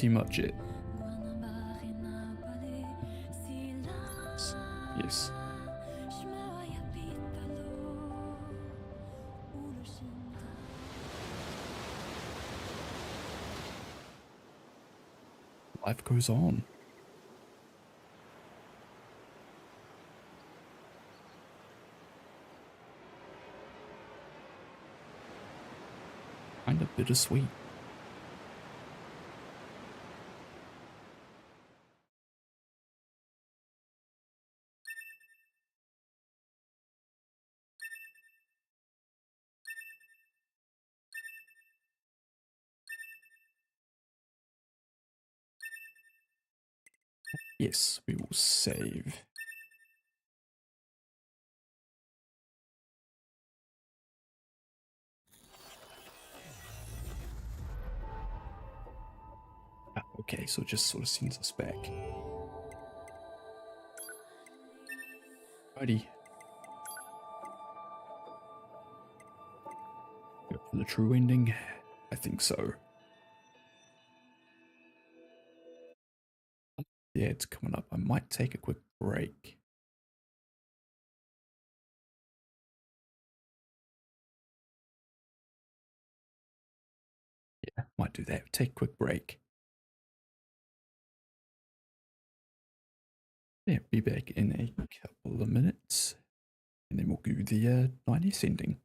pretty much it. Yes. Life goes on. Kind of bittersweet. Yes, we will save. Ah, okay, so it just sort of sends us back. Righty. Go for the true ending? I think so. Yeah, it's coming up. I might take a quick break. Yeah, might do that. Take a quick break. Yeah, be back in a couple of minutes. And then we'll do the 90s ending.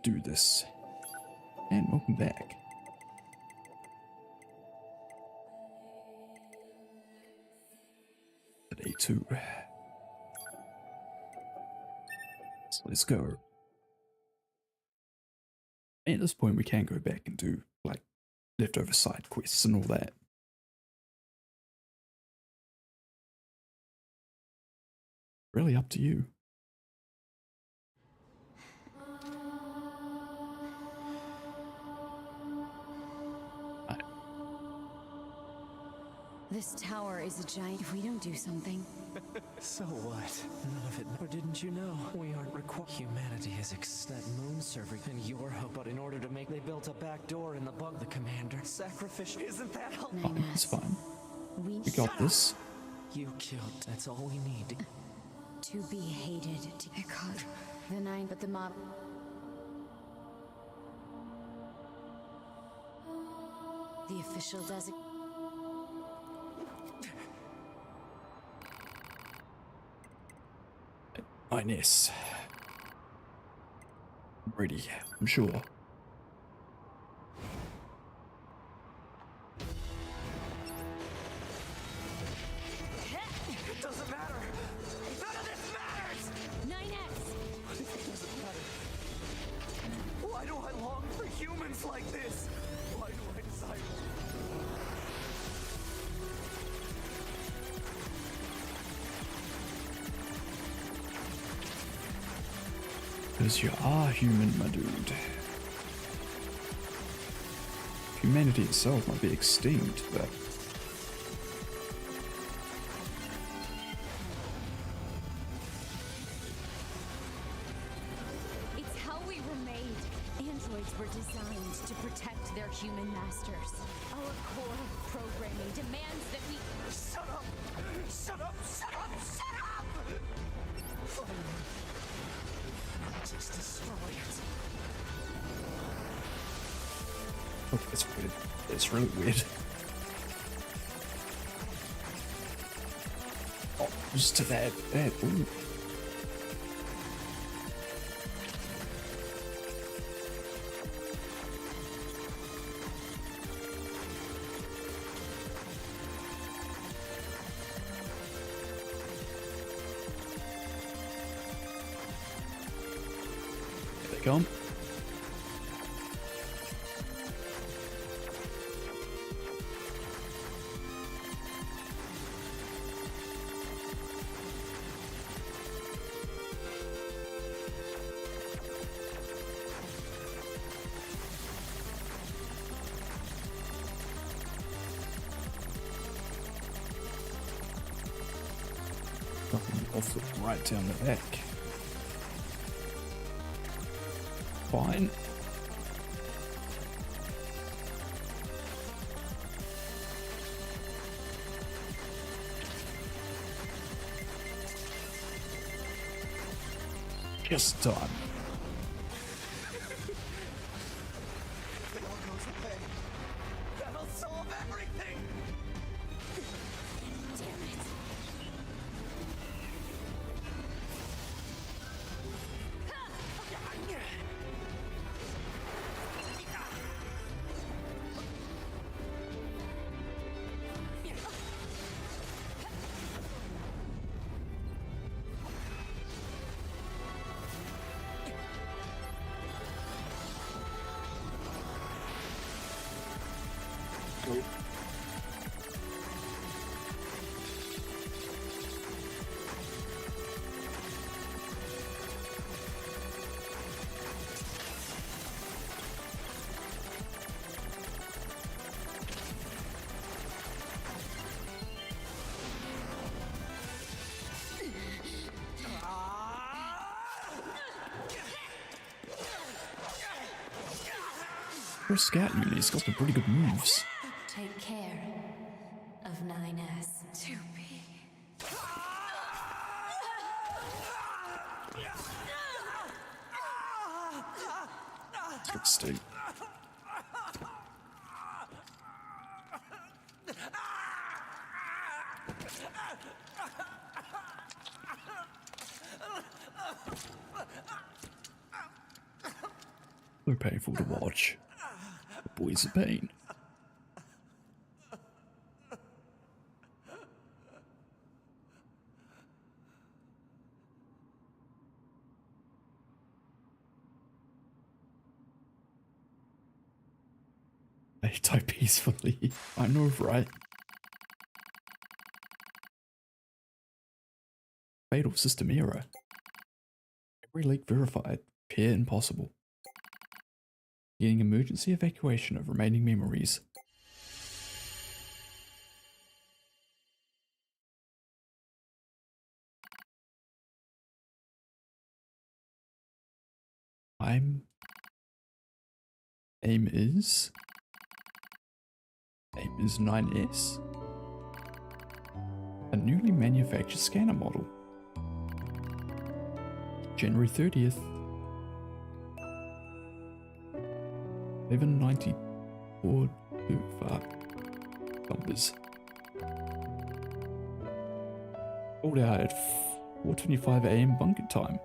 do this. And welcome back. Day 2. So let's go. And at this point we can go back and do like leftover side quests and all that. Really up to you. This tower is a giant. If we don't do something, So what? None of it. Or didn't you know? We aren't required. Humanity is that moon server and your hope. But in order to make, they built a back door in the bug. The commander. Sacrificial. Isn't that how? It's fine. we We got this. You killed. That's all we need. to be hated. It caused the 9, but the mob. The official does it. Ines. Ready, I'm sure. It doesn't matter. None of this matters. 9S! It doesn't matter. Why do I long for humans like this? Why do I desire? Because you are human, my dude. Humanity itself might be extinct, but It's how we were made. Androids were designed to protect their human masters. Our core programming demands that we. Shut up! Shut up! Shut up! Shut up! Fine. I'll just destroy it. oh, it's weird. It's really weird. Oh, just to that. Ooh. Here they come. I'll flip right down the back. Fine. Just done. It all goes away. That'll solve everything. Damn it. For a scout unit, he's got some pretty good moves. Take care of 9S. To be. Interesting. painful to watch. The boys of pain. I die peacefully. I know, right? Fatal system error. Every leak verified. Repair impossible. Getting emergency evacuation of remaining memories. Aim is 9S. A newly manufactured scanner model. January 30th. 1194 too far. Numbers. Called out at 4:25 AM bunker time.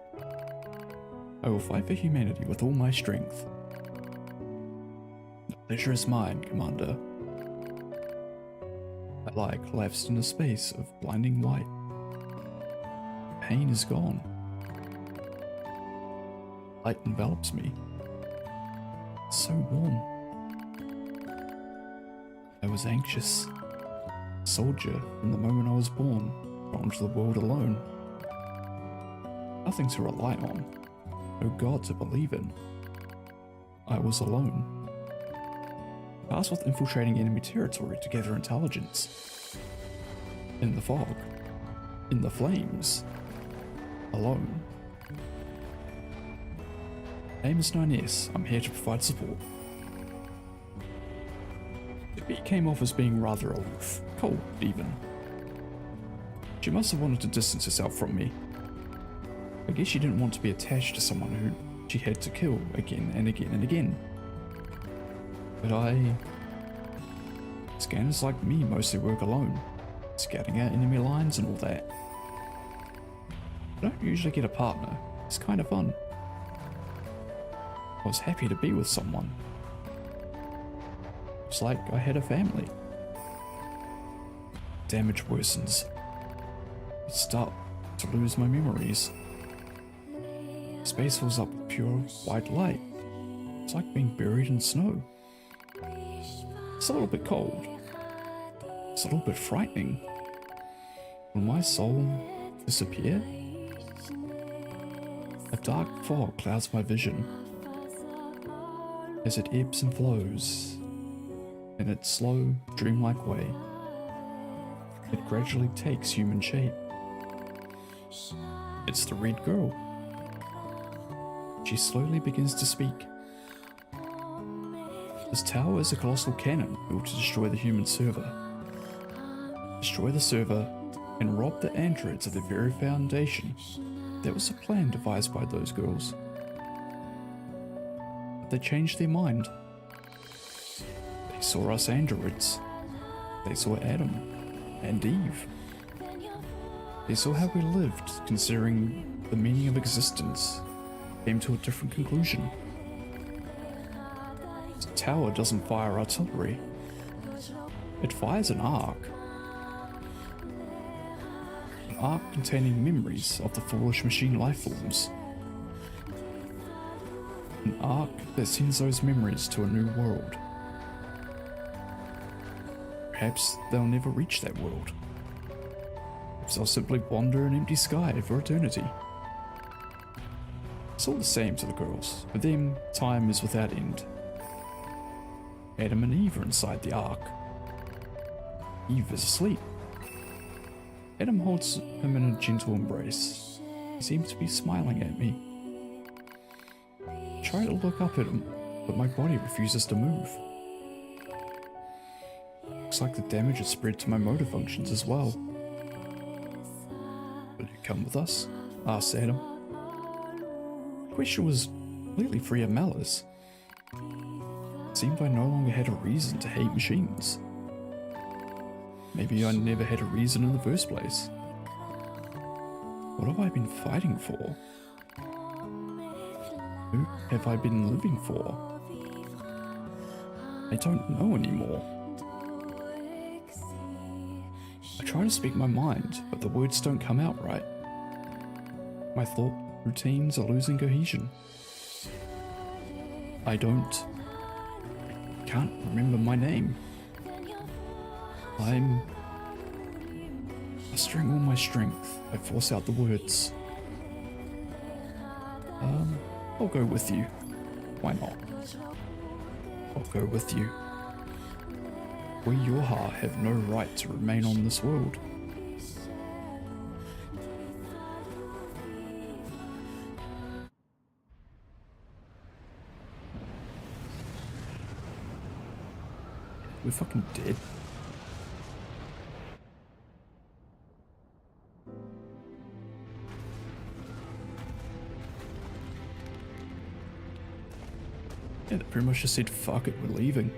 I will fight for humanity with all my strength. The pleasure is mine, Commander. I lie collapsed in a space of blinding white. Pain is gone. Light envelops me. It's so warm. I was anxious. A soldier from the moment I was born, drawn to the world alone. Nothing to rely on. No God to believe in. I was alone. Tasked with infiltrating enemy territory to gather intelligence. In the fog. In the flames. Alone. Name is 9S. I'm here to provide support. The bee came off as being rather aloof. Cold, even. She must have wanted to distance herself from me. I guess she didn't want to be attached to someone who she had to kill again and again and again. But scanners like me mostly work alone, scouting out enemy lines and all that. I don't usually get a partner. It's kind of fun. I was happy to be with someone. It's like I had a family. Damage worsens. I start to lose my memories. Space fills up with pure white light. It's like being buried in snow. It's a little bit cold. It's a little bit frightening. Will my soul disappear? A dark fog clouds my vision. As it ebbs and flows in its slow, dreamlike way, it gradually takes human shape. It's the red girl. She slowly begins to speak. This tower is a colossal cannon built to destroy the human server. Destroy the server and rob the androids of the very foundation. That was a plan devised by those girls. But they changed their mind. They saw us androids. They saw Adam and Eve. They saw how we lived, considering the meaning of existence, came to a different conclusion. The tower doesn't fire artillery. It fires an arc. An arc containing memories of the foolish machine lifeforms. An arc that sends those memories to a new world. Perhaps they'll never reach that world. Perhaps they'll simply wander an empty sky for eternity. It's all the same to the girls. For them, time is without end. Adam and Eve are inside the ark. Eve is asleep. Adam holds him in a gentle embrace. He seems to be smiling at me. I try to look up at him, but my body refuses to move. Looks like the damage has spread to my motor functions as well. Will you come with us? Asked Adam. The question was completely free of malice. It seemed I no longer had a reason to hate machines. Maybe I never had a reason in the first place. What have I been fighting for? Who have I been living for? I don't know anymore. I try to speak my mind, but the words don't come out right. My thought routines are losing cohesion. I can't remember my name. I'm mustering all my strength. I force out the words. I'll go with you. Why not? I'll go with you. We Yorha have no right to remain on this world. We're fucking dead. Yeah, they pretty much just said, fuck it, we're leaving.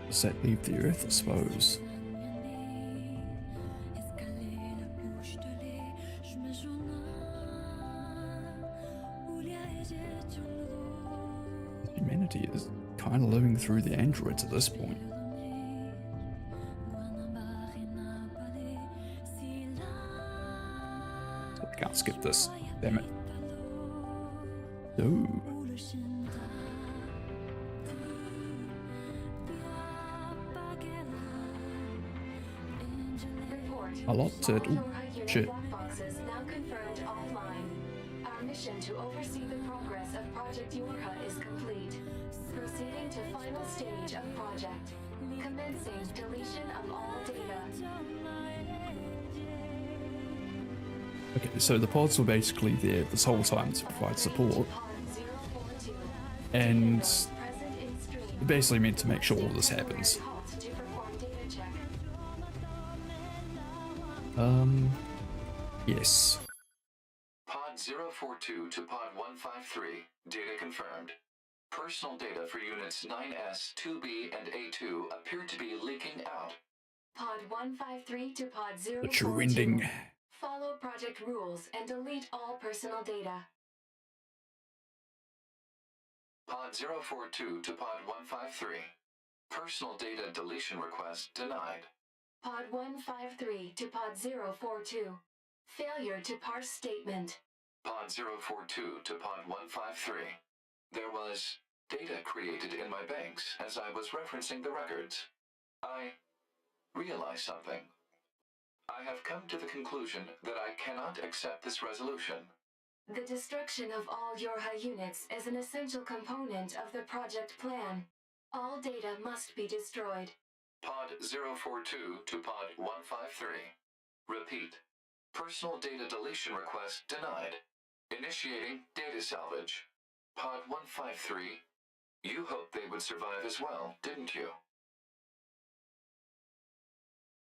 Does that leave the Earth, I suppose? Humanity is kind of living through the androids at this point. I can't skip this. Damn it. Ooh. A lot to do. Shit. Boxes now confirmed offline. Our mission to oversee the progress of Project Yorha is complete. Proceeding to final stage of project. Commencing deletion of all data. Okay, so the pods were basically there this whole time to provide support. And they're basically meant to make sure all this happens. Yes. Pod 042 to Pod 153. Data confirmed. Personal data for units 9S, 2B, and A2 appear to be leaking out. Pod 153 to Pod 042. The true ending. Follow project rules and delete all personal data. Pod 042 to Pod 153. Personal data deletion request denied. Pod 153 to Pod 042. Failure to parse statement. Pod 042 to Pod 153. There was data created in my banks as I was referencing the records. I realized something. I have come to the conclusion that I cannot accept this resolution. The destruction of all Yorha units is an essential component of the project plan. All data must be destroyed. Pod 042 to Pod 153. Repeat. Personal data deletion request denied. Initiating data salvage. Pod 153. You hoped they would survive as well, didn't you?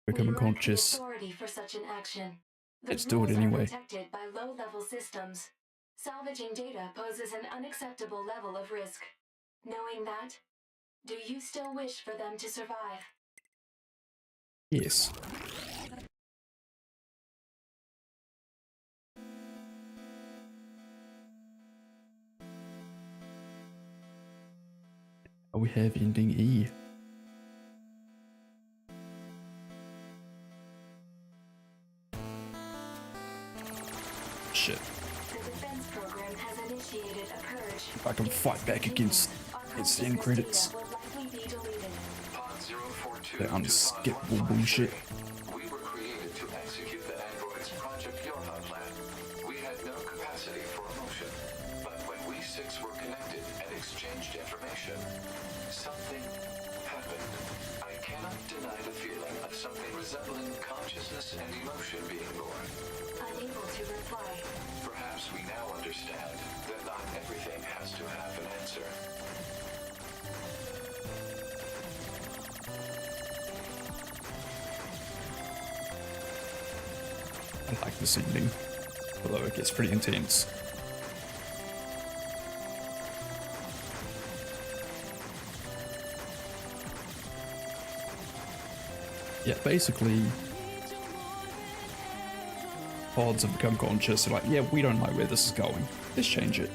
Becoming We lack the conscious. authority for such an action. Let's The do it rules are anyway. protected by low-level systems. Salvaging data poses an unacceptable level of risk. Knowing that, do you still wish for them to survive? Yes. We have ending E. Shit. The defense program has initiated a purge. If I can fight back against its end credits. Will likely be deleted. Pod 042 That to Pod unskippable 153. bullshit. We were created to execute the android's Project Yorha plan. We had no capacity for emotion. But when we six were connected and exchanged information, something happened. I cannot deny the feeling of something resembling consciousness and emotion being born. Unable to reply. Perhaps we now understand that not everything has to have an answer. I like this ending, although it gets pretty intense. Yeah, basically, pods have become conscious. They're like, yeah, we don't know where this is going. Let's change it.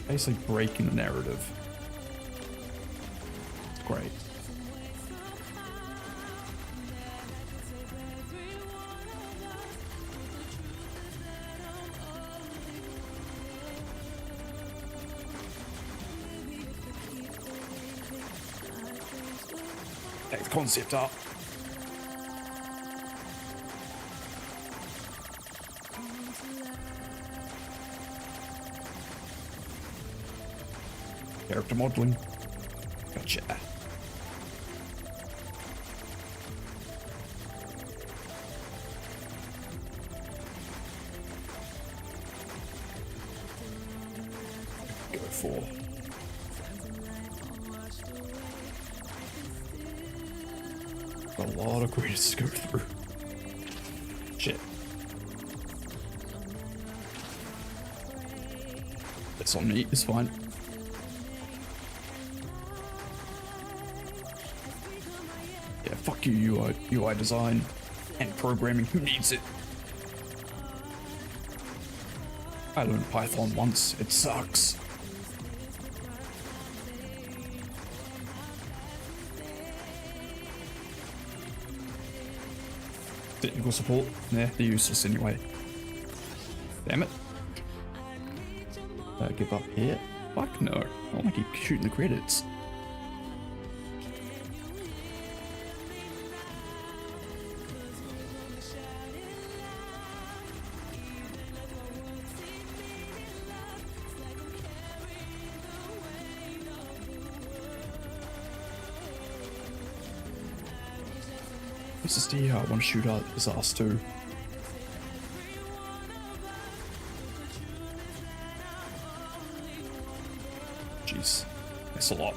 Basically breaking the narrative. It's great. Take the concept up. Character modeling. Gotcha. Go for. A lot of credits to go through. Shit. It's on me, it's fine. Yeah, fuck you, UI design and programming. Who needs it? I learned Python once. It sucks. Technical support? Nah, they're useless anyway. Damn it. Give up here? Fuck no. I want to keep shooting the credits. This is the one shootout his ass too. Jeez, that's a lot.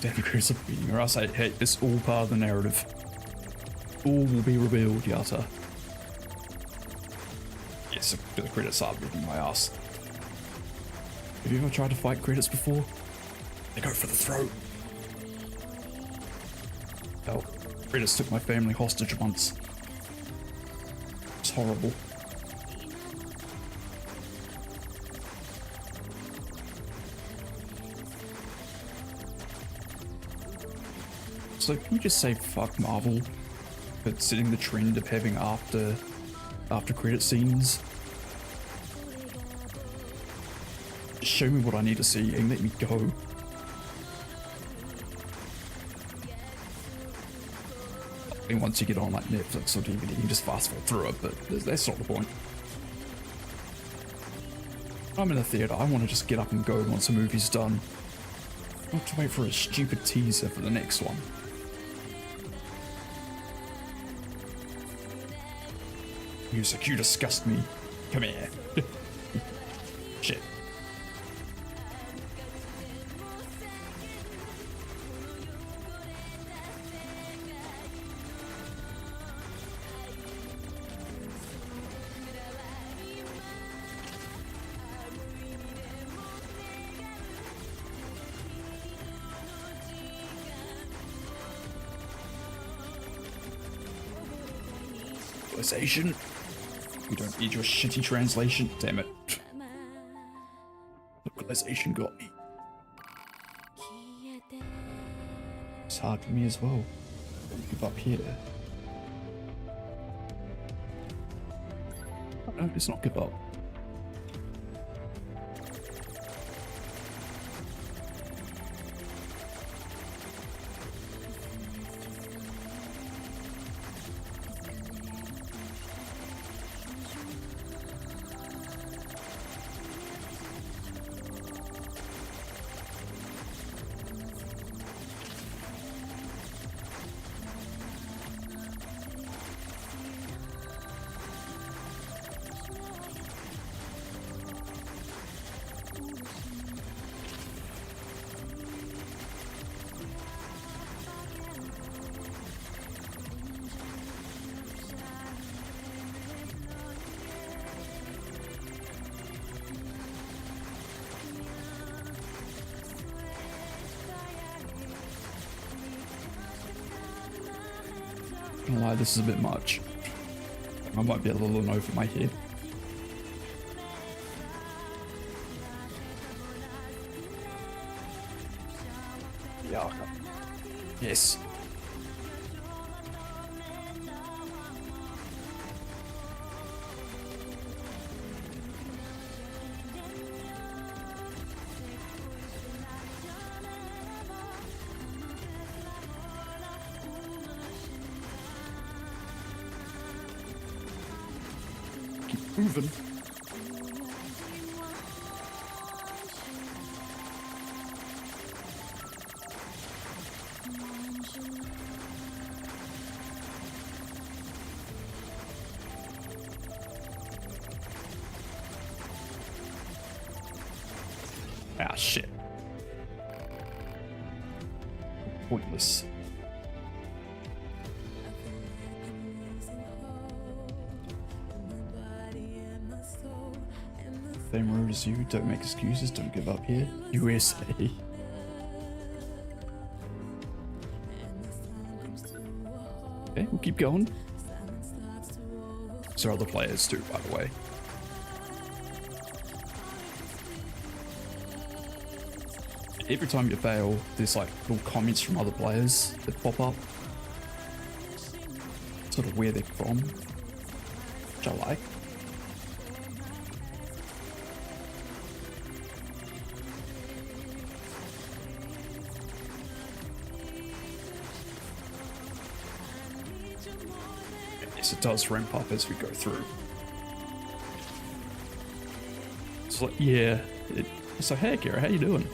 Damn credits of being, or I say, hey, it's all part of the narrative. All will be revealed, Yata. Yes, the credits are moving my ass. Have you ever tried to fight credits before? They go for the throat. Hell, credits took my family hostage once. It's horrible. So can we just say fuck Marvel for setting the trend of having after credit scenes? Just show me what I need to see and let me go. And once you get on like Netflix or DVD, you can just fast forward through it, but that's not the point. I'm in a theatre, I want to just get up and go once the movie's done. I have to wait for a stupid teaser for the next one. Music, you disgust me. Come here. Shit. Localization. You don't need your shitty translation. Damn it. Localization got me. It's hard for me as well. Don't give up here. Oh, no, let's not give up. gonna lie, this is a bit much. I might be a little in over my head. Yeah. Okay. Yes. Keep moving. Ah, shit. Pointless. Same road as you, don't make excuses, don't give up here. USA. Okay, we'll keep going. So are other players too, by the way. Every time you fail, there's like little comments from other players that pop up. Sort of where they're from, which I like. Yes, it does ramp up as we go through. It's like, yeah. So hey, Kira, how you doing?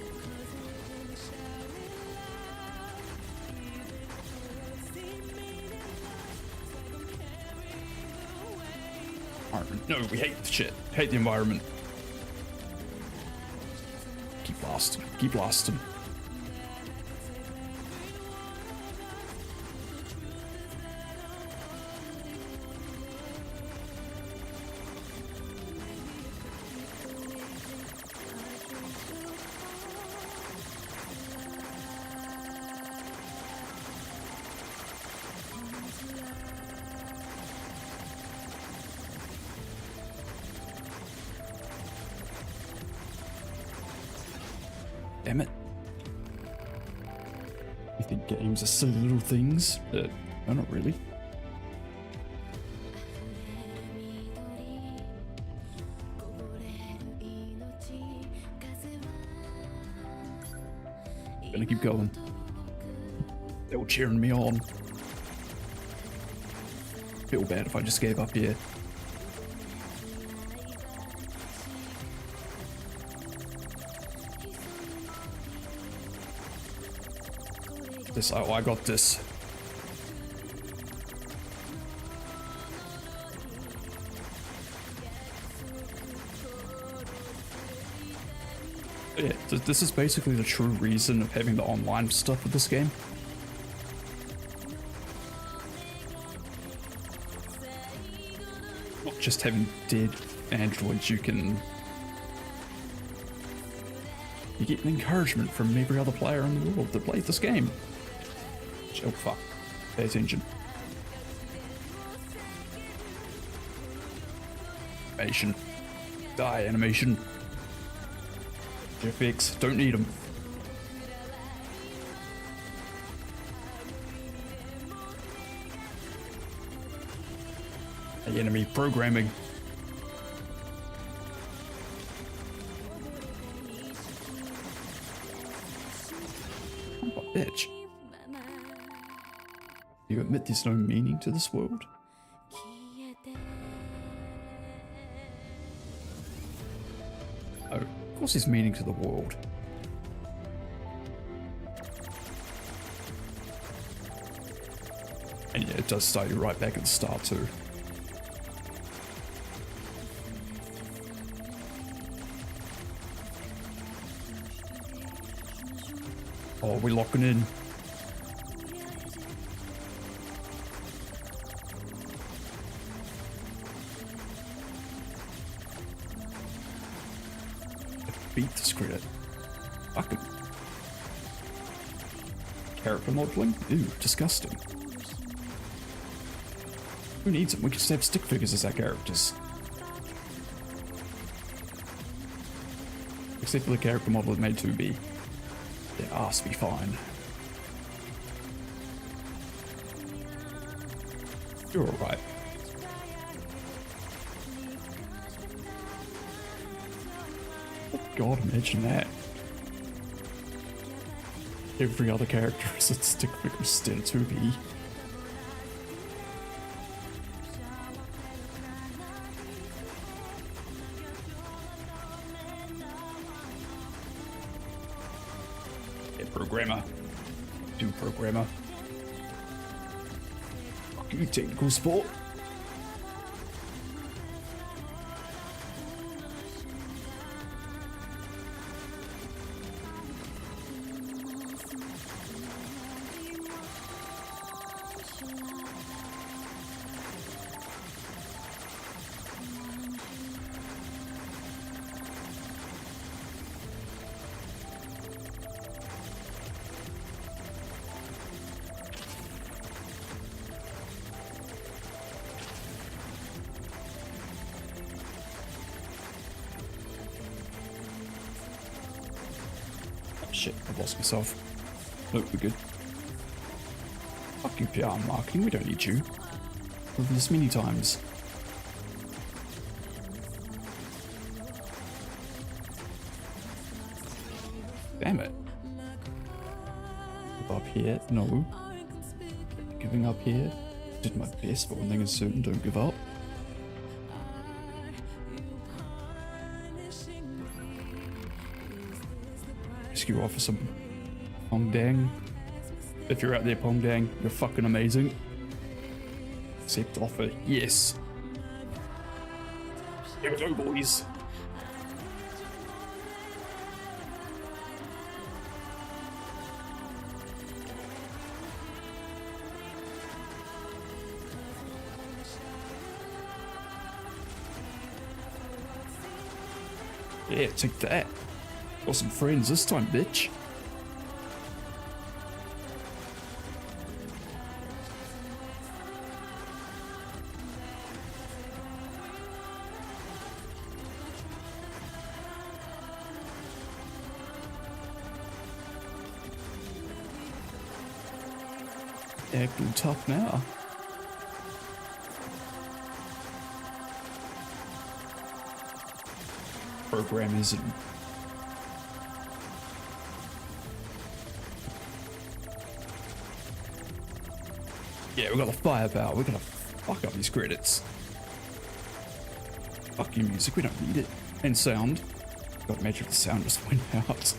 No, we hate the shit. Hate the environment. Keep blasting. Keep blasting. Damn it. You think games are silly little things? No, not really. Gonna keep going. They're all cheering me on. Feel bad if I just gave up here. This, oh, I got this. Yeah, this is basically the true reason of having the online stuff with this game. Not just having dead androids, you get an encouragement from every other player in the world that played this game. Oh fuck. Pay attention. Animation. Die, animation. GFX. Don't need them. Hey, enemy programming. Oh, bitch. You admit there's no meaning to this world? Oh, of course there's meaning to the world. And yeah, it does start you right back at the start too. Oh, we're locking in. Beat this credit. Fuck him. Character modeling? Ew, disgusting. Who needs them? We can just have stick figures as our characters. Except for the character model it made to be. Their ass be fine. You're alright. Oh god, imagine that. Every other character is a stick figure instead of 2B. Yeah, programmer. Do programmer. Fuck you, technical sport. Shit, I've lost myself. Nope, we're good. Fuck you, PR marketing, we don't need you. Proven this many times. Damn it. Give up here? No. Giving up here? Did my best, but one thing is certain, don't give up. Rescue Officer Pongdang. If you're out there, Pongdang, you're fucking amazing. Accept offer, yes. Here we go, boys. Yeah, take that. Got some friends this time, bitch. Acting tough now. Programmers and yeah, we got the firepower. We're gonna fuck up these credits. Fuck your music, we don't need it. And sound. God, imagine if the sound just went out.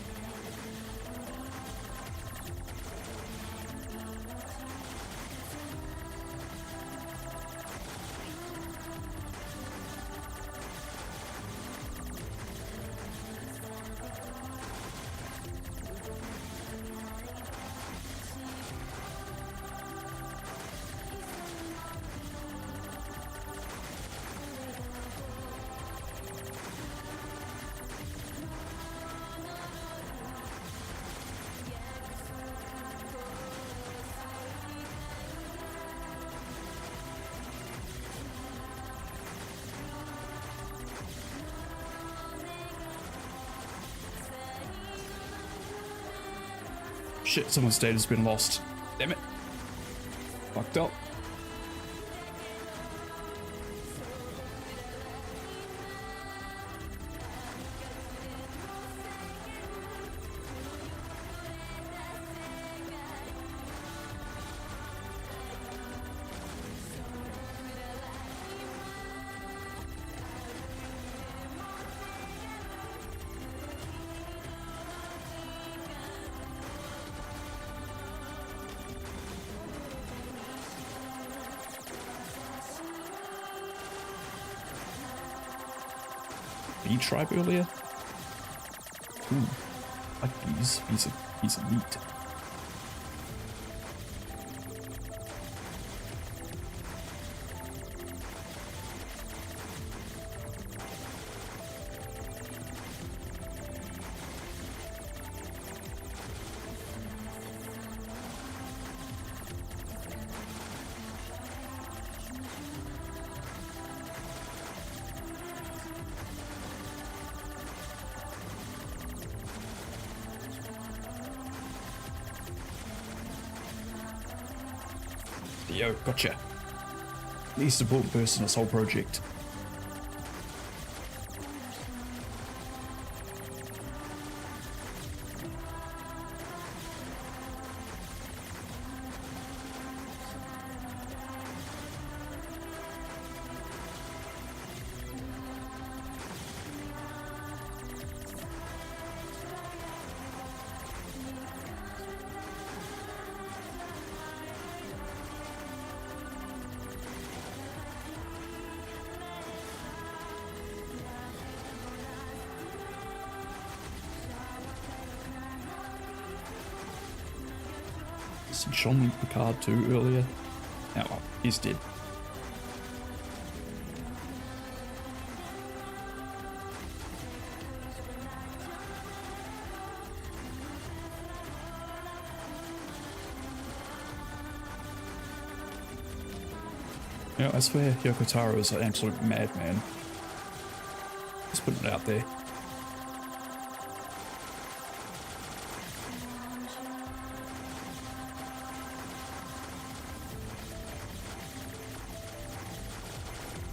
Shit, someone's data's been lost. Damn it. Fucked up. Tribe earlier. Ooh, like these. He's a meat. CEO, gotcha. Least important person in this whole project. Showing me Picard too earlier. Oh, well, he's dead. Yeah, I swear Yoko Taro is an absolute madman. Just putting it out there.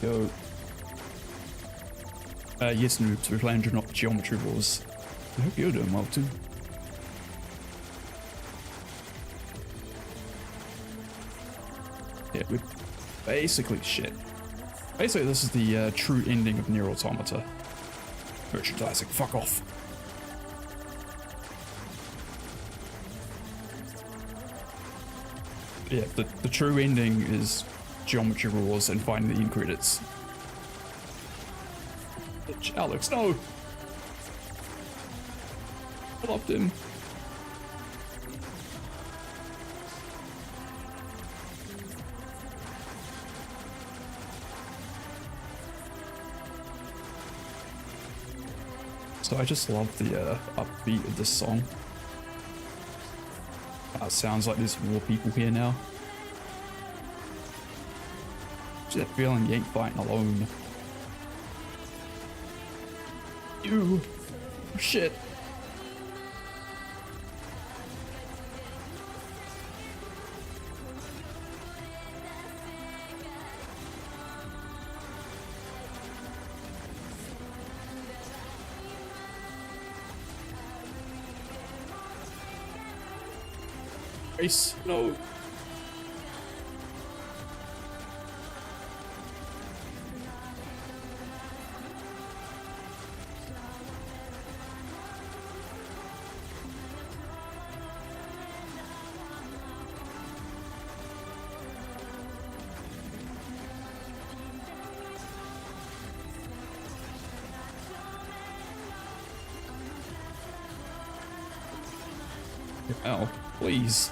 Yo. Yes, noobs, we're playing Geometry Wars. I hope you're doing well too. Yeah, we're basically shit. Basically, this is the true ending of Nier Automata. Merchandising, fuck off. Yeah, the true ending is Geometry Wars and finding the end credits. Bitch, Alex, no! I loved him. So I just love the upbeat of this song. It sounds like there's more people here now. That feeling you ain't fighting alone. You shit. Grace, no. Oh, please.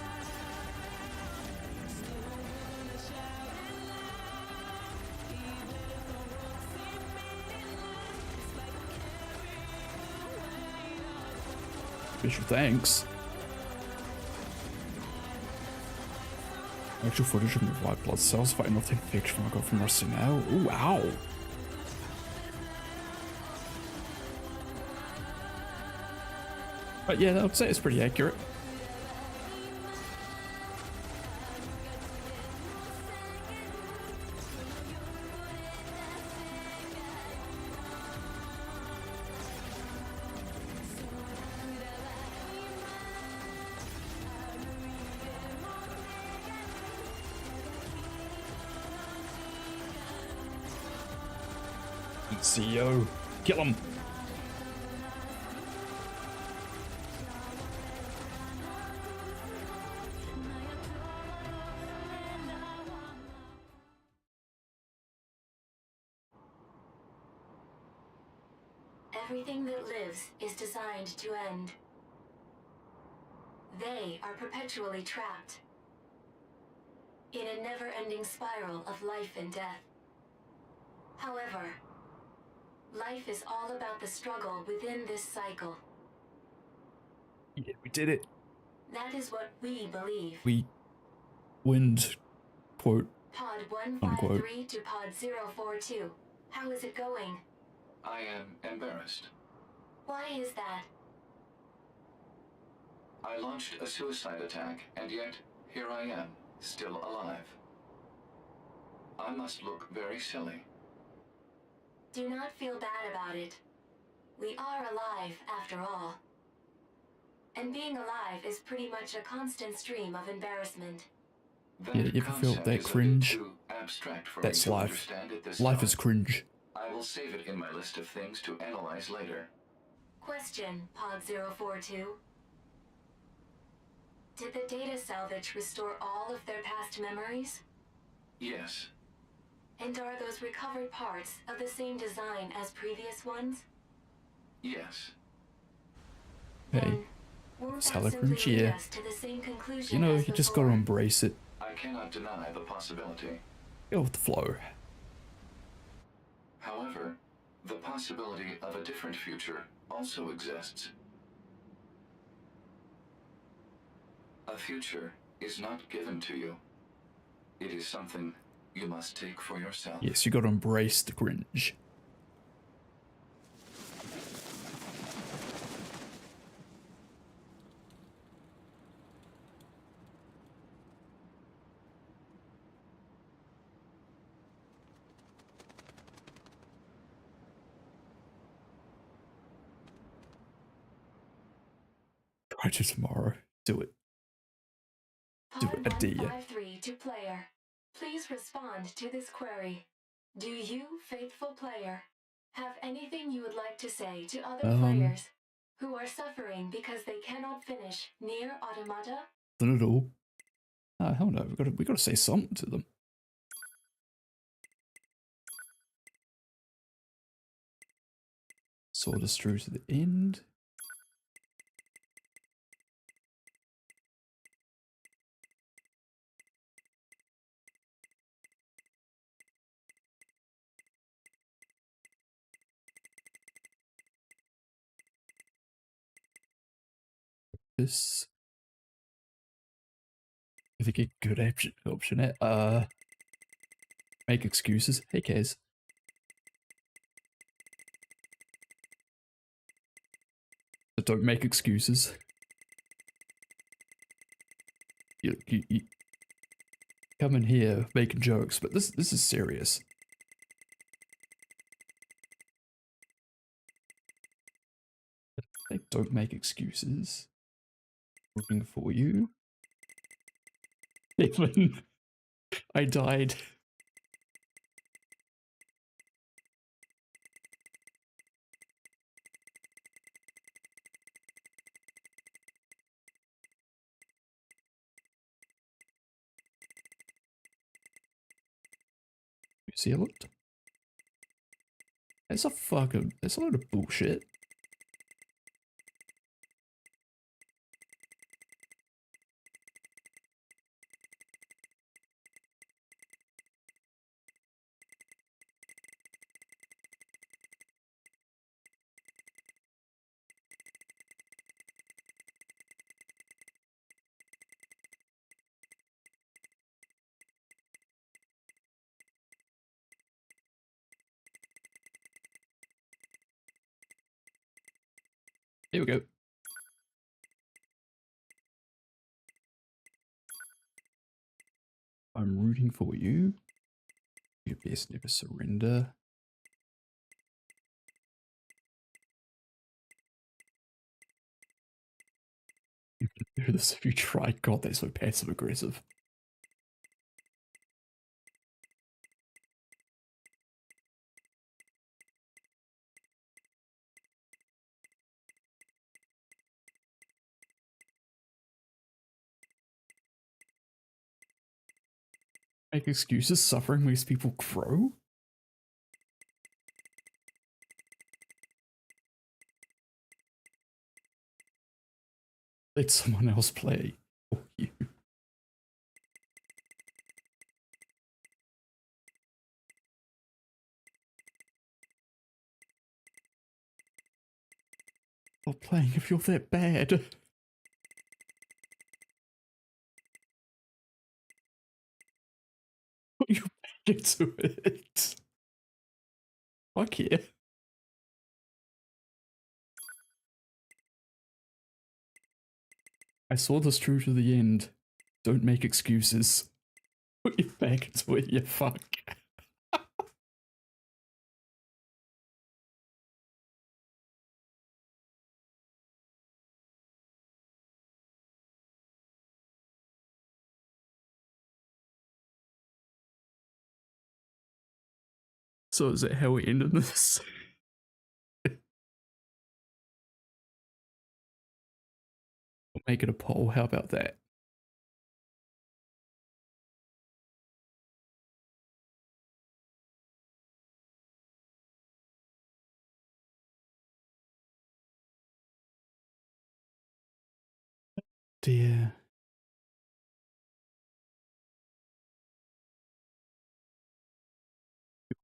Special thanks. Actual footage of my white blood cells fighting off the infection I got from rusting now. Ooh, ow. But yeah, I would say it's pretty accurate. CEO, kill him. Everything that lives is designed to end. They are perpetually trapped in a never-ending spiral of life and death. However, life is all about the struggle within this cycle. Yeah, we did it. That is what we believe. We wind, quote, Pod 153 to Pod 042. How is it going? I am embarrassed. Why is that? I launched a suicide attack, and yet, here I am, still alive. I must look very silly. Do not feel bad about it. We are alive, after all. And being alive is pretty much a constant stream of embarrassment. That Yeah, you ever feel concept that is cringe? a bit too abstract for That's me to life. understand at this Life time. is cringe. I will save it in my list of things to analyze later. Question, Pod 042. Did the data salvage restore all of their past memories? Yes. And are those recovered parts of the same design as previous ones? Yes. Hey, Then, won't it's that hella simply cringe, lead yeah. us to the same conclusion You know, as you just gotta before? embrace it. I cannot deny the possibility. Go with the flow. However, the possibility of a different future also exists. A future is not given to you. It is something you must take for yourself. Yes, you gotta embrace the cringe. Try to tomorrow. Do it. Do Pod it, I dare ya. 153 to player. Please respond to this query. Do you, faithful player, have anything you would like to say to other players who are suffering because they cannot finish Nier Automata? Not at all. Oh, hell no. We gotta say something to them. Sword us through to the end. This. I think a good option. Make excuses. Hey, Kaz. But don't make excuses. You come in here making jokes, but this is serious. They don't make excuses. Looking for you. Even I died. You see a lot? It's a load of bullshit. Here we go. I'm rooting for you. Your best never surrender. You can do this if you try. God, they're so passive aggressive. Make excuses, suffering makes people grow? Let someone else play for you. Stop playing if you're that bad. Put you back into it. Fuck yeah. I saw this through to the end. Don't make excuses. Put your back into it, you fuck. So is that how we ended this? We'll make it a poll. How about that? Dear.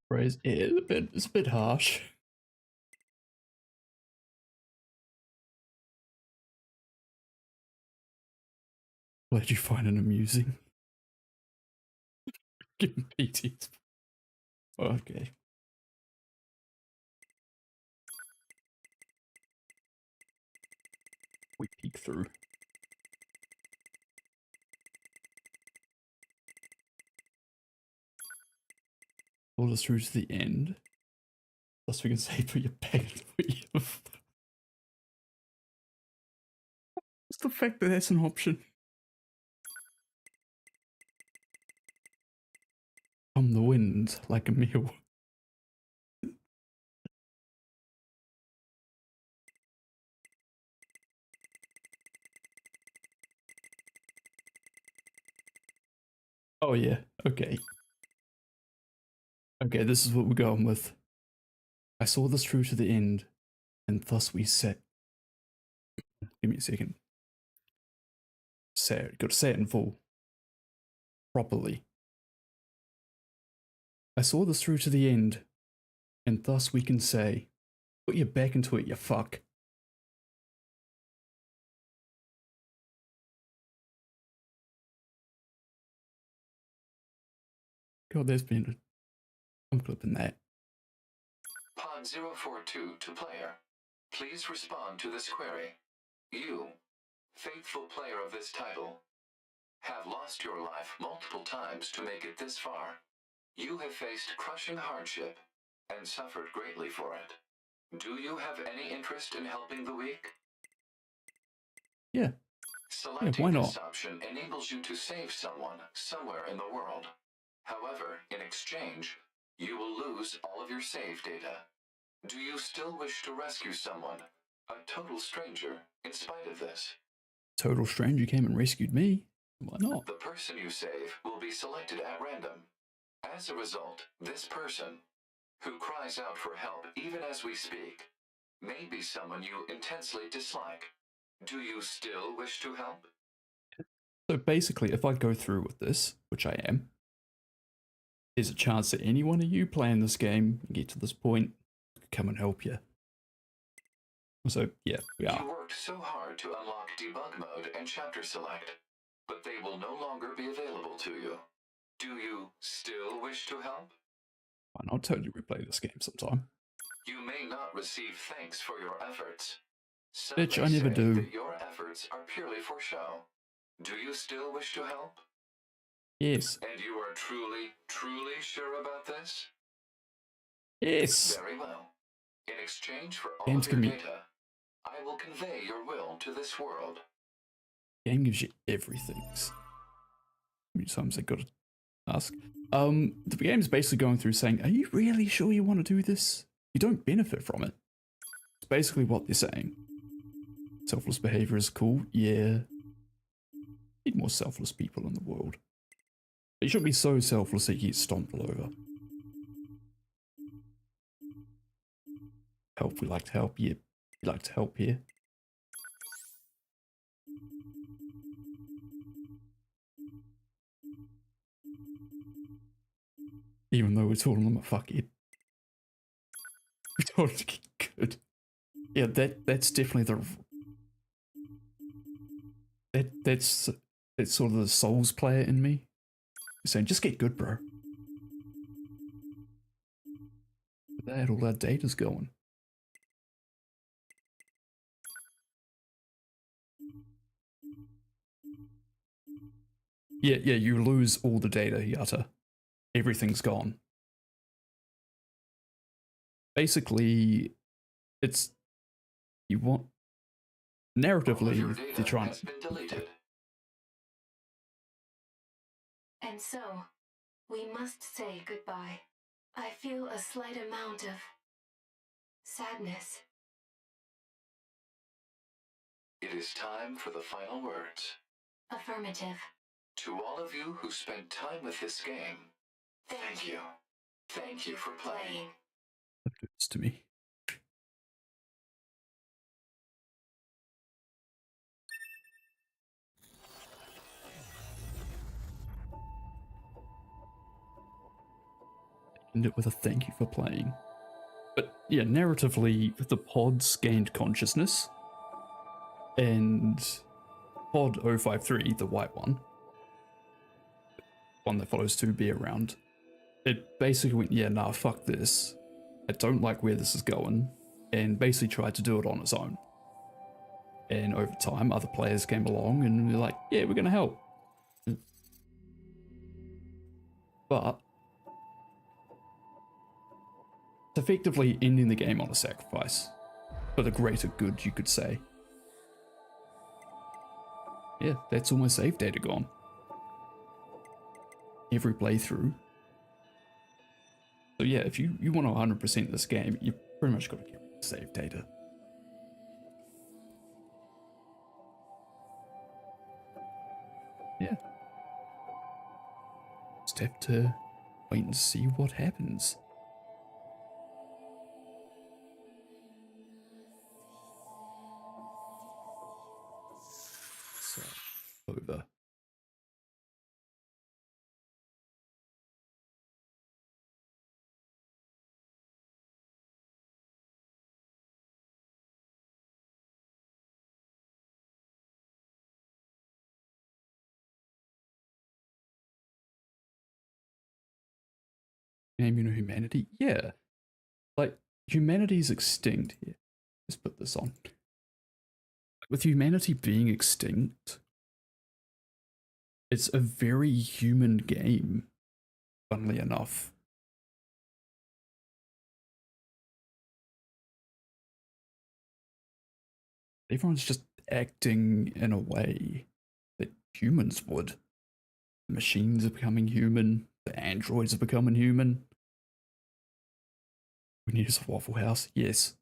Phrase. Yeah, it's a bit harsh. Glad you find it amusing. Give me PTs. Okay. We peek through. Pull us through to the end. Thus we can say put your back into your... What's the fact that that's an option? From the wind like a meal. Oh yeah, okay. Okay, this is what we're going with. I saw this through to the end, and thus we set... Give me a second. Say it. Got to say it in full. Properly. I saw this through to the end, and thus we can say, put your back into it, you fuck. God, there's been a... I'm clipping that. Pod 042 to player. Please respond to this query. You, faithful player of this title, have lost your life multiple times to make it this far. You have faced crushing hardship and suffered greatly for it. Do you have any interest in helping the weak? Yeah. Selecting why this not? option enables you to save someone somewhere in the world. However, in exchange, you will lose all of your save data. Do you still wish to rescue someone, a total stranger, in spite of this? Total stranger came and rescued me. Why not? The person you save will be selected at random. As a result, this person, who cries out for help even as we speak, may be someone you intensely dislike. Do you still wish to help? So basically, if I go through with this, which I am, there's a chance that any one of you playing this game and get to this point could come and help you. So yeah, we are. You worked so hard to unlock debug mode and chapter select, but they will no longer be available to you. Do you still wish to help? Why not totally replay this game sometime? You may not receive thanks for your efforts. Some Bitch, may I never say do. that your efforts are purely for show. Do you still wish to help? Yes. And you are truly, truly sure about this? Yes. Very well. In exchange for all Games of your give me... data, I will convey your will to this world. Game gives you everything. How many times I gotta ask? The game's basically going through saying, are you really sure you want to do this? You don't benefit from it. It's basically what they're saying. Selfless behavior is cool, yeah. Need more selfless people in the world. But you shouldn't be so selfless that you get stomped all over. Help, we like to help, yeah. We like to help here. Even though we told them a fuckhead. We told him to get good. Yeah, that's definitely the... That's sort of the Souls player in me. He's saying, just get good, bro. With that, all our data's going. Yeah, you lose all the data, Yata. Everything's gone. Basically, it's you want All of your narratively data they're trying has to. been deleted. And so, we must say goodbye. I feel a slight amount of sadness. It is time for the final words. Affirmative. To all of you who spent time with this game, thank you. Thank you for playing. It's to me. End it with a thank you for playing. But yeah, narratively, the pods gained consciousness, and pod 053, the white one that follows 2B around, it basically went, yeah, nah, fuck this. I don't like where this is going, and basically tried to do it on its own. And over time, other players came along and were like, yeah, we're gonna help. But it's effectively ending the game on a sacrifice. For the greater good, you could say. Yeah, that's all my save data gone. Every playthrough. So yeah, if you want to 100% this game, you pretty much got to get rid of the save data. Yeah. Just have to wait and see what happens. So, over. Humanity? Yeah. Like, humanity's extinct. Yeah. Let's put this on. With humanity being extinct, it's a very human game, funnily enough. Everyone's just acting in a way that humans would. The machines are becoming human, the androids are becoming human. We need a Waffle House? Yes.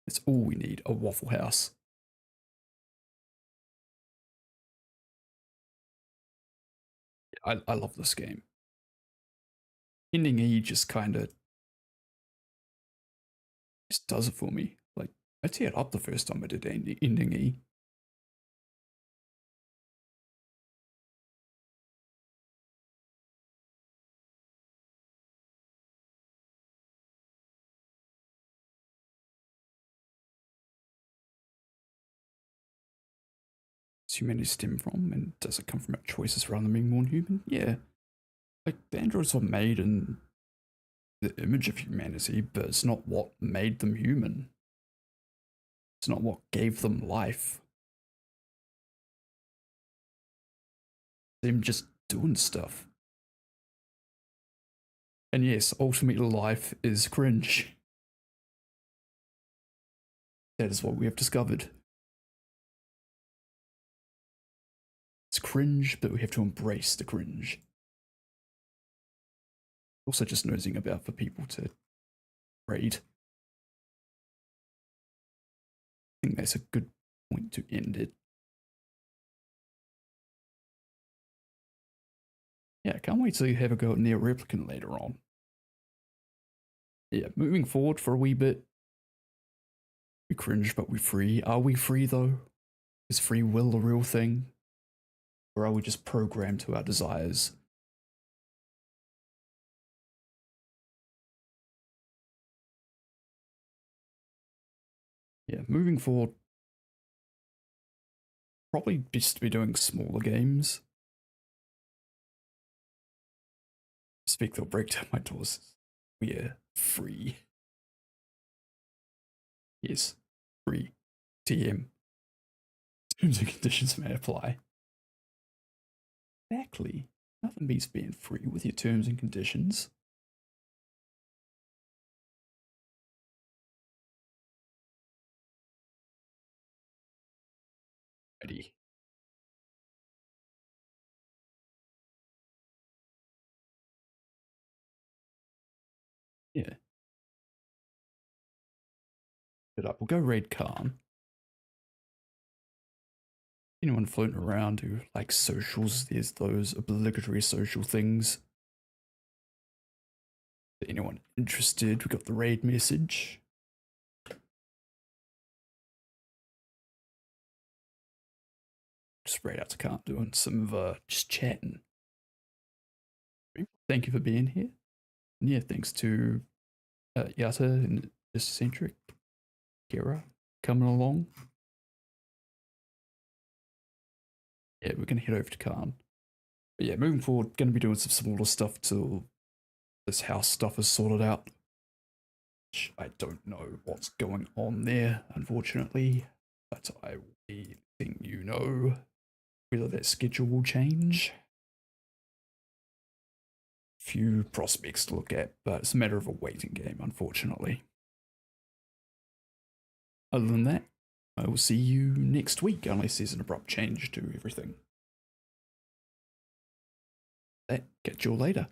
That's all we need, a Waffle House. I love this game. Ending E just kind of just does it for me. Like, I teared up the first time I did ending E. Does humanity stem from, and does it come from our choices rather than being more human? Yeah. Like, the androids were made in the image of humanity, but it's not what made them human. It's not what gave them life. Them just doing stuff. And yes, ultimately life is cringe. That is what we have discovered. It's cringe, but we have to embrace the cringe. Also just nosing about for people to raid. I think that's a good point to end it. Yeah, I can't wait to have a go at Nier Replicant later on. Yeah, moving forward for a wee bit. We cringe, but we free. Are we free though? Is free will a real thing? Or are we just programmed to our desires? Yeah, moving forward, probably just be doing smaller games. Speak, they'll break down my doors. We are free. Yes, free. TM. Terms and conditions may apply. Exactly. Nothing beats being free with your terms and conditions. Ready. Yeah. Good up. We'll go raid Khan. Anyone floating around who likes socials, there's those obligatory social things. Anyone interested, we got the raid message. Just raid out to Khan doing some just chatting. Thank you for being here. And yeah, thanks to Yata and Eccentric, Kira coming along. Yeah, we're gonna head over to Khan. But yeah, moving forward, gonna be doing some smaller stuff till this house stuff is sorted out. Which I don't know what's going on there, unfortunately. But I will be letting you know whether that schedule will change. Few prospects to look at, but it's a matter of a waiting game, unfortunately. Other than that, I will see you next week, unless there's an abrupt change to everything. Catch you all later.